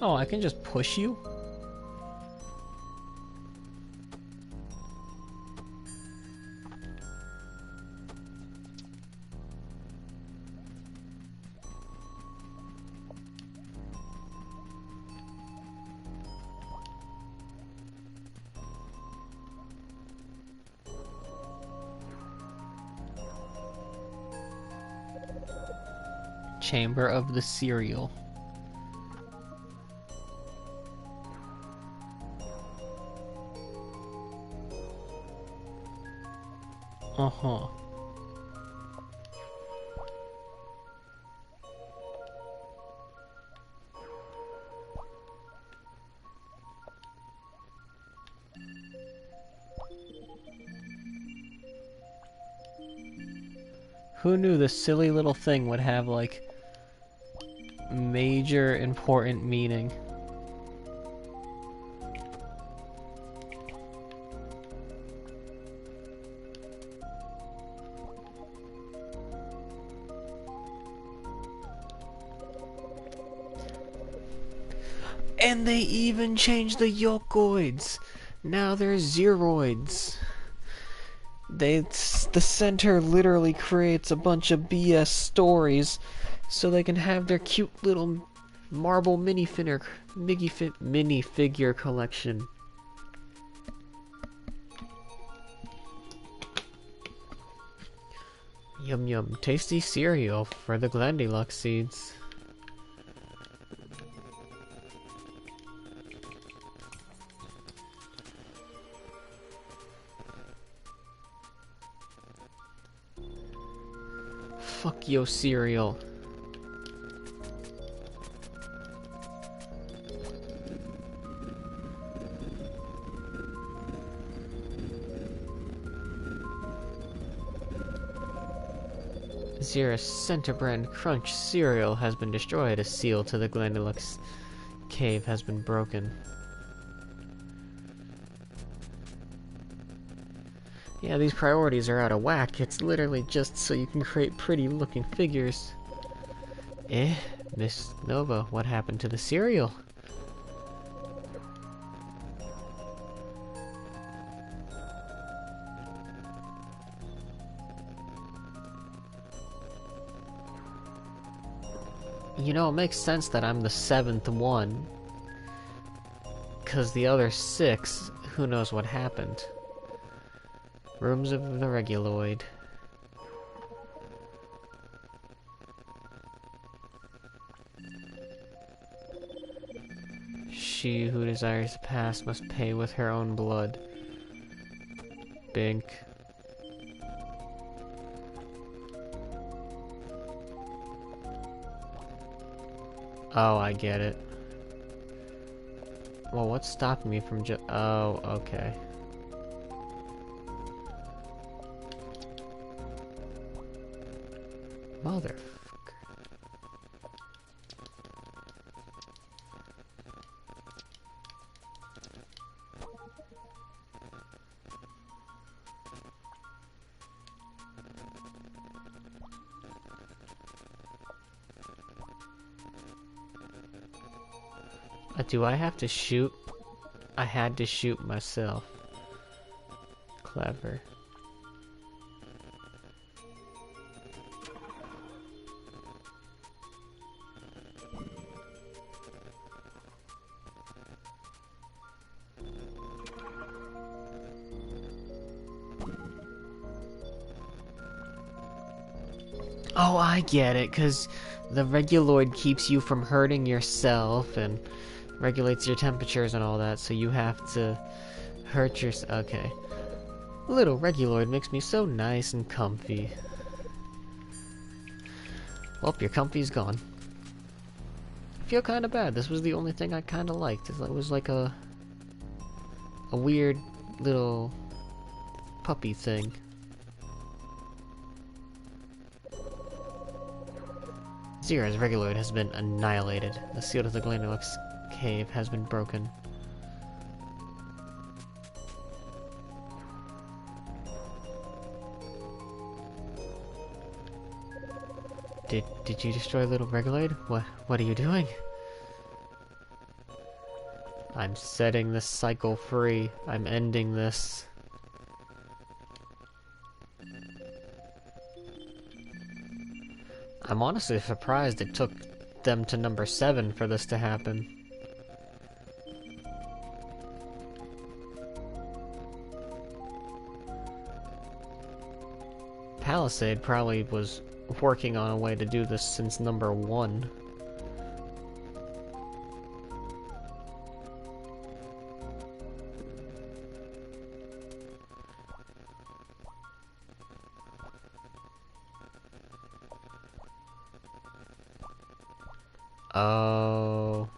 Oh, I can just push you? Chamber of the Cereal. Uh-huh. Who knew this silly little thing would have, like, major important meaning? And they even changed the Yokoids! Now they're Zeroids. The center literally creates a bunch of BS stories so they can have their cute little marble minifigure collection. Yum yum, tasty cereal for the Glandylux seeds. Fuck yo cereal. Zera's Center Brand Crunch cereal has been destroyed. A seal to the Glandalux cave has been broken. Yeah, these priorities are out of whack. It's literally just so you can create pretty looking figures. Miss Nova, what happened to the cereal? You know, it makes sense that I'm the 7th one. 'Cause the other 6, who knows what happened. Rooms of the Reguloid. She who desires to pass must pay with her own blood. Bink. Oh, I get it. Well, what's stopping me from oh, okay. Motherfucker. Do I have to shoot? I had to shoot myself. Clever. Oh, I get it, because the Reguloid keeps you from hurting yourself and regulates your temperatures and all that, so you have to hurt yourself. Okay. Little Reguloid makes me so nice and comfy. Well, your comfy's gone. I feel kinda bad. This was the only thing I kinda liked. It was like a weird little puppy thing. Zera's Reguloid has been annihilated. The seal to the Glandalux cave has been broken. Did you destroy little Reguloid? What are you doing? I'm setting this cycle free. I'm ending this. I'm honestly surprised it took them to number 7 for this to happen. Palisade probably was working on a way to do this since number 1. Oh.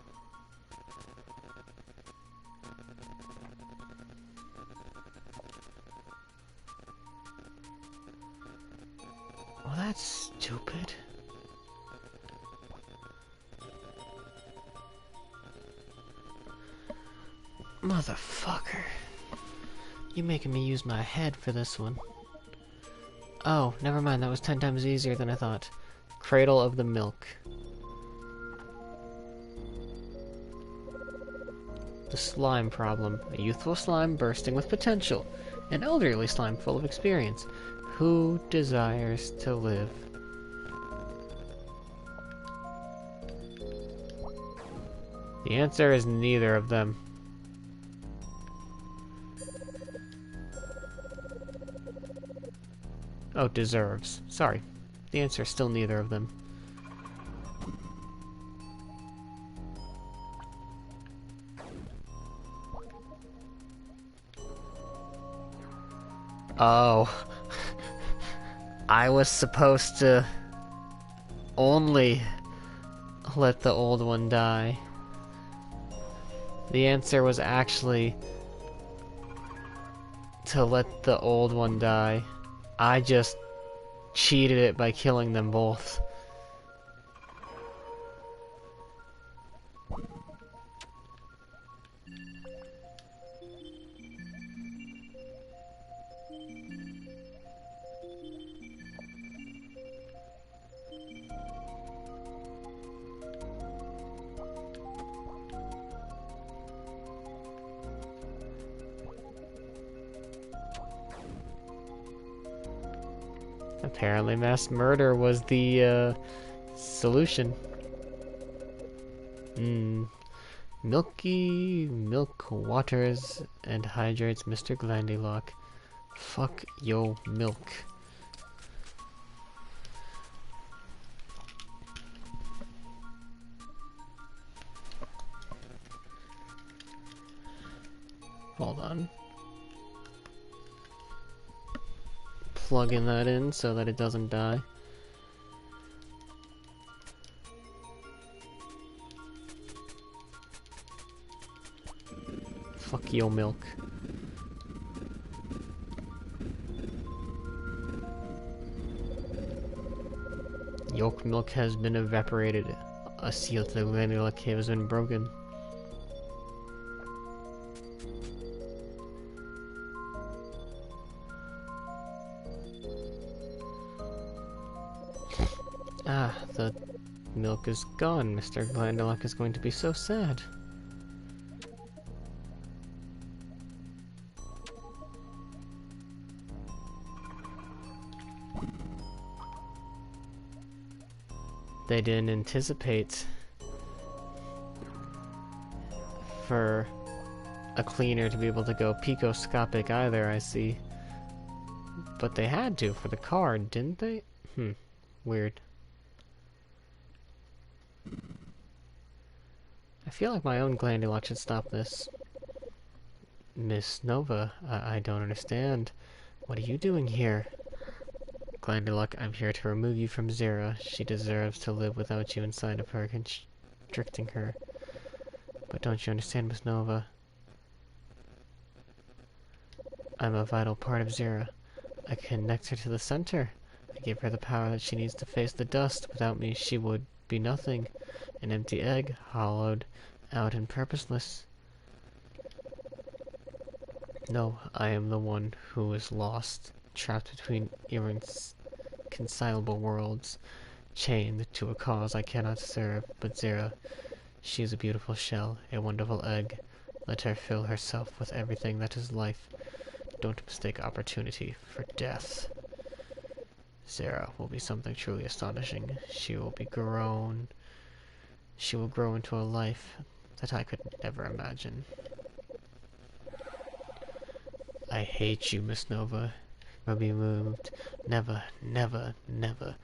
Well, that's stupid. Motherfucker. You making me use my head for this one. Oh, never mind, that was 10 times easier than I thought. Cradle of the Milk. The slime problem. A youthful slime bursting with potential. An elderly slime full of experience. Who desires to live? The answer is neither of them. Oh, deserves. Sorry. The answer is still neither of them. Oh. I was supposed to only let the old one die. The answer was actually to let the old one die. I just cheated it by killing them both. Apparently mass murder was the solution. Milky milk waters and hydrates Mr. Glandylock. Fuck yo milk. Hold on. Plugging that in so that it doesn't die. Fuck yo milk. Yolk milk has been evaporated. A seal to the Glandylock cave has been broken. Ah, the milk is gone. Mr. Glandylock is going to be so sad. They didn't anticipate for a cleaner to be able to go picoscopic either, I see. But they had to for the card, didn't they? Weird. I feel like my own Glandylock should stop this. Miss Nova, I don't understand. What are you doing here? Glandylock, I'm here to remove you from Zera. She deserves to live without you inside of her, constricting her. But don't you understand, Miss Nova? I'm a vital part of Zera. I connect her to the center. I give her the power that she needs to face the dust. Without me, she would be nothing. An empty egg, hollowed out and purposeless. No, I am the one who is lost, trapped between irreconcilable worlds, chained to a cause I cannot serve. But Zera, she is a beautiful shell, a wonderful egg. Let her fill herself with everything that is life. Don't mistake opportunity for death. Zera will be something truly astonishing. She will grow into a life that I could never imagine. I hate you, Miss Nova. Will be moved. Never, never, never.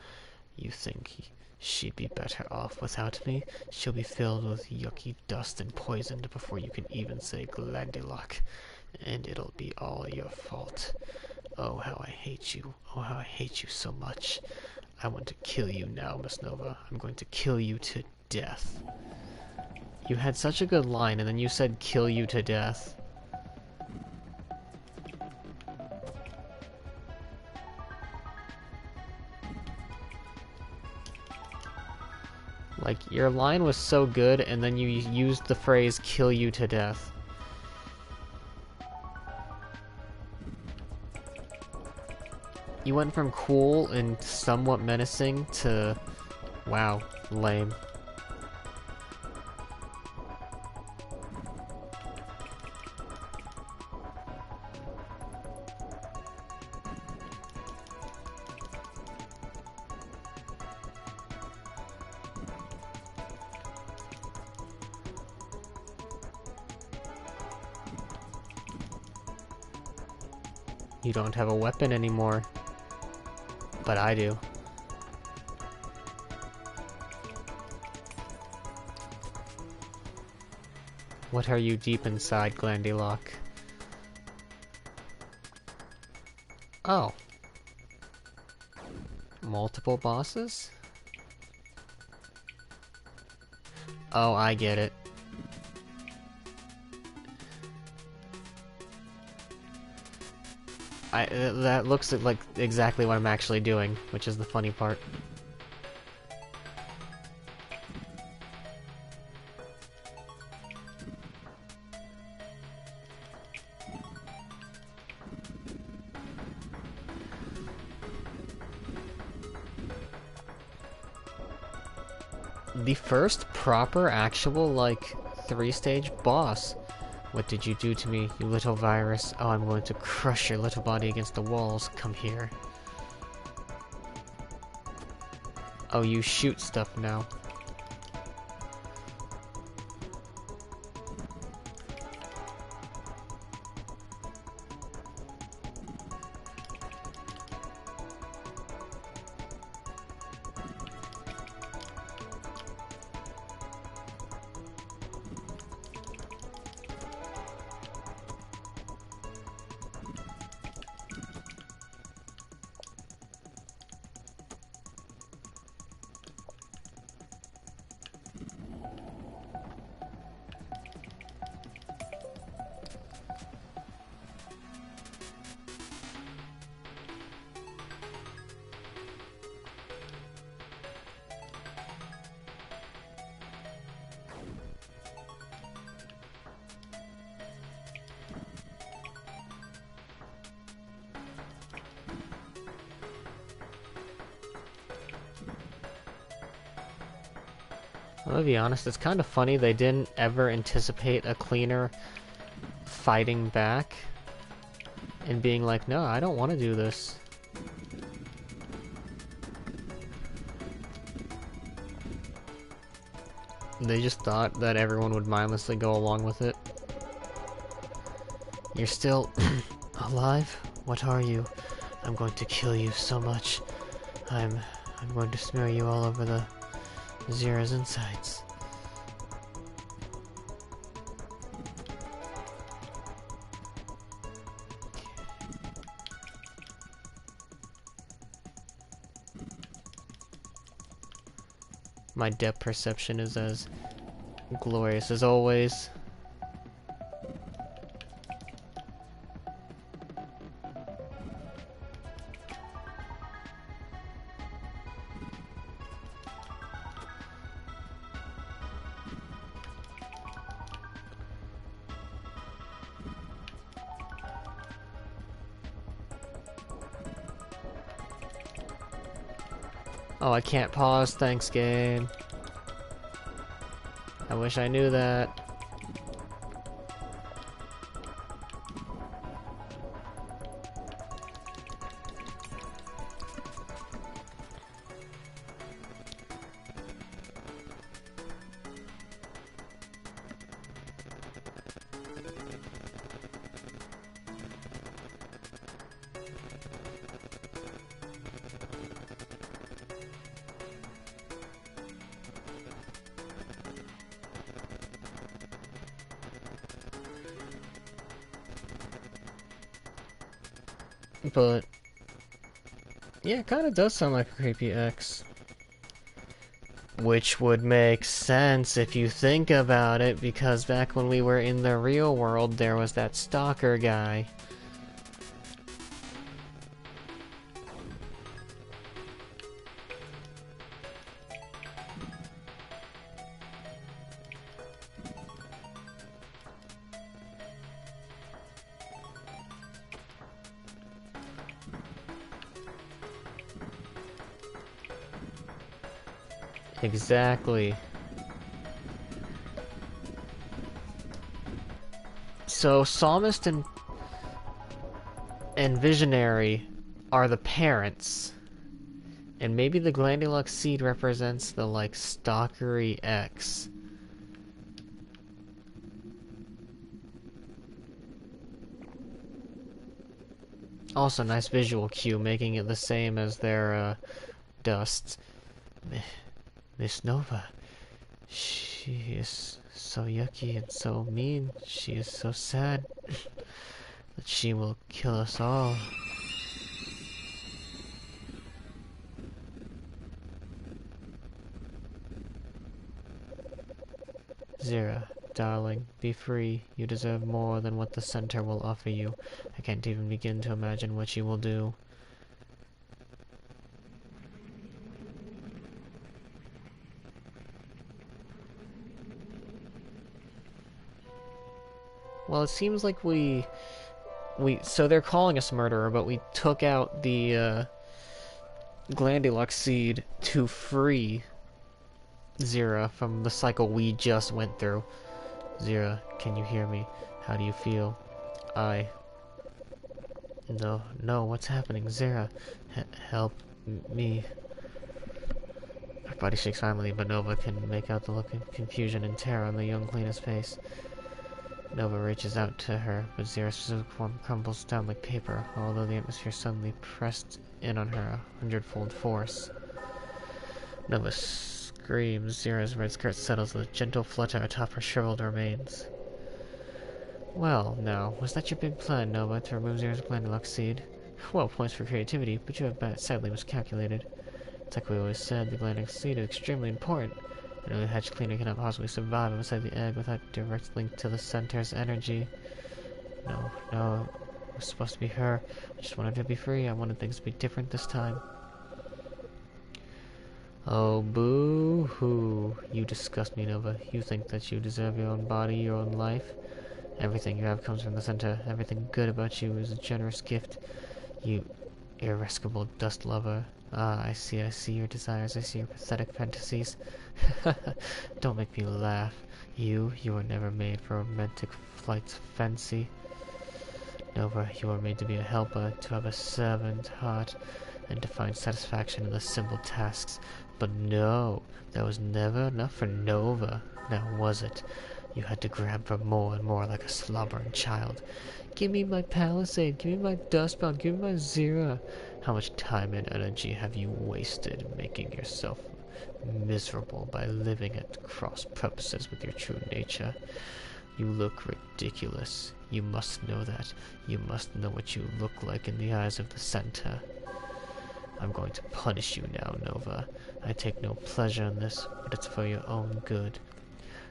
You think she'd be better off without me? She'll be filled with yucky dust and poisoned before you can even say Glandylock. And it'll be all your fault. Oh, how I hate you. Oh, how I hate you so much. I want to kill you now, Miss Nova. I'm going to kill you to death. You had such a good line, and then you said kill you to death. Like, your line was so good, and then you used the phrase kill you to death. You went from cool and somewhat menacing to, wow, lame. You don't have a weapon anymore. But I do. What are you deep inside, Glandylock? Oh. Multiple bosses? Oh, I get it. That looks like exactly what I'm actually doing, which is the funny part. The first proper, actual, like, 3-stage boss. What did you do to me, you little virus? Oh, I'm going to crush your little body against the walls. Come here. Oh, you shoot stuff now. I'm gonna be honest, it's kind of funny they didn't ever anticipate a cleaner fighting back and being like, no, I don't want to do this. They just thought that everyone would mindlessly go along with it. You're still alive? What are you? I'm going to kill you so much. I'm going to smear you all over the Zera's insides. My depth perception is as glorious as always. Oh, I can't pause, thanks game. I wish I knew that. But yeah, it kind of does sound like a creepy ex. Which would make sense if you think about it, because back when we were in the real world, there was that stalker guy. Exactly. So Psalmist and Visionary are the parents. And maybe the Glandulux seed represents the, like, stalkery X. Also, nice visual cue, making it the same as their, dust. Miss Nova. She is so yucky and so mean. She is so sad that she will kill us all. Zira, darling, be free. You deserve more than what the center will offer you. I can't even begin to imagine what you will do. Well, it seems like so they're calling us murderer, but we took out the Glandulux seed to free Zira from the cycle we just went through. Zira, can you hear me? How do you feel? No, what's happening? Zira, help me. Her body shakes violently, but Nova can make out the look of confusion and terror on the young cleaner's face. Nova reaches out to her, but Zira's physical form crumbles down like paper, although the atmosphere suddenly pressed in on her 100-fold force. Nova screams. Zira's red skirt settles with a gentle flutter atop her shriveled remains. Well, now, was that your big plan, Nova, to remove Zira's Glandulux seed? Well, points for creativity, but you have sadly miscalculated. It's like we always said, the Glandulux seed is extremely important. An early hatch cleaner cannot possibly survive inside the egg without direct link to the center's energy. No, it was supposed to be her. I just wanted her to be free. I wanted things to be different this time. Oh, boo-hoo. You disgust me, Nova. You think that you deserve your own body, your own life. Everything you have comes from the center. Everything good about you is a generous gift. You irascible dust lover. Ah, I see your desires, I see your pathetic fantasies. Don't make me laugh. You were never made for romantic flights of fancy. Nova, you were made to be a helper, to have a servant heart, and to find satisfaction in the simple tasks. But no, that was never enough for Nova, now was it? You had to grab for more and more like a slobbering child. Give me my palisade, give me my dustbound, give me my Zira. How much time and energy have you wasted making yourself miserable by living at cross purposes with your true nature? You look ridiculous. You must know that. You must know what you look like in the eyes of the center. I'm going to punish you now, Nova. I take no pleasure in this, but it's for your own good.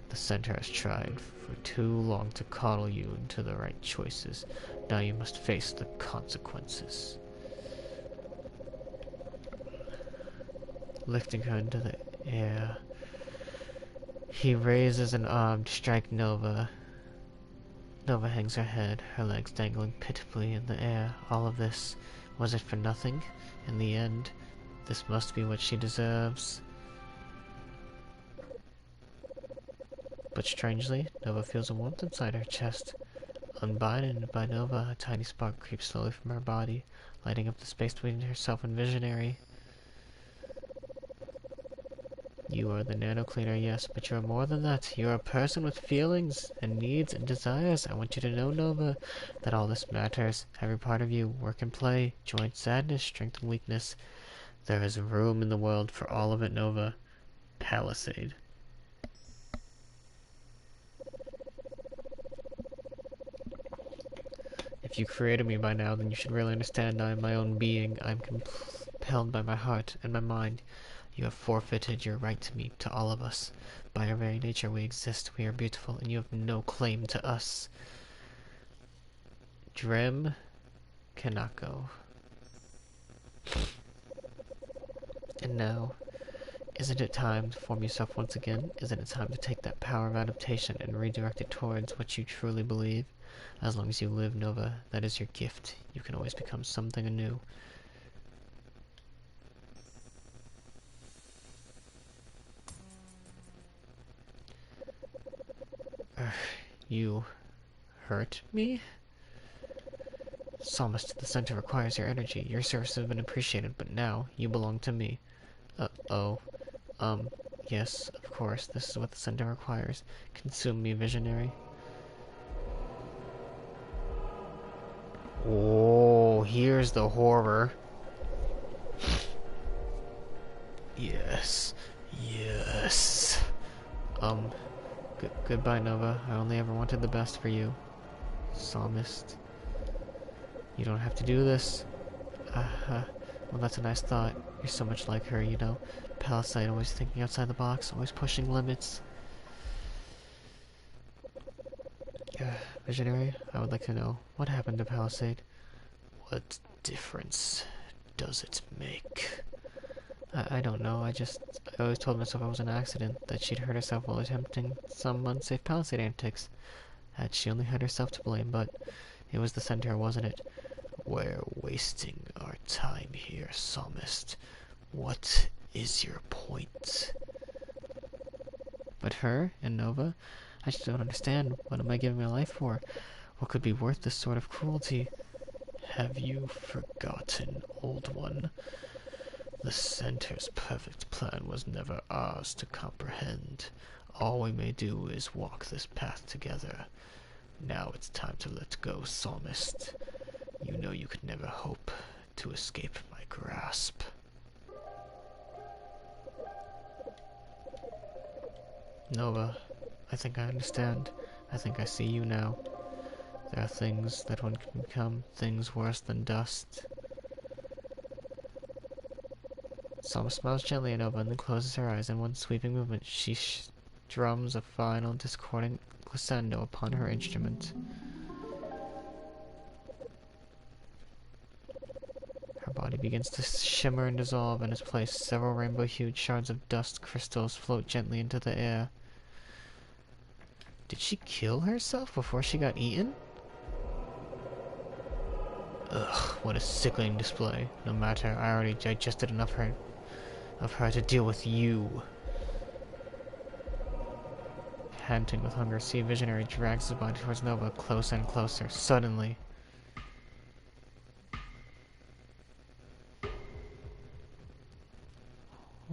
The center has tried for too long to coddle you into the right choices. Now you must face the consequences. Lifting her into the air, he raises an arm to strike Nova. Nova hangs her head, her legs dangling pitifully in the air. All of this, was it for nothing? In the end, this must be what she deserves. But strangely, Nova feels a warmth inside her chest. Unbinded by Nova, a tiny spark creeps slowly from her body, lighting up the space between herself and Visionary. You are the nano cleaner, yes, but you're more than that. You're a person with feelings and needs and desires. I want you to know, Nova, that all this matters. Every part of you, work and play, joint sadness, strength and weakness. There is room in the world for all of it, Nova. Palisade. If you created me by now, then you should really understand I am my own being. I am compelled by my heart and my mind. You have forfeited your right to me, to all of us. By our very nature we exist, we are beautiful, and you have no claim to us. Drem Kanako. And now, isn't it time to form yourself once again? Isn't it time to take that power of adaptation and redirect it towards what you truly believe? As long as you live, Nova, that is your gift. You can always become something anew. You hurt me? Psalmist, the center requires your energy. Your service has been appreciated, but now you belong to me. Yes, of course, this is what the center requires. Consume me, Visionary. Oh, here's the horror. Yes. Goodbye, Nova. I only ever wanted the best for you. Psalmist. You don't have to do this. Well, that's a nice thought. You're so much like her, you know. Palisade, always thinking outside the box, always pushing limits. Visionary, I would like to know, what happened to Palisade? What difference does it make? I don't know, I always told myself it was an accident, that she'd hurt herself while attempting some unsafe Palisade antics. That she only had herself to blame, but it was the center, wasn't it? We're wasting our time here, Psalmist. What is your point? But her and Nova? I just don't understand. What am I giving my life for? What could be worth this sort of cruelty? Have you forgotten, old one? The Center's perfect plan was never ours to comprehend. All we may do is walk this path together. Now it's time to let go, Psalmist. You know you could never hope to escape my grasp. Nova, I think I understand. I think I see you now. There are things that one can become, things worse than dust. Selma smiles gently at Nova and then closes her eyes. In one sweeping movement, she drums a final discordant glissando upon her instrument. Her body begins to shimmer and dissolve in its place. Several rainbow-hued shards of dust crystals float gently into the air. Did she kill herself before she got eaten? Ugh, what a sickening display. No matter, I already digested enough of her to deal with you. Panting with hunger, Sea Visionary drags his body towards Nova, closer and closer. Suddenly,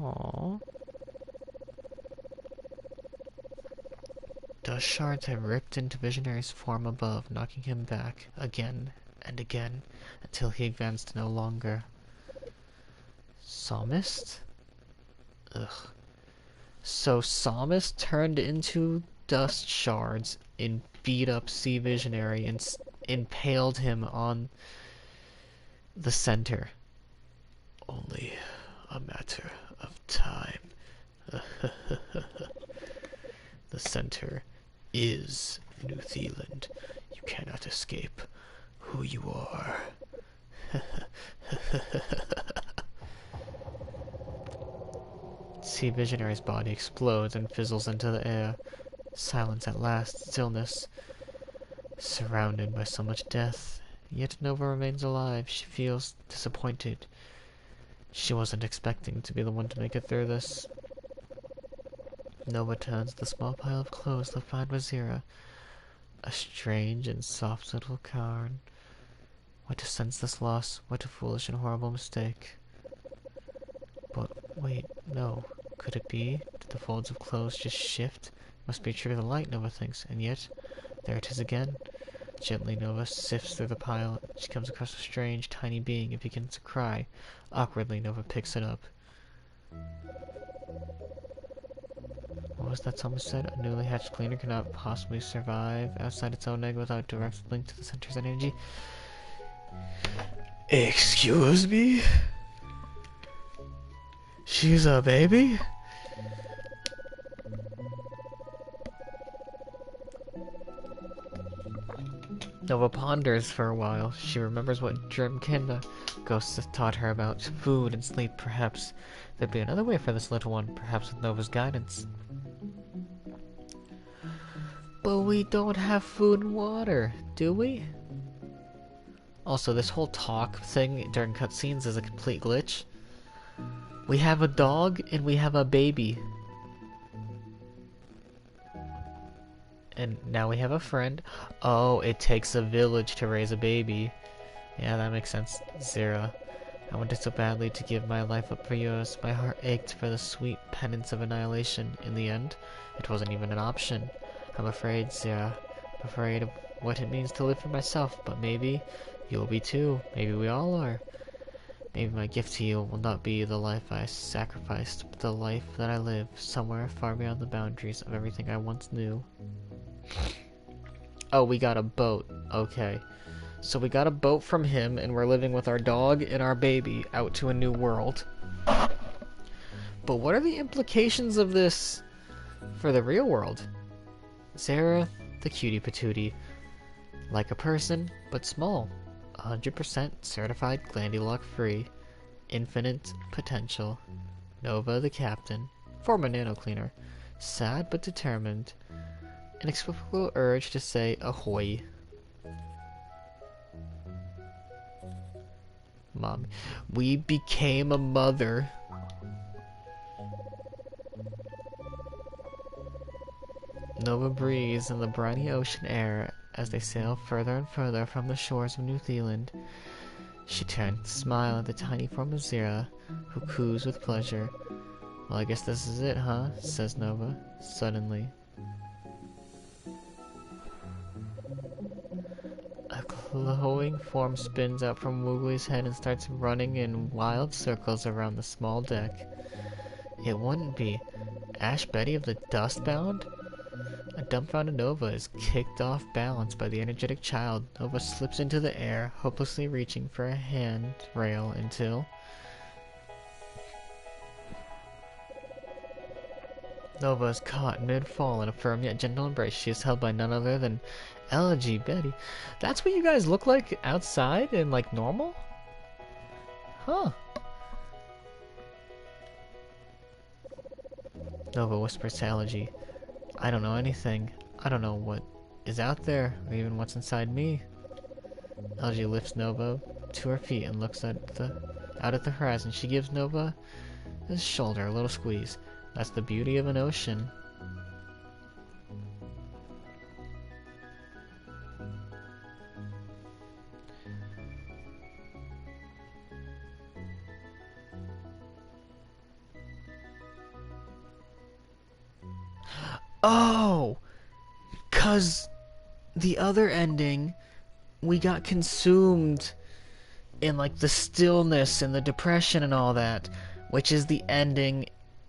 aww. Dust shards have ripped into Visionary's form above, knocking him back again and again until he advanced no longer. Psalmist? Ugh. So Psalmist turned into dust shards and beat up Sea Visionary and impaled him on the center. Only a matter of time. The center is New Zealand. You cannot escape who you are. Sea Visionary's body explodes and fizzles into the air. Silence at last, stillness. Surrounded by so much death, yet Nova remains alive. She feels disappointed. She wasn't expecting to be the one to make it through this. Nova turns to the small pile of clothes left behind Wazira. A strange and soft little cairn. What a senseless loss. What a foolish and horrible mistake. But wait, no. Could it be? Did the folds of clothes just shift? Must be a trick of the light, Nova thinks. And yet, there it is again. Gently, Nova sifts through the pile. She comes across a strange, tiny being and begins to cry. Awkwardly, Nova picks it up. What was that someone said? A newly hatched cleaner cannot possibly survive outside its own egg without direct link to the center's energy. Excuse me? She's a baby? Nova ponders for a while. She remembers what Dreamkinda ghosts taught her about food and sleep. Perhaps there'd be another way for this little one, perhaps with Nova's guidance. But we don't have food and water, do we? Also, this whole talk thing during cutscenes is a complete glitch. We have a dog and we have a baby. And now we have a friend. Oh, it takes a village to raise a baby. Yeah, that makes sense, Zira. I wanted so badly to give my life up for yours. My heart ached for the sweet penance of annihilation. In the end, it wasn't even an option. I'm afraid, Zira. I'm afraid of what it means to live for myself, but maybe you'll be too. Maybe we all are. Maybe my gift to you will not be the life I sacrificed, but the life that I live, somewhere far beyond the boundaries of everything I once knew. Oh, we got a boat. Okay. So we got a boat from him, and we're living with our dog and our baby out to a new world. But what are the implications of this for the real world? Sarah, the cutie patootie. Like a person, but small. 100% certified Glandulock free. Infinite potential. Nova the captain. Former nano cleaner. Sad but determined. Inexplicable urge to say ahoy. Mom, we became a mother. Nova breathes in the briny ocean air as they sail further and further from the shores of New Zealand. She turns to smile at the tiny form of Zira, who coos with pleasure. Well, I guess this is it, huh? Says Nova, suddenly. A glowing form spins out from Woogly's head and starts running in wild circles around the small deck. It wouldn't be Ash Betty of the Dustbound? A dumbfounded Nova is kicked off balance by the energetic child. Nova slips into the air, hopelessly reaching for a handrail until... Nova is caught mid-fall in a firm yet gentle embrace. She is held by none other than Elegy Betty. That's what you guys look like outside and like normal? Huh. Nova whispers to Elegy, I don't know anything. I don't know what is out there, or even what's inside me. Elegy lifts Nova to her feet and looks out at the horizon. She gives Nova his shoulder a little squeeze. That's the beauty of an ocean. Oh! 'Cause the other ending, we got consumed in like the stillness and the depression and all that, which is the ending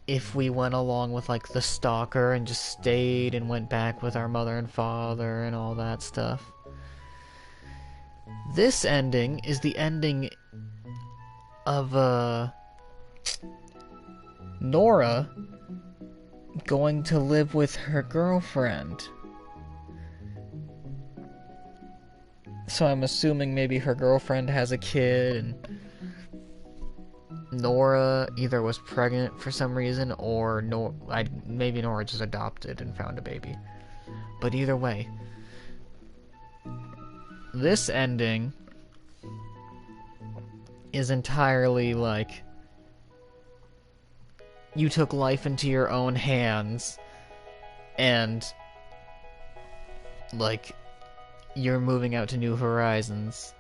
if we went along with like the stalker and just stayed and went back with our mother and father and all that stuff. This ending is the ending of Nora going to live with her girlfriend. So I'm assuming maybe her girlfriend has a kid and Nora either was pregnant for some reason or maybe Nora just adopted and found a baby. But either way, this ending is entirely like you took life into your own hands and like you're moving out to new horizons.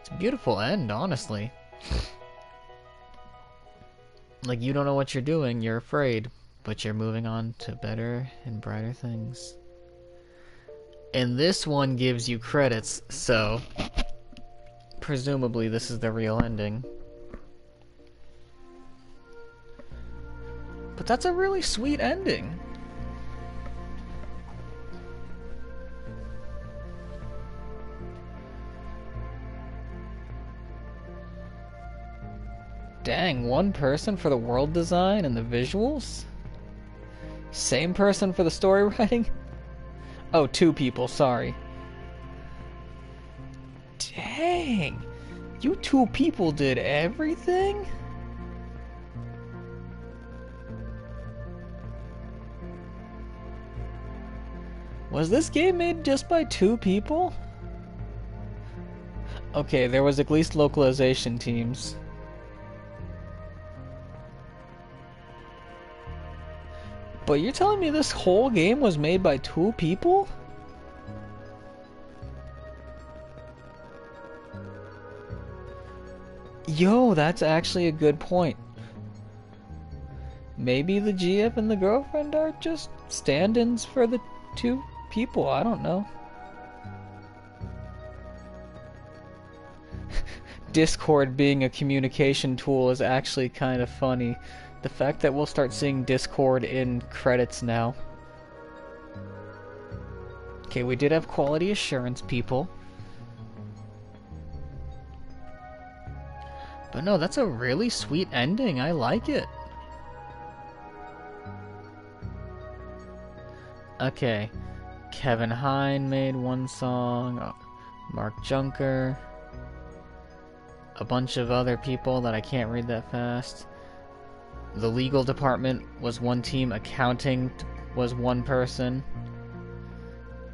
It's a beautiful end, honestly. Like, you don't know what you're doing, you're afraid, but you're moving on to better and brighter things. And this one gives you credits, so presumably this is the real ending. But that's a really sweet ending. Dang, one person for the world design and the visuals? Same person for the story writing? Oh, two people, sorry. Dang! You two people did everything? Was this game made just by two people? Okay, there was at least localization teams. But you're telling me this whole game was made by two people? Yo, that's actually a good point. Maybe the GF and the girlfriend are just stand-ins for the two people, I don't know. Discord being a communication tool is actually kind of funny. The fact that we'll start seeing Discord in credits now. Okay, we did have quality assurance people. But no, that's a really sweet ending. I like it. Okay. Kevin Hine made one song. Mark Junker. A bunch of other people that I can't read that fast. The legal department was one team. Accounting was one person.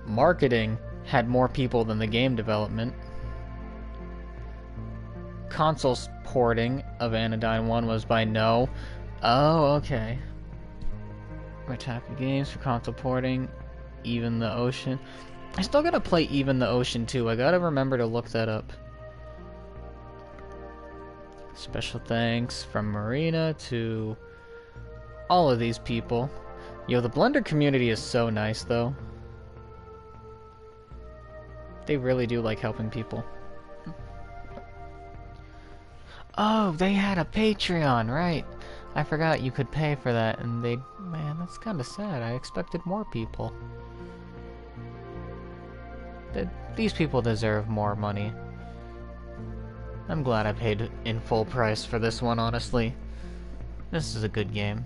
Marketing had more people than the game development. Console porting of Anodone 1 was by No. Oh, okay. Retaku Games for console porting. Even the Ocean. I still gotta play Even the Ocean too. I gotta remember to look that up. Special thanks from Marina to all of these people. Yo, the Blender community is so nice though. They really do like helping people. Oh, they had a Patreon, right? I forgot you could pay for that, and they... Man, that's kinda sad. I expected more people. These people deserve more money. I'm glad I paid in full price for this one, honestly. This is a good game.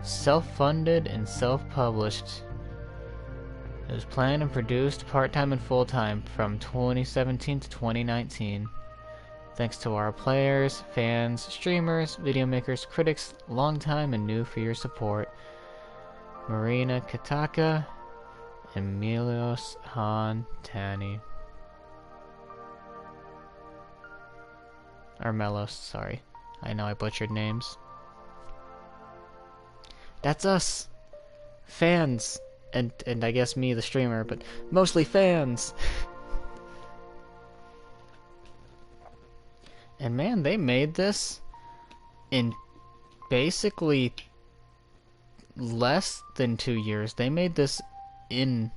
Self-funded and self-published. It was planned and produced part-time and full-time from 2017 to 2019. Thanks to our players, fans, streamers, video makers, critics, long-time and new for your support. Marina Kataka, Emilios Han Tani. Or Melos, sorry. I know I butchered names. That's us! Fans! And I guess me, the streamer, but mostly fans! And man, they made this in basically less than 2 years. They made this in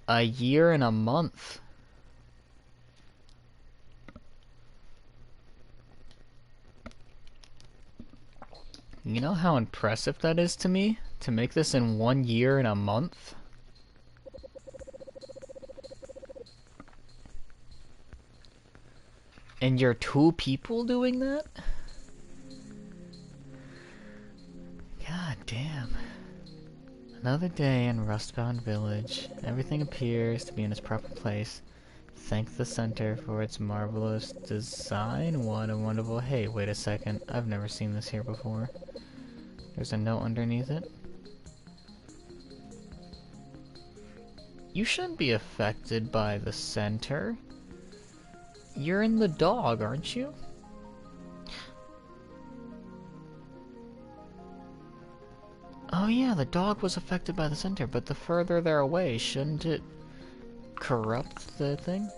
a year and a month. You know how impressive that is to me? To make this in 1 year and a month? And you're 2 people doing that? God damn. Another day in Rustbound Village. Everything appears to be in its proper place. Thank the center for its marvelous design. What a wonderful... Hey, wait a second. I've never seen this here before. There's a note underneath it. You shouldn't be affected by the center. You're in the dog, aren't you? Oh yeah, the dog was affected by the center, but the further they're away, shouldn't it corrupt the thing?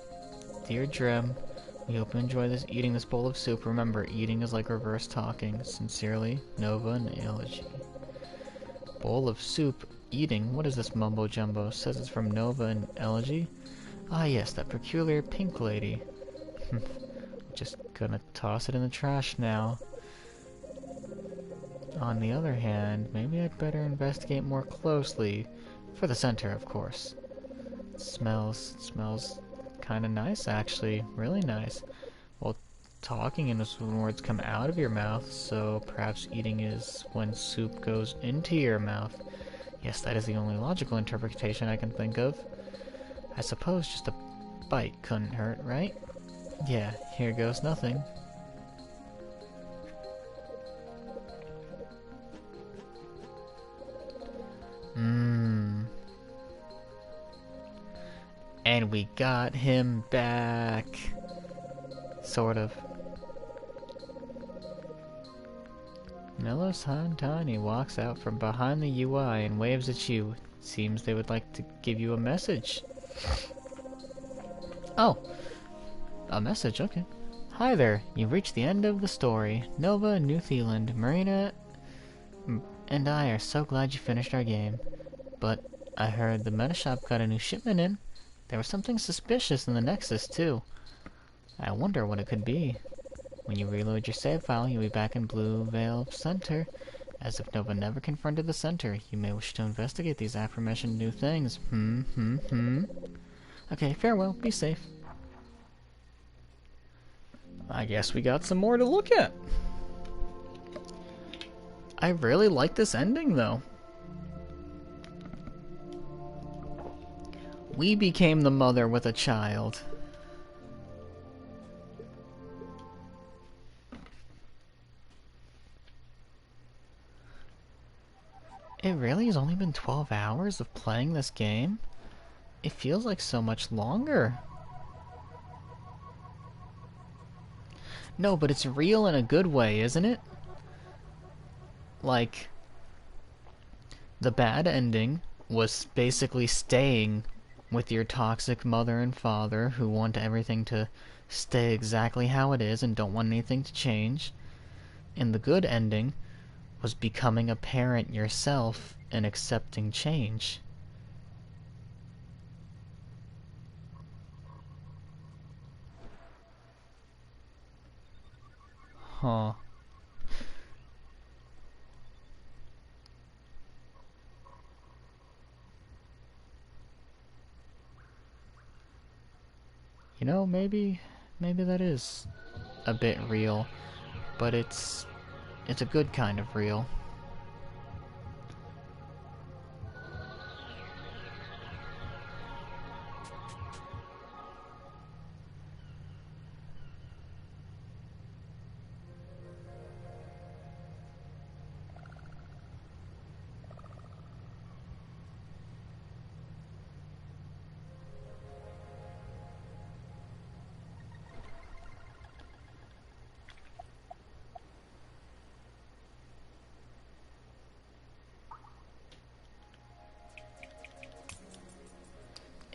Dear Drem, we hope you enjoy eating this bowl of soup. Remember, eating is like reverse talking. Sincerely, Nova and Elegy. Bowl of soup? Eating? What is this mumbo jumbo? Says it's from Nova and Elegy? Ah yes, that peculiar pink lady. Just gonna toss it in the trash now. On the other hand, maybe I'd better investigate more closely. For the center, of course. It smells kinda nice, actually. Really nice. Well, talking is when words come out of your mouth, so perhaps eating is when soup goes into your mouth. Yes, that is the only logical interpretation I can think of. I suppose just a bite couldn't hurt, right? Yeah, here goes nothing. And we got him back. Sort of. Melos Hantani walks out from behind the UI and waves at you. Seems they would like to give you a message. Oh. A message, okay. Hi there, you've reached the end of the story. Nova, New Zealand, Marina, and I are so glad you finished our game. But I heard the Metashop got a new shipment in. There was something suspicious in the Nexus, too. I wonder what it could be. When you reload your save file, you'll be back in Blue Veil Center. As if Nova never confronted the Center, you may wish to investigate these aforementioned new things. Okay, farewell, be safe. I guess we got some more to look at. I really like this ending, though. We became the mother with a child. It really has only been 12 hours of playing this game? It feels like so much longer. No, but it's real in a good way, isn't it? Like, the bad ending was basically staying with your toxic mother and father who want everything to stay exactly how it is and don't want anything to change. And the good ending was becoming a parent yourself and accepting change. Huh. You know, maybe that is a bit real, but it's a good kind of real.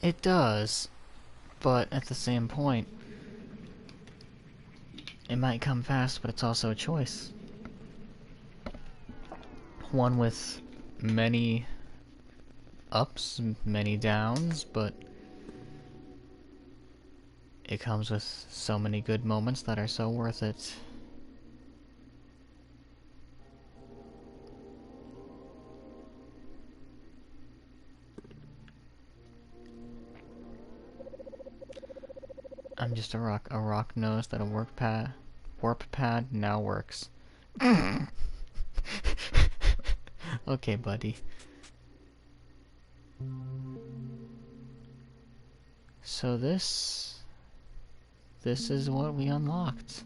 It does, but at the same point, it might come fast, but it's also a choice. One with many ups, many downs, but it comes with so many good moments that are so worth it. I'm just a rock. A rock knows that a warp pad now works. Okay, buddy. So this is what we unlocked.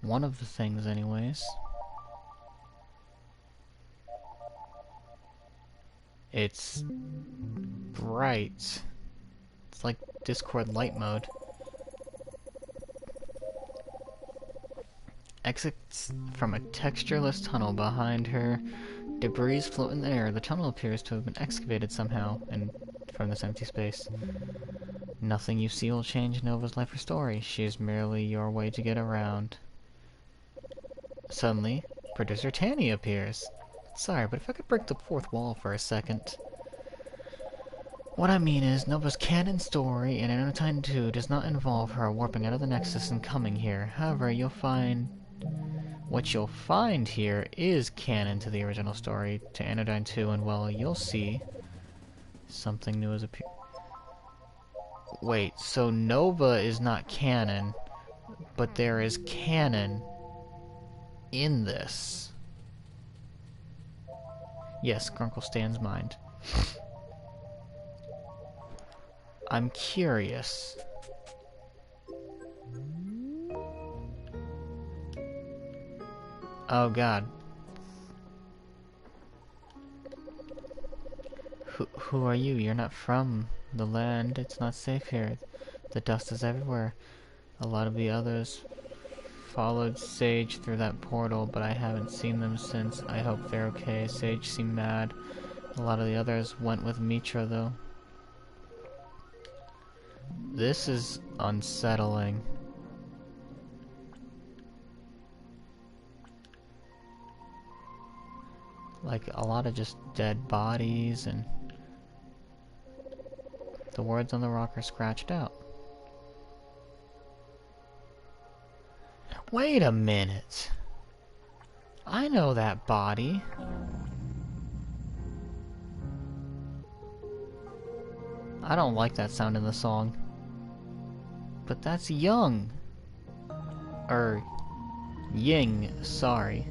One of the things, anyways. It's bright. It's like Discord light mode. Exits from a textureless tunnel behind her. Debris float in the air. The tunnel appears to have been excavated somehow and from this empty space. Nothing you see will change Nova's life or story. She is merely your way to get around. Suddenly, producer Tanny appears. Sorry, but if I could break the fourth wall for a second. What I mean is, Nova's canon story in Anodone 2 does not involve her warping out of the Nexus and coming here. However, what you'll find here is canon to the original story, to Anodone 2, and well, you'll see something new has appeared. Wait, so Nova is not canon, but there is canon in this. Yes, Grunkle stands mind. I'm curious. Oh god. Who are you? You're not from the land. It's not safe here. The dust is everywhere. A lot of the others followed Sage through that portal, but I haven't seen them since. I hope they're okay. Sage seemed mad. A lot of the others went with Mitra, though. This is unsettling. Like, a lot of just dead bodies, and the words on the rock are scratched out. Wait a minute. I know that body. I don't like that sound in the song. But that's Young. Ying, sorry.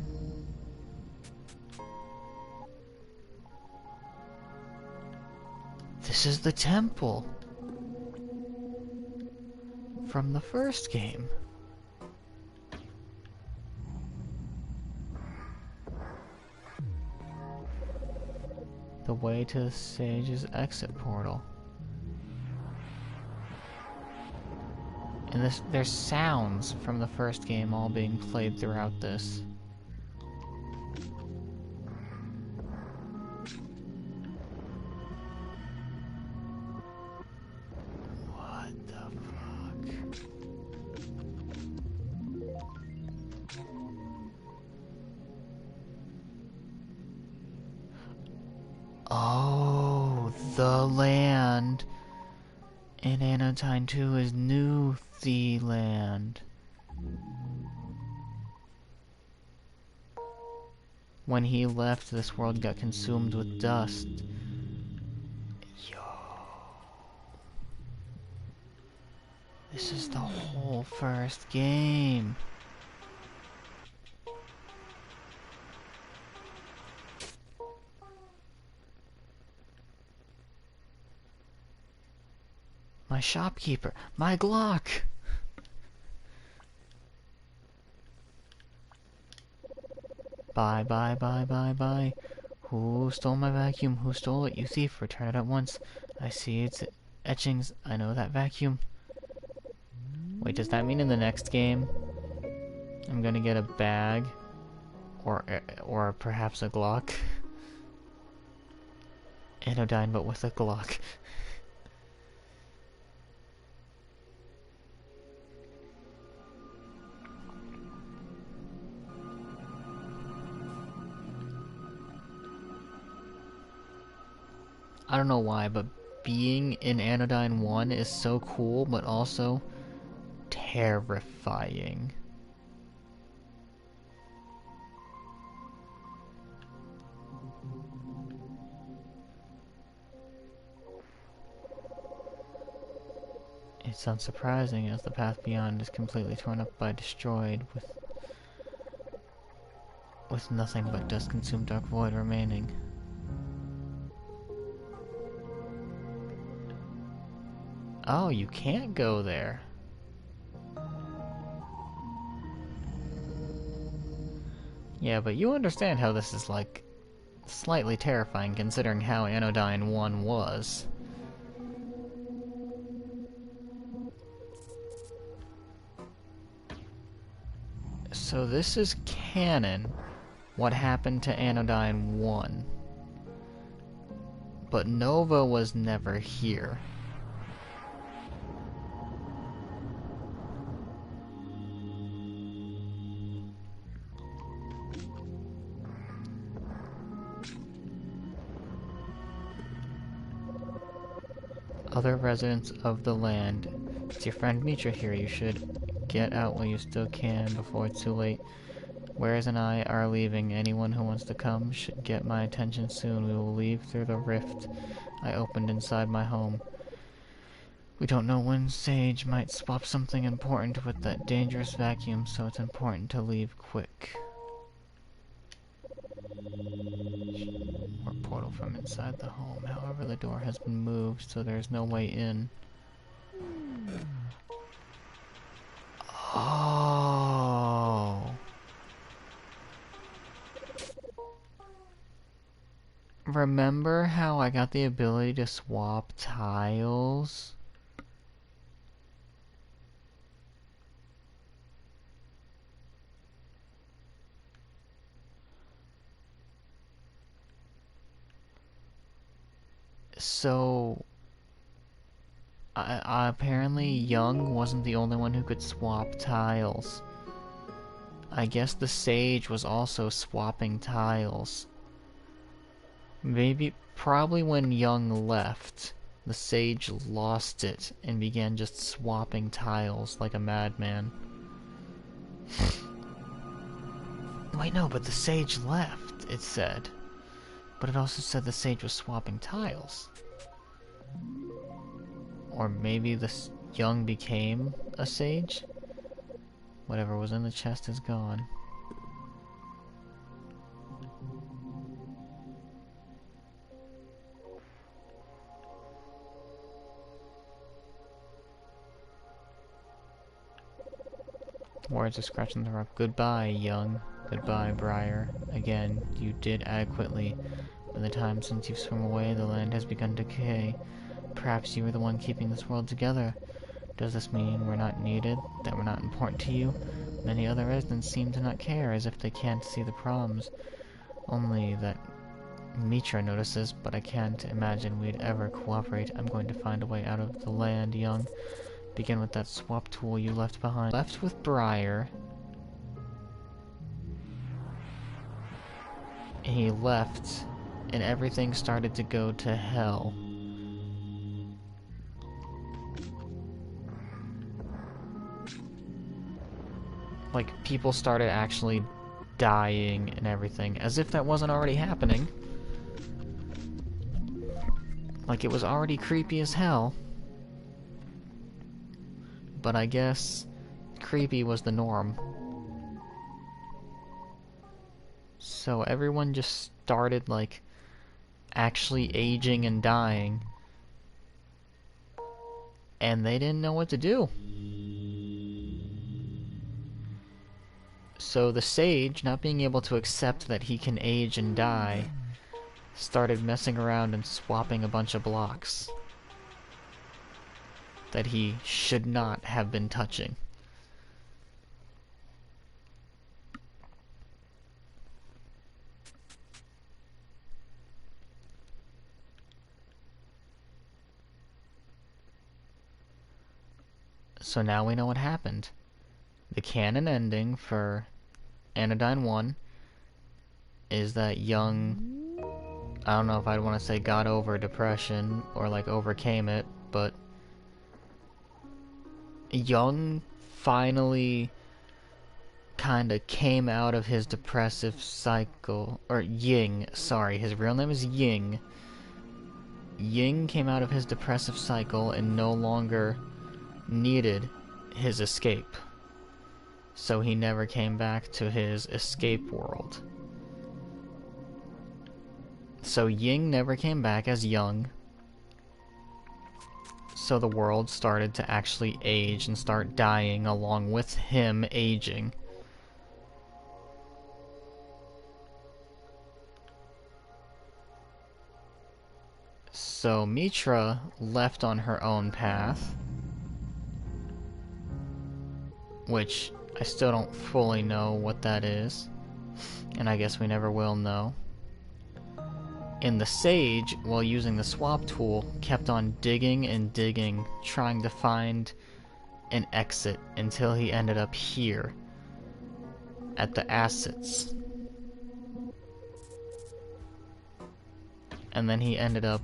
This is the temple from the first game. The way to the sage's exit portal. And there's sounds from the first game all being played throughout this. What the fuck? Oh, the land in Anodone 2 is New The Land. When he left, this world got consumed with dust. Yo. This is the whole first game. My shopkeeper, my Glock! Bye, bye, bye, bye, bye. Who stole my vacuum? Who stole it? You thief, return it at once. I see its etchings. I know that vacuum. Wait, does that mean in the next game I'm gonna get a bag? Or perhaps a Glock? Anodine, but with a Glock. I don't know why, but being in Anodine 1 is so cool, but also terrifying. It's unsurprising, as the path beyond is completely torn up by destroyed, with nothing but dust-consumed dark void remaining. Oh, you can't go there. Yeah, but you understand how this is, like, slightly terrifying considering how Anodine 1 was. So this is canon, what happened to Anodine 1. But Nova was never here. Other residents of the land, it's your friend Mitra here. You should get out while you still can before it's too late. Wares and I are leaving. Anyone who wants to come should get my attention soon. We will leave through the rift I opened inside my home. We don't know when Sage might swap something important with that dangerous vacuum, so it's important to leave quick. Or portal from inside the home. However, the door has been moved, so there's no way in. Oh. Remember how I got the ability to swap tiles? So, apparently Young wasn't the only one who could swap tiles. I guess the Sage was also swapping tiles. Probably when Young left, the Sage lost it and began just swapping tiles like a madman. Wait, no, but the Sage left, it said. But it also said the Sage was swapping tiles. Or maybe the Young became a Sage? Whatever was in the chest is gone. Words are scratching the rock. Goodbye, young. Goodbye, Briar. Again, you did adequately. By the time since you've swum away, the land has begun to decay. Perhaps you were the one keeping this world together. Does this mean we're not needed? That we're not important to you? Many other residents seem to not care, as if they can't see the problems. Only that Mitra notices, but I can't imagine we'd ever cooperate. I'm going to find a way out of the land, young. Begin with that swap tool you left behind. Left with Briar. He left, and everything started to go to hell. Like, people started actually dying and everything, as if that wasn't already happening. Like, it was already creepy as hell. But I guess creepy was the norm. So everyone just started, like, actually aging and dying. And they didn't know what to do. So the sage, not being able to accept that he can age and die, started messing around and swapping a bunch of blocks that he should not have been touching. So now we know what happened. The canon ending for Anodine 1 is that Young, I don't know if I'd want to say got over depression or like overcame it, but Young finally kinda came out of his depressive cycle, or Ying, sorry, his real name is Ying. Ying came out of his depressive cycle and no longer needed his escape. So he never came back to his escape world. So Ying never came back as Young. So the world started to actually age and start dying along with him aging. So Mitra left on her own path, which I still don't fully know what that is, and I guess we never will know. And the sage, while using the swap tool, kept on digging and digging, trying to find an exit until he ended up here, at the assets. And then he ended up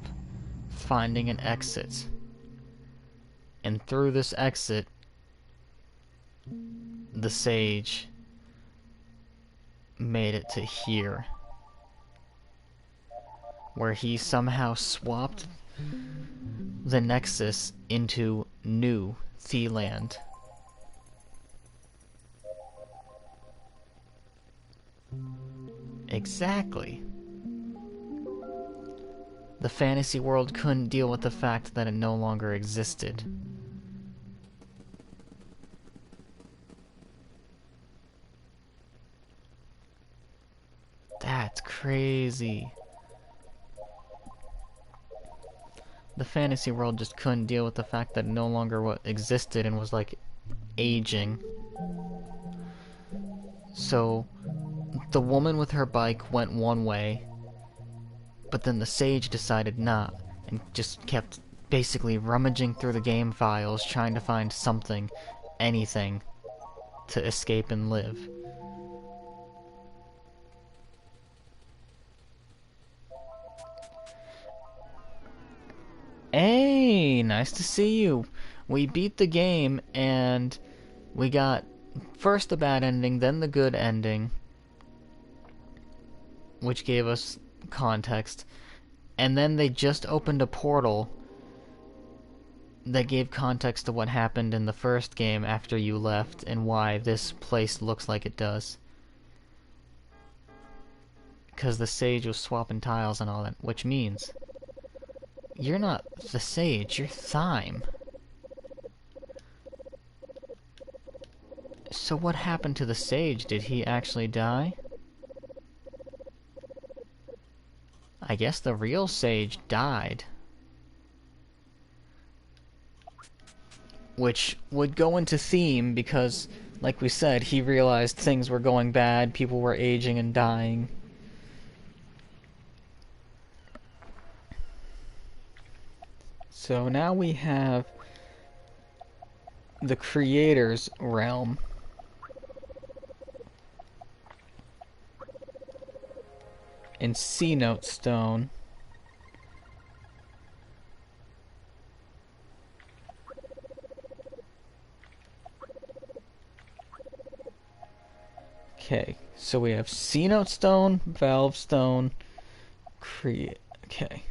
finding an exit. And through this exit, the sage made it to here, where he somehow swapped the Nexus into New Thealand. Exactly. The fantasy world couldn't deal with the fact that it no longer existed. That's crazy. The fantasy world just couldn't deal with the fact that it no longer existed and was like aging. So the woman with her bike went one way, but then the sage decided not, and just kept basically rummaging through the game files trying to find something, anything, to escape and live. Hey, nice to see you. We beat the game, and we got first the bad ending, then the good ending, which gave us context, and then they just opened a portal that gave context to what happened in the first game after you left, and why this place looks like it does. Because the sage was swapping tiles and all that, which means you're not the sage, you're Thyme. So what happened to the sage? Did he actually die? I guess the real sage died. Which would go into theme because, like we said, he realized things were going bad, people were aging and dying. So now we have the creator's realm. In C-Note Stone. Okay, so we have C-Note Stone, Valve Stone, Create. Okay.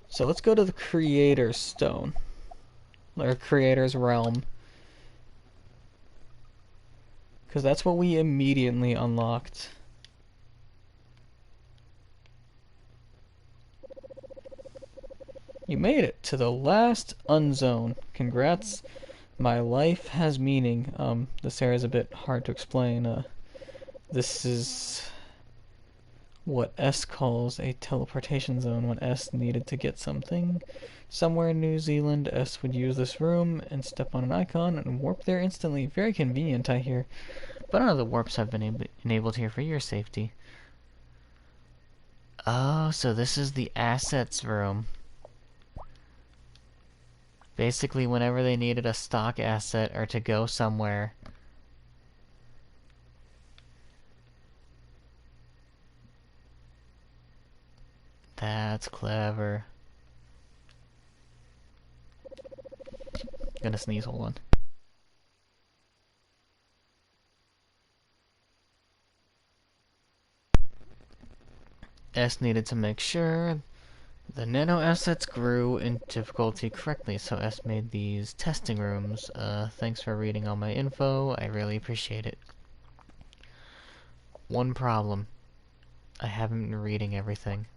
So let's go to the Creator's Stone. Or Creator's Realm. Because that's what we immediately unlocked. You made it to the last unzone. Congrats. My life has meaning. This area is a bit hard to explain. This is what S calls a teleportation zone. When S needed to get something somewhere in New Zealand, S would use this room and step on an icon and warp there instantly. Very convenient, I hear. But none of the warps have been enabled here for your safety. Oh, so this is the assets room. Basically, whenever they needed a stock asset or to go somewhere. That's clever. Gonna sneeze, hold on. S needed to make sure the nano assets grew in difficulty correctly, so S made these testing rooms. Thanks for reading all my info, I really appreciate it. One problem. I haven't been reading everything.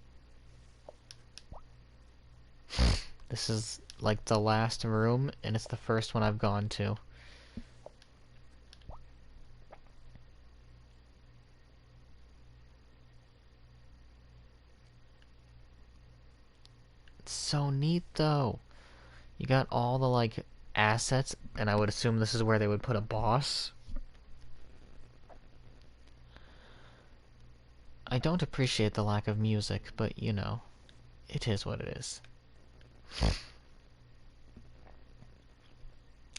This is like the last room, and it's the first one I've gone to. It's so neat, though. You got all the, like, assets, and I would assume this is where they would put a boss. I don't appreciate the lack of music, but, you know, it is what it is.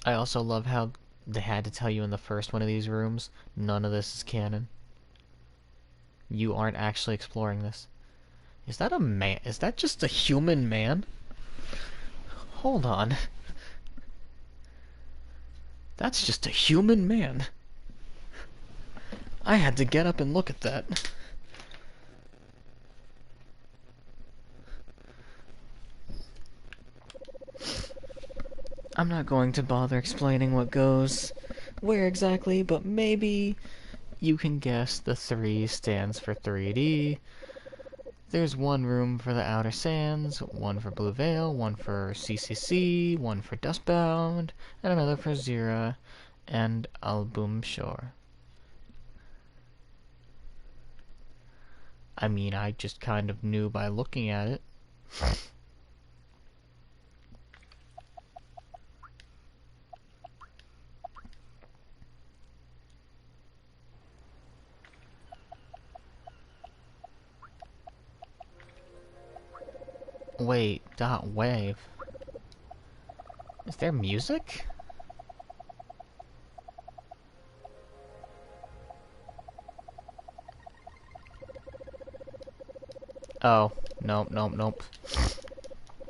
I also love how they had to tell you in the first one of these rooms, none of this is canon. You aren't actually exploring this. Is that a man? Is that just a human man? Hold on. That's just a human man. I had to get up and look at that. I'm not going to bother explaining what goes where exactly, but maybe you can guess the 3 stands for 3D. There's one room for the Outer Sands, one for Blue Veil, one for CCC, one for Dustbound, and another for Zira and Album Shore. I mean, I just kind of knew by looking at it. Wait, dot wave. Is there music? Oh, nope, nope, nope.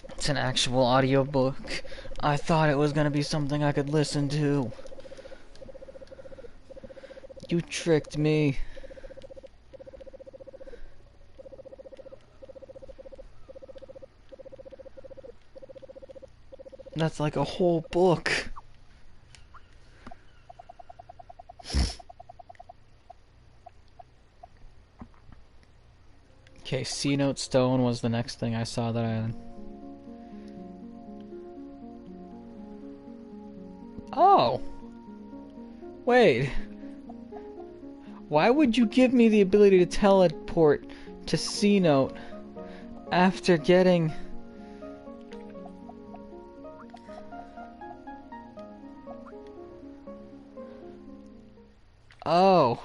It's an actual audiobook. I thought it was gonna be something I could listen to. You tricked me. That's like a whole book. Okay, C-Note Stone was the next thing I saw that I... Oh! Wait. Why would you give me the ability to teleport to C-Note after getting... Oh.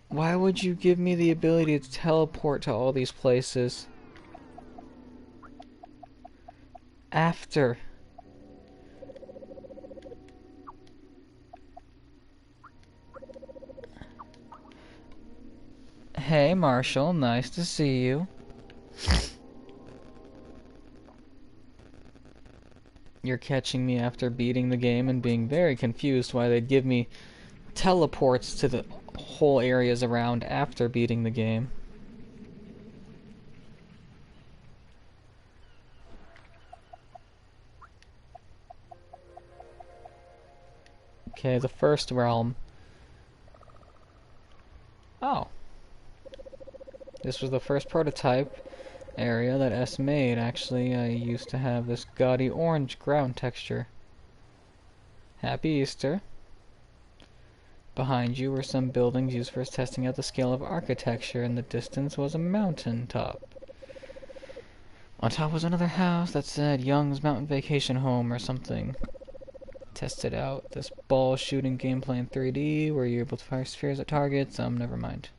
Why would you give me the ability to teleport to all these places after? Hey, Marshall, nice to see you. You're catching me after beating the game and being very confused why they'd give me teleports to the whole areas around after beating the game. Okay, the first realm. Oh. This was the first prototype area that S made. Actually, I used to have this gaudy orange ground texture. Happy Easter. Behind you were some buildings used for testing out the scale of architecture. In the distance was a mountain top. On top was another house that said Young's Mountain Vacation Home or something. Tested out this ball shooting gameplay in 3D. Were you able to fire spheres at targets? Never mind.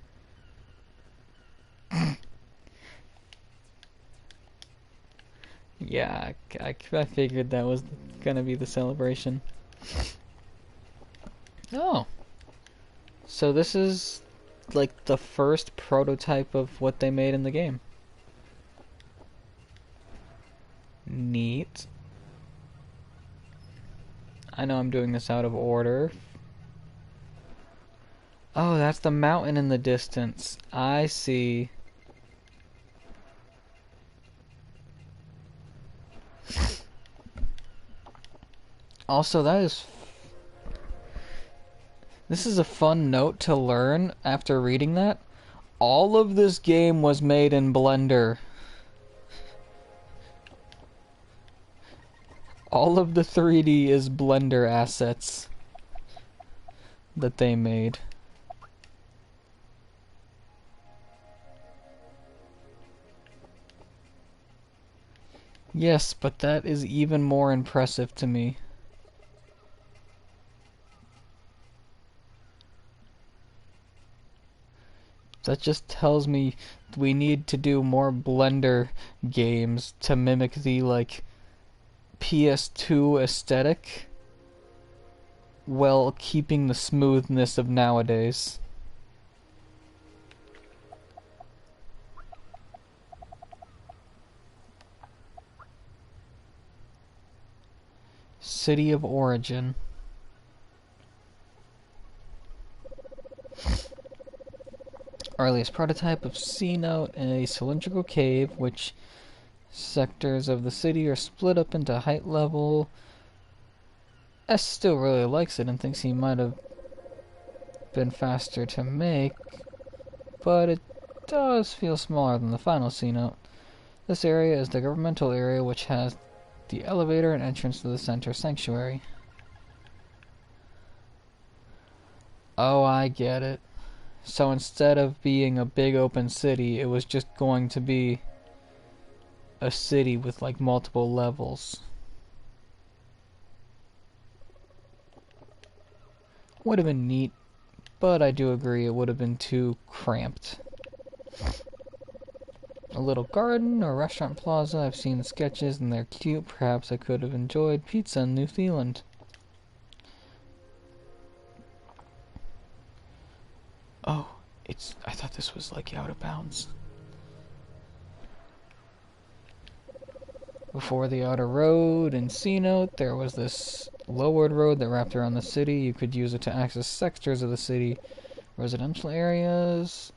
Yeah, I figured that was gonna be the celebration. Oh. So this is like the first prototype of what they made in the game. Neat. I know I'm doing this out of order. Oh, that's the mountain in the distance. I see. Also, this is a fun note to learn after reading that. All of this game was made in Blender. All of the 3D is Blender assets that they made. Yes, but that is even more impressive to me. That just tells me we need to do more Blender games to mimic the, like, PS2 aesthetic while keeping the smoothness of nowadays. City of Origin. Earliest prototype of C-Note in a cylindrical cave, which sectors of the city are split up into height level. S still really likes it and thinks he might have been faster to make, but it does feel smaller than the final C-Note. This area is the governmental area, which has the elevator and entrance to the center sanctuary. Oh, I get it. So instead of being a big open city, it was just going to be a city with like multiple levels. Would have been neat, but I do agree it would have been too cramped. A little garden or restaurant plaza. I've seen the sketches and they're cute. Perhaps I could have enjoyed pizza in New Zealand. Oh, I thought this was like out of bounds. Before the outer road in C-Note, there was this lowered road that wrapped around the city. You could use it to access sectors of the city, residential areas,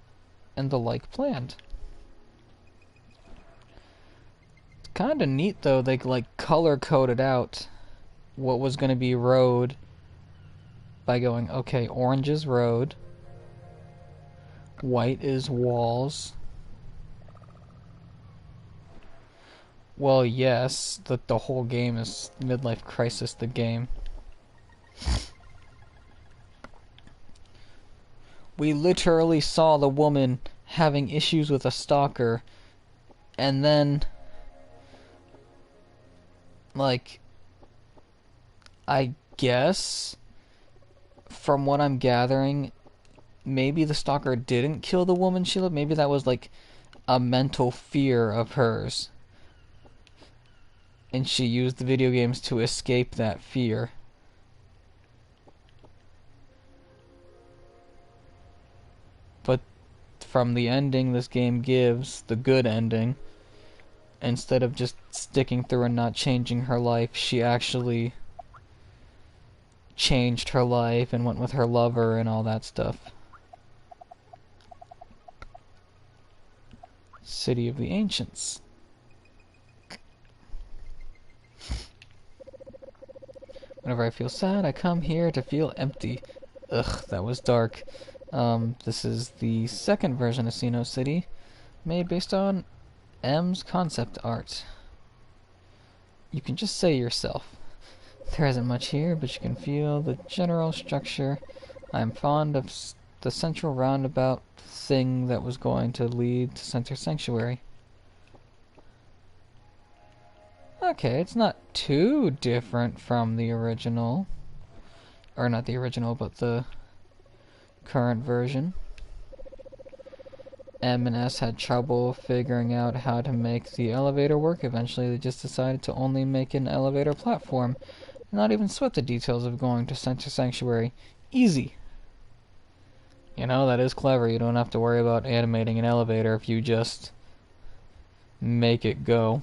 and the like planned. It's kind of neat though, they like color coded out what was going to be road by going, okay, orange is road, white is walls, Well, yes, the whole game is Midlife Crisis the game. We literally saw the woman having issues with a stalker, and then, like, I guess, from what I'm gathering, maybe the stalker didn't kill the woman she loved. Maybe that was, like, a mental fear of hers. And she used the video games to escape that fear. But from the ending this game gives, the good ending, instead of just sticking through and not changing her life, she actually changed her life and went with her lover and all that stuff. City of the Ancients. Whenever I feel sad, I come here to feel empty. Ugh, that was dark. This is the second version of Sinnoh City, made based on M's concept art. You can just say yourself. There isn't much here, but you can feel the general structure. I'm fond of the central roundabout thing that was going to lead to Center Sanctuary. Okay, it's not too different from the original. Or not the original, but the current version. M and S had trouble figuring out how to make the elevator work. Eventually they just decided to only make an elevator platform, and not even sweat the details of going to Center Sanctuary. Easy. You know, that is clever. You don't have to worry about animating an elevator if you just make it go.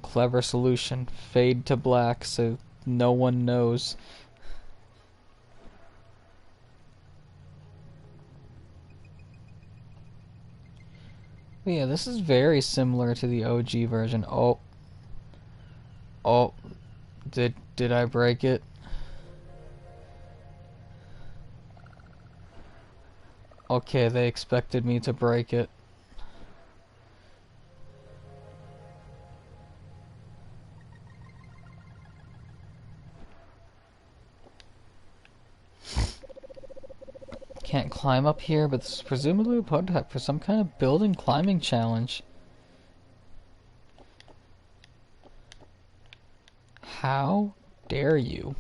Clever solution. Fade to black so no one knows. But yeah, this is very similar to the OG version. Oh, did I break it? Okay, they expected me to break it. Can't climb up here, but this is presumably a prototype for some kind of building climbing challenge. How dare you?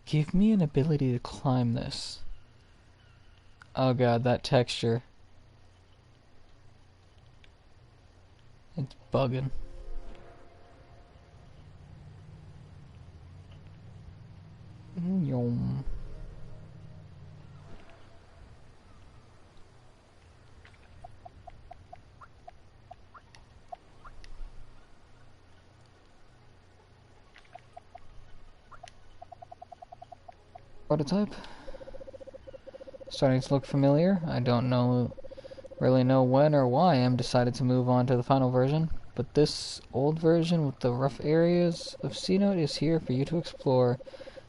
Give me an ability to climb this. Oh god, that texture. It's bugging. Yum. Prototype. Starting to look familiar. I don't really know when or why M decided to move on to the final version, but this old version with the rough areas of C-Note is here for you to explore.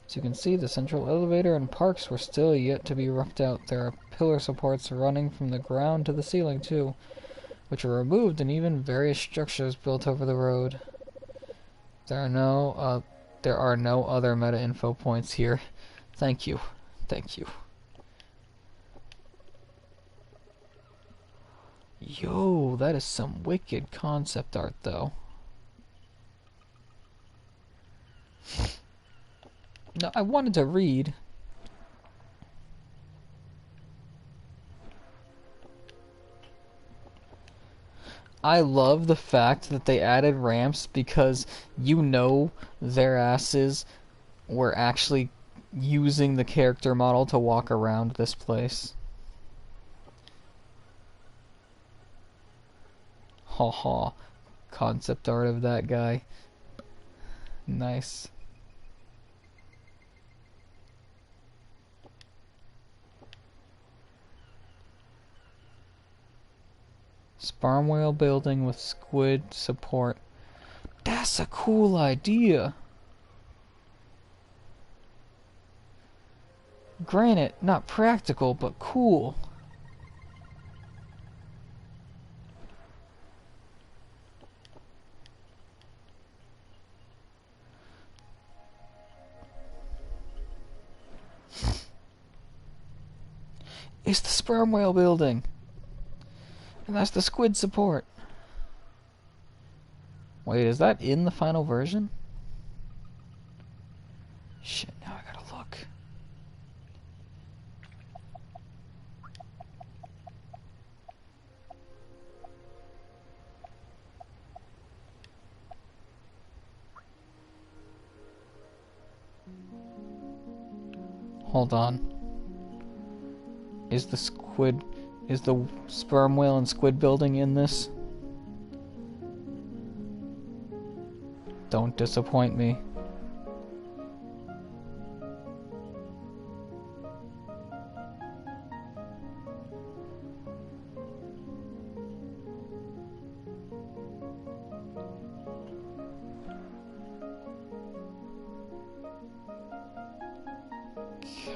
As you can see, the central elevator and parks were still yet to be roughed out. There are pillar supports running from the ground to the ceiling too, which were removed, and even various structures built over the road. There are no other meta info points here. Thank you. Thank you. Yo, that is some wicked concept art, though. No, I wanted to read. I love the fact that they added ramps because you know their asses were actually using the character model to walk around this place. Haha. Concept art of that guy. Nice. Sperm whale building with squid support. That's a cool idea. Granted, not practical, but cool. It's the sperm whale building. And that's the squid support. Wait, is that in the final version? Shit, now I gotta look. Hold on. Is the sperm whale and squid building in this? Don't disappoint me.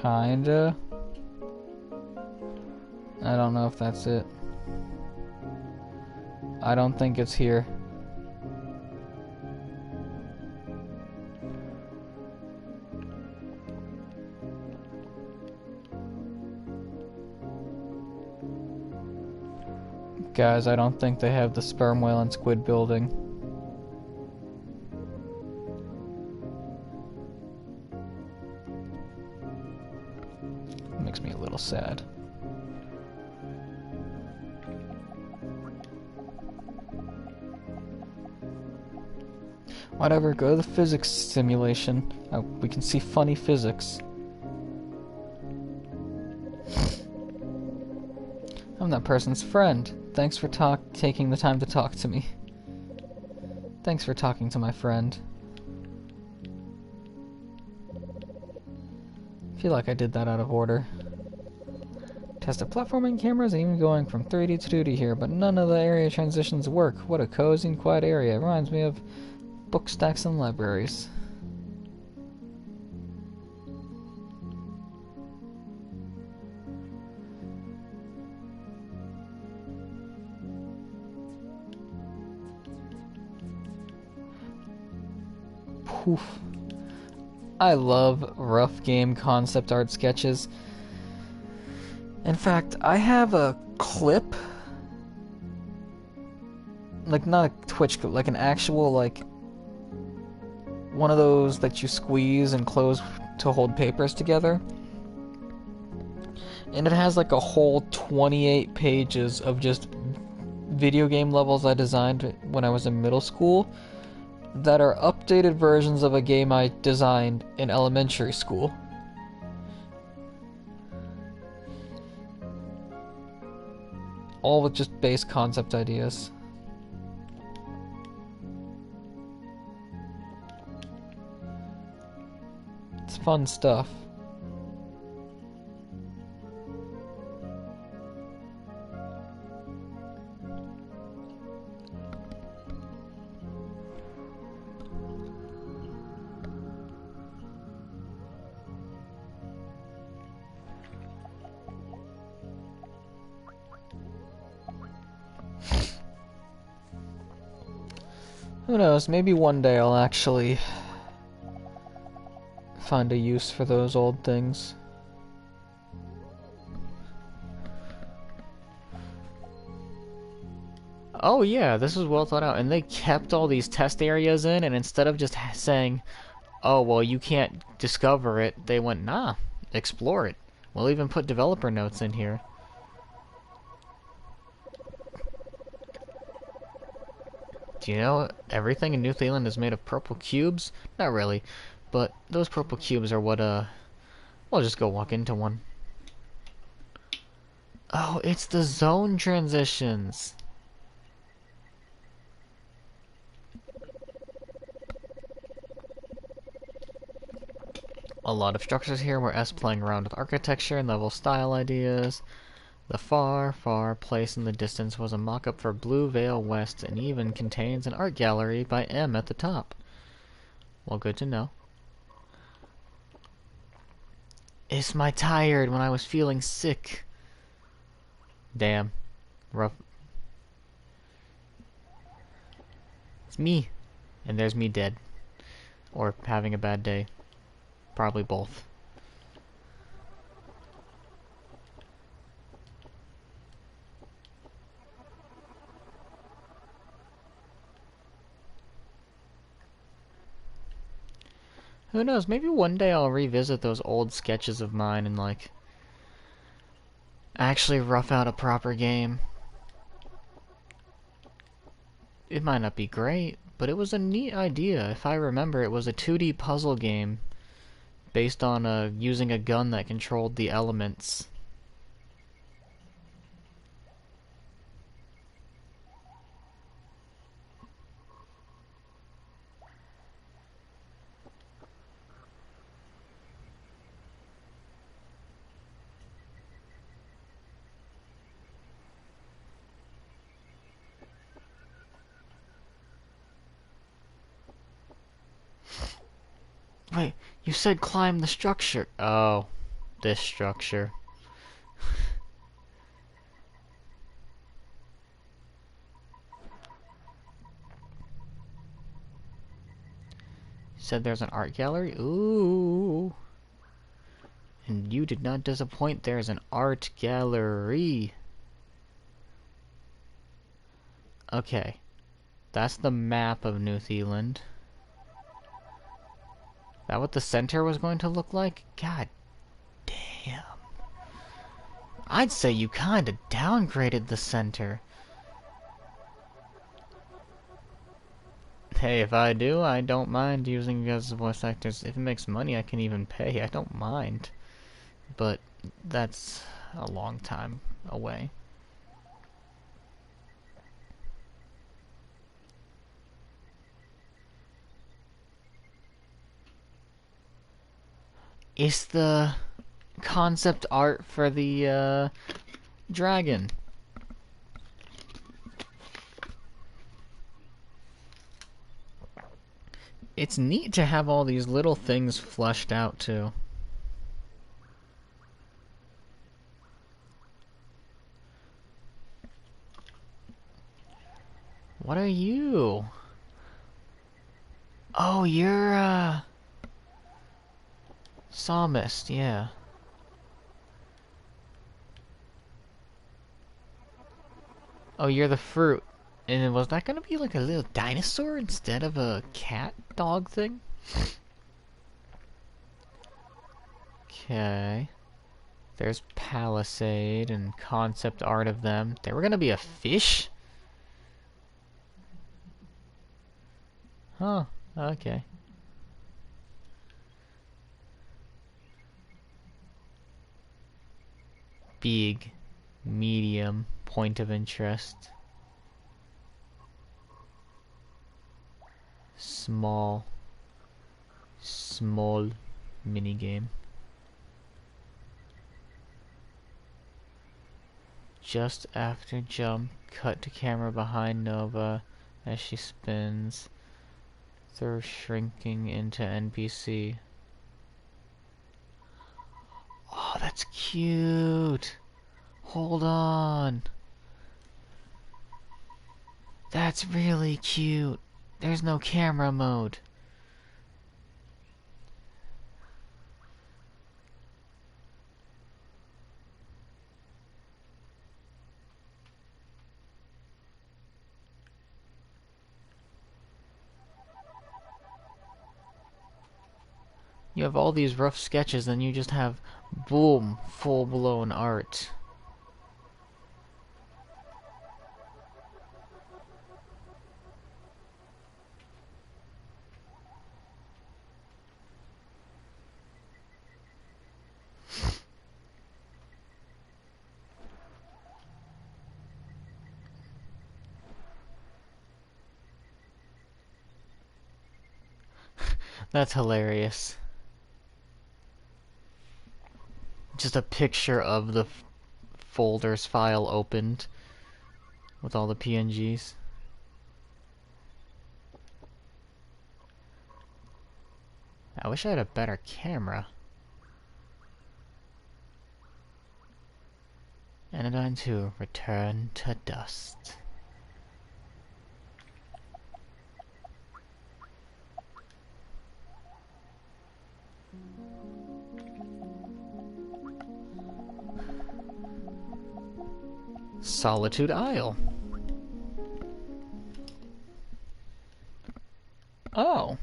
Kinda. I don't know if that's it. I don't think it's here. Guys, I don't think they have the sperm whale and squid building. Makes me a little sad. Whatever, go to the physics simulation. We can see funny physics. I'm that person's friend. Thanks for taking the time to talk to me. Thanks for talking to my friend. I feel like I did that out of order. Tested platforming cameras and even going from 3D to 2D here, but none of the area transitions work. What a cozy and quiet area. It reminds me of book stacks and libraries. Poof. I love rough game concept art sketches. In fact, I have a clip, like not a Twitch clip, like an actual, like, one of those that you squeeze and close to hold papers together. And it has like a whole 28 pages of just video game levels I designed when I was in middle school that are updated versions of a game I designed in elementary school. All with just base concept ideas. It's fun stuff. Who knows, maybe one day I'll actually find a use for those old things. Oh yeah, this was well thought out, and they kept all these test areas in, and instead of just saying, oh, well, you can't discover it, they went, nah, explore it. We'll even put developer notes in here. Do you know everything in New Zealand is made of purple cubes? Not really, but those purple cubes are what, I'll just go walk into one. Oh, it's the zone transitions. A lot of structures here were us playing around with architecture and level style ideas. The far, far place in the distance was a mock-up for Blue Veil West and even contains an art gallery by M at the top. Well, good to know. It's my tired when I was feeling sick. Damn. Rough. It's me. And there's me dead. Or having a bad day. Probably both. Who knows, maybe one day I'll revisit those old sketches of mine and, like, actually rough out a proper game. It might not be great, but it was a neat idea. If I remember, it was a 2D puzzle game based on using a gun that controlled the elements. Wait, you said climb the structure. Oh, this structure. You said there's an art gallery? Ooh. And you did not disappoint, there's an art gallery. Okay. That's the map of New Zealand. That what the center was going to look like? God damn. I'd say you kinda downgraded the center. Hey, if I do, I don't mind using you as voice actors. If it makes money, I can even pay. I don't mind. But that's a long time away. It's the concept art for the dragon. It's neat to have all these little things fleshed out too. What are you? Oh, you're Psalmist, yeah. Oh, you're the fruit. And was that gonna be like a little dinosaur instead of a cat dog thing? Okay. There's Palisade and concept art of them. They were gonna be a fish? Huh, okay. Big, medium, point of interest. Small minigame. Just after jump, cut to camera behind Nova as she spins through shrinking into NPC. Oh, that's cute. Hold on. That's really cute. There's no camera mode. You have all these rough sketches, then you just have, boom, full-blown art. That's hilarious. Just a picture of the folders file opened with all the PNGs. I wish I had a better camera. Anodone 2, return to dust. Solitude Isle. Oh.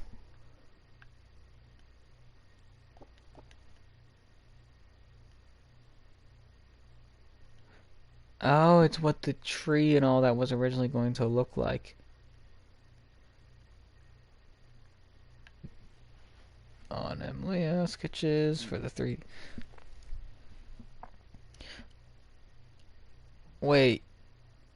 Oh, it's what the tree and all that was originally going to look like. On Emily sketches for the 3. Wait,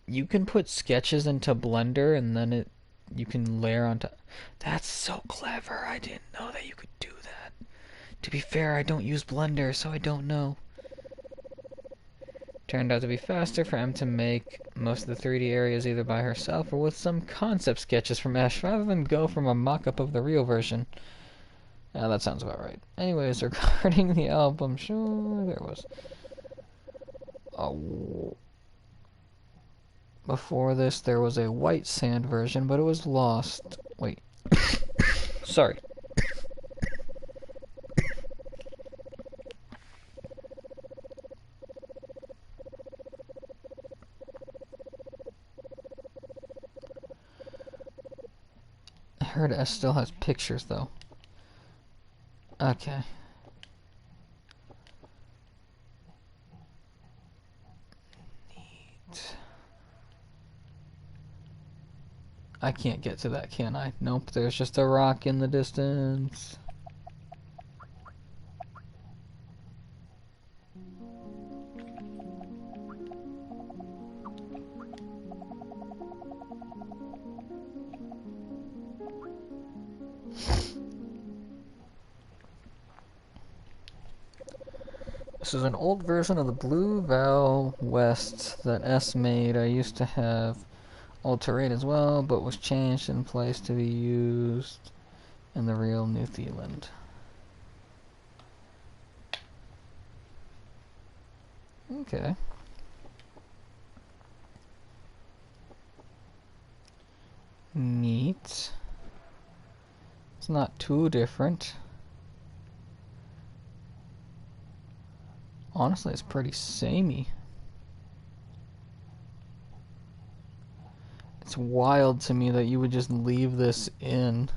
you can put sketches into Blender and then you can layer on top. That's so clever. I didn't know that you could do that. To be fair, I don't use Blender, so I don't know. Turned out to be faster for Em to make most of the 3D areas either by herself or with some concept sketches from Ash rather than go from a mock-up of the real version. Yeah, that sounds about right. Anyways, regarding the album, sure, there was... Before this, there was a white sand version, but it was lost. Wait. Sorry. I heard S still has pictures, though. Okay. Neat. I can't get to that, can I? Nope, there's just a rock in the distance. This is an old version of the Blue Val West that S made. I used to have Alterate as well, but was changed in place to be used in the real New Zealand. Okay. Neat. It's not too different. Honestly, it's pretty samey. It's wild to me that you would just leave this in.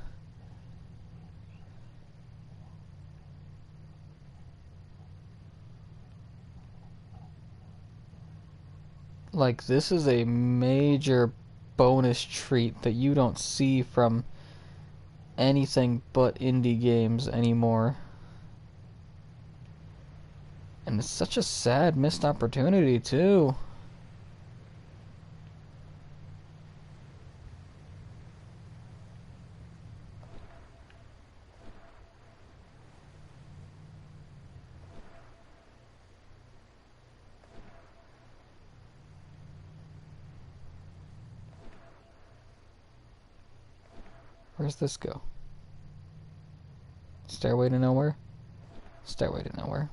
Like, this is a major bonus treat that you don't see from anything but indie games anymore. And it's such a sad missed opportunity, too. Where's this go? Stairway to Nowhere? Stairway to Nowhere.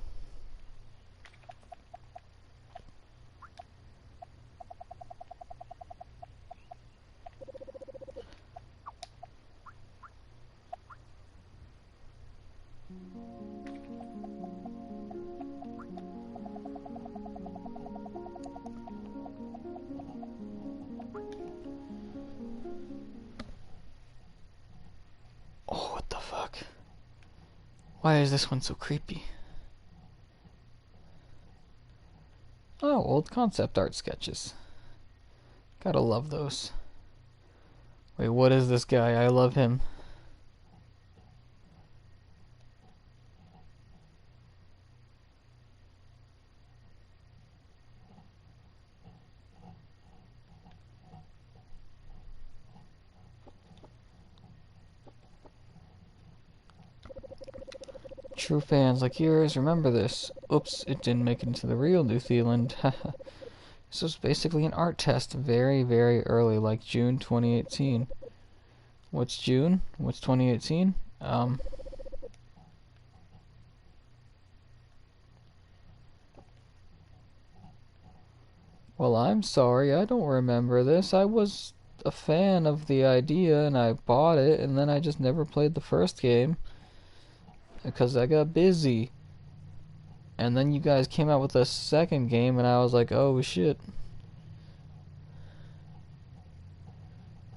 Oh, what the fuck? Why is this one so creepy? Oh, old concept art sketches. Gotta love those. Wait, what is this guy? I love him. True fans like yours remember this. Oops, it didn't make it into the real New Zealand. This was basically an art test very, very early, like June 2018. What's June? What's 2018? Well, I'm sorry, I don't remember this. I was a fan of the idea and I bought it, and then I just never played the first game because I got busy. And then you guys came out with a second game, and I was like, oh shit.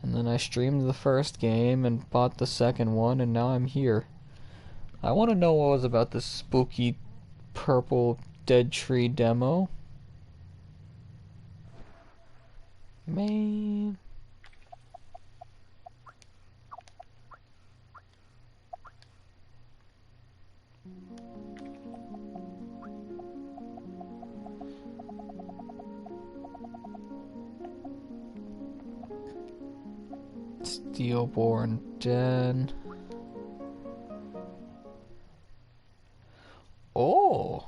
And then I streamed the first game and bought the second one, and now I'm here. I want to know what was about this spooky purple dead tree demo. Man. Steelborn Den. Oh!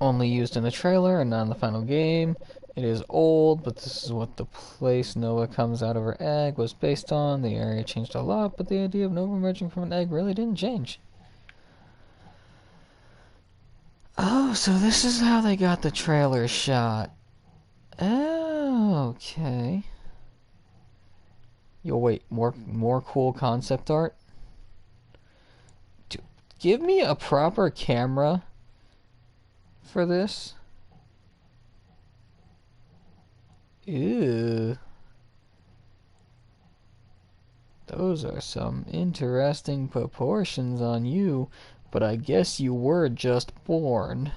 Only used in the trailer and not in the final game. It is old, but this is what the place Noah comes out of her egg was based on. The area changed a lot, but the idea of Nova emerging from an egg really didn't change. Oh, so this is how they got the trailer shot. Oh, okay. Yo, wait, more cool concept art? Dude, give me a proper camera for this. Ew. Those are some interesting proportions on you, but I guess you were just born.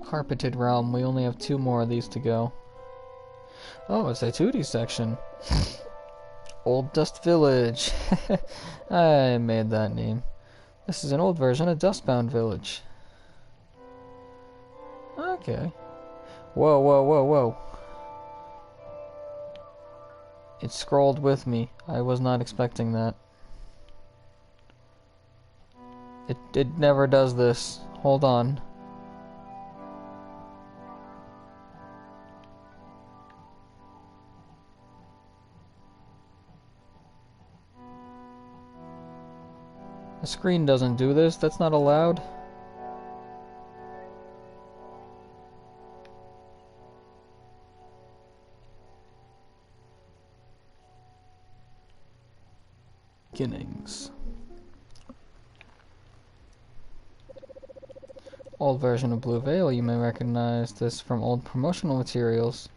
Carpeted Realm, we only have 2 more of these to go. Oh, it's a 2D section. Old Dust Village. I made that name. This is an old version of Dustbound Village. Okay. Whoa, whoa, whoa, whoa. It scrolled with me. I was not expecting that. It never does this. Hold on. The screen doesn't do this. That's not allowed. Beginnings. Old version of Blue Veil. You may recognize this from old promotional materials.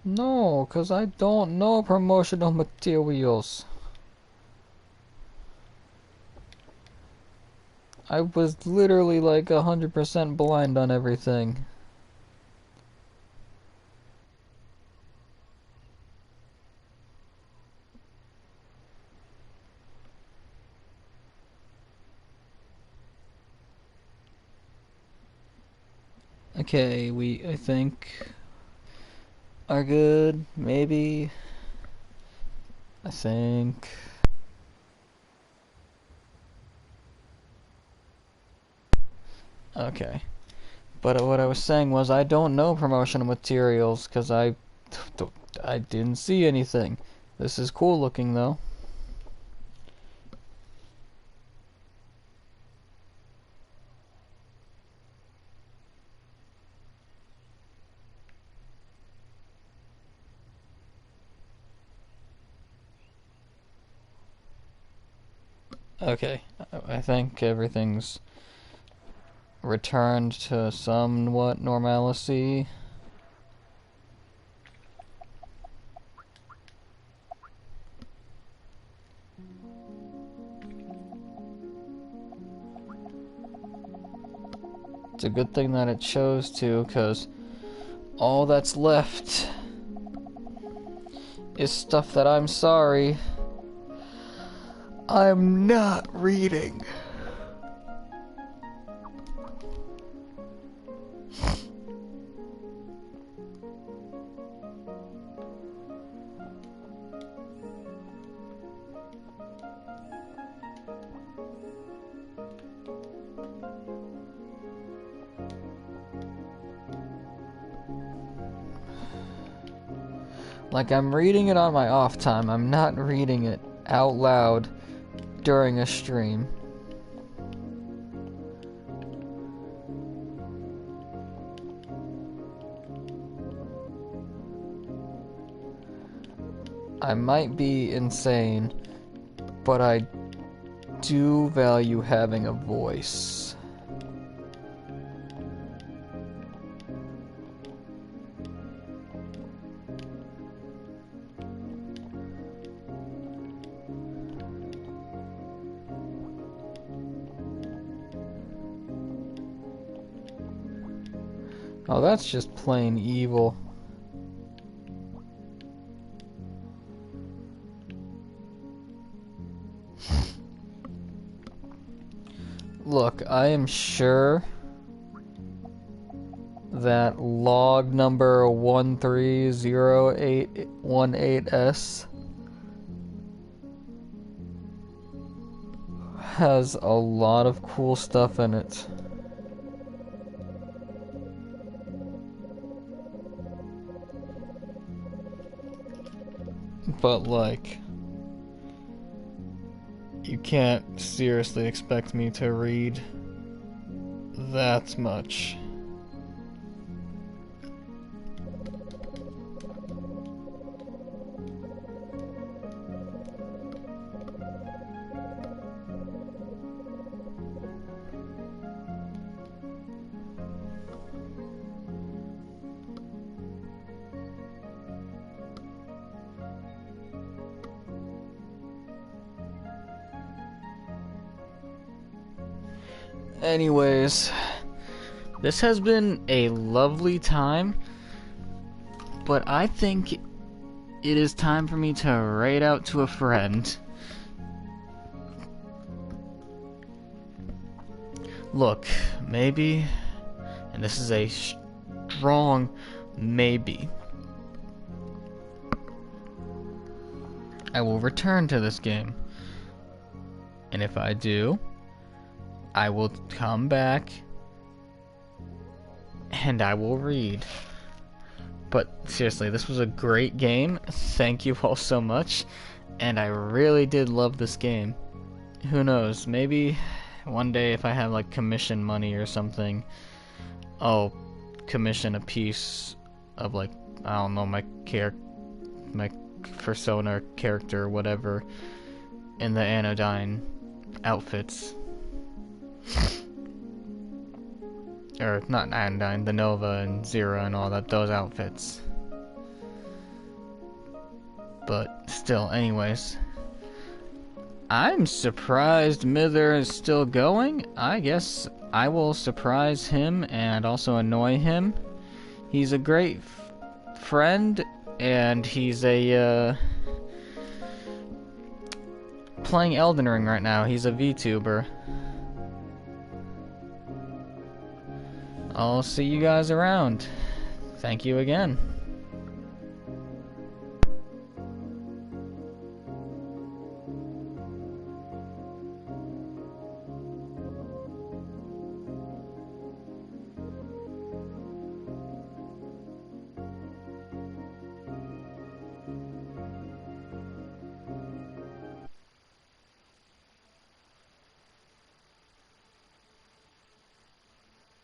No, because I don't know promotional materials. I was literally like 100% blind on everything. Okay, I think, are good, maybe. I think. Okay. But what I was saying was I don't know promotional materials because I didn't see anything. This is cool looking though. Okay, I think everything's returned to somewhat normalcy. It's a good thing that it chose to, because all that's left is stuff that I'm sorry I'm not reading. Like, I'm reading it on my off time. I'm not reading it out loud during a stream. I might be insane, but I do value having a voice. Oh, that's just plain evil. Look, I am sure that log number 130818S has a lot of cool stuff in it. But like, you can't seriously expect me to read that much. Anyways, this has been a lovely time, but I think it is time for me to write out to a friend. Look, maybe, and this is a strong maybe, I will return to this game. And if I do, I will come back and I will read. But seriously, this was a great game. Thank you all so much. And I really did love this game. Who knows, maybe one day if I have like commission money or something, I'll commission a piece of like, I don't know, my persona or character or whatever in the Anodine outfits. Or not Anodine, the Nova and Zero and all that, those outfits. But still, anyways, I'm surprised Mither is still going. I guess I will surprise him and also annoy him. He's a great friend, and he's a playing Elden Ring right now. He's a VTuber. I'll see you guys around. Thank you again.